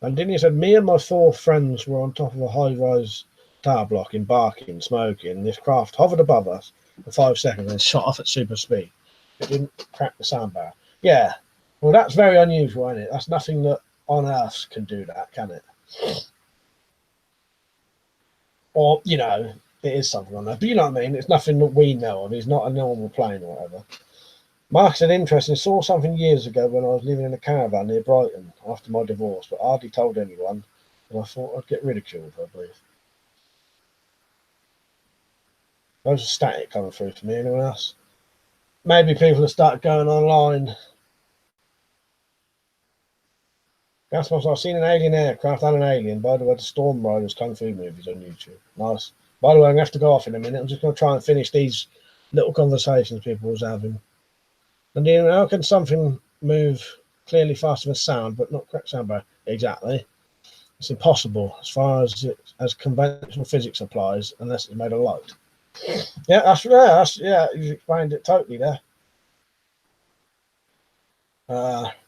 And then he said, me and my 4 friends were on top of a high-rise tower block embarking, smoking. This craft hovered above us for 5 seconds and shot off at super speed. It didn't crack the sound barrier. Yeah, well, that's very unusual, isn't it? That's nothing that on Earth can do that, can it? Or, you know, it is something on Earth. But you know what I mean? It's nothing that we know of. It's not a normal plane or whatever. Mark said, interesting, saw something years ago when I was living in a caravan near Brighton after my divorce, but hardly told anyone, and I thought I'd get ridiculed, I believe. Those are static coming through to me. Anyone else? Maybe people have started going online. Gaspas, I've seen an alien aircraft and an alien. By the way, the Storm Riders Kung Fu movies on YouTube. Nice. By the way, I'm going to have to go off in a minute. I'm just going to try and finish these little conversations people was having. And you know, how can something move clearly faster than sound, but not crack sound barrier? Exactly. It's impossible as far as conventional physics applies, unless it's made of light. Yeah, that's you explained it totally there.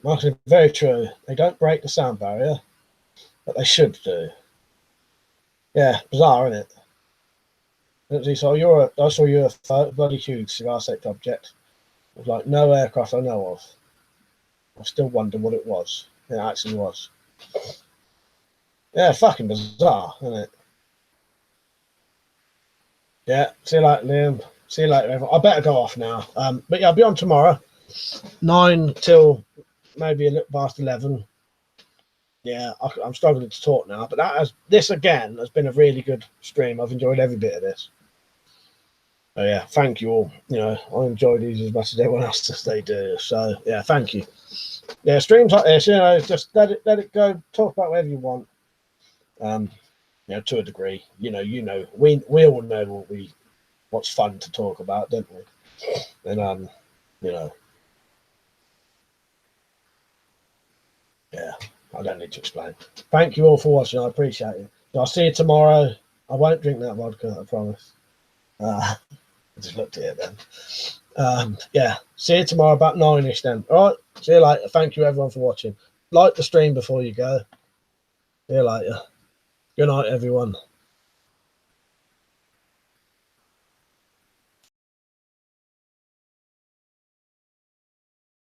Martin, very true. They don't break the sound barrier, but they should do. Yeah, bizarre, isn't it? So I saw you a bloody huge cigar-shaped object. It was like no aircraft I know of. I still wonder what it was. It actually was. Yeah, fucking bizarre, isn't it? Yeah, see you later, Liam. See you later, everyone. I better go off now. But yeah, I'll be on tomorrow. 9 till maybe a little past 11. Yeah, I'm struggling to talk now, but this again has been a really good stream. I've enjoyed every bit of this. Oh yeah, thank you all. You know, I enjoy these as much as everyone else does they do. So yeah, thank you. Yeah, streams like this, you know, just let it go. Talk about whatever you want. You know, to a degree. You know, we all know what's fun to talk about, don't we? And you know, yeah, I don't need to explain. Thank you all for watching. I appreciate it. I'll see you tomorrow. I won't drink that vodka, I promise. I just looked at it then. Yeah, see you tomorrow about 9ish then. All right, see you later. Thank you everyone for watching. Like the stream before you go. See you later. Good night, everyone.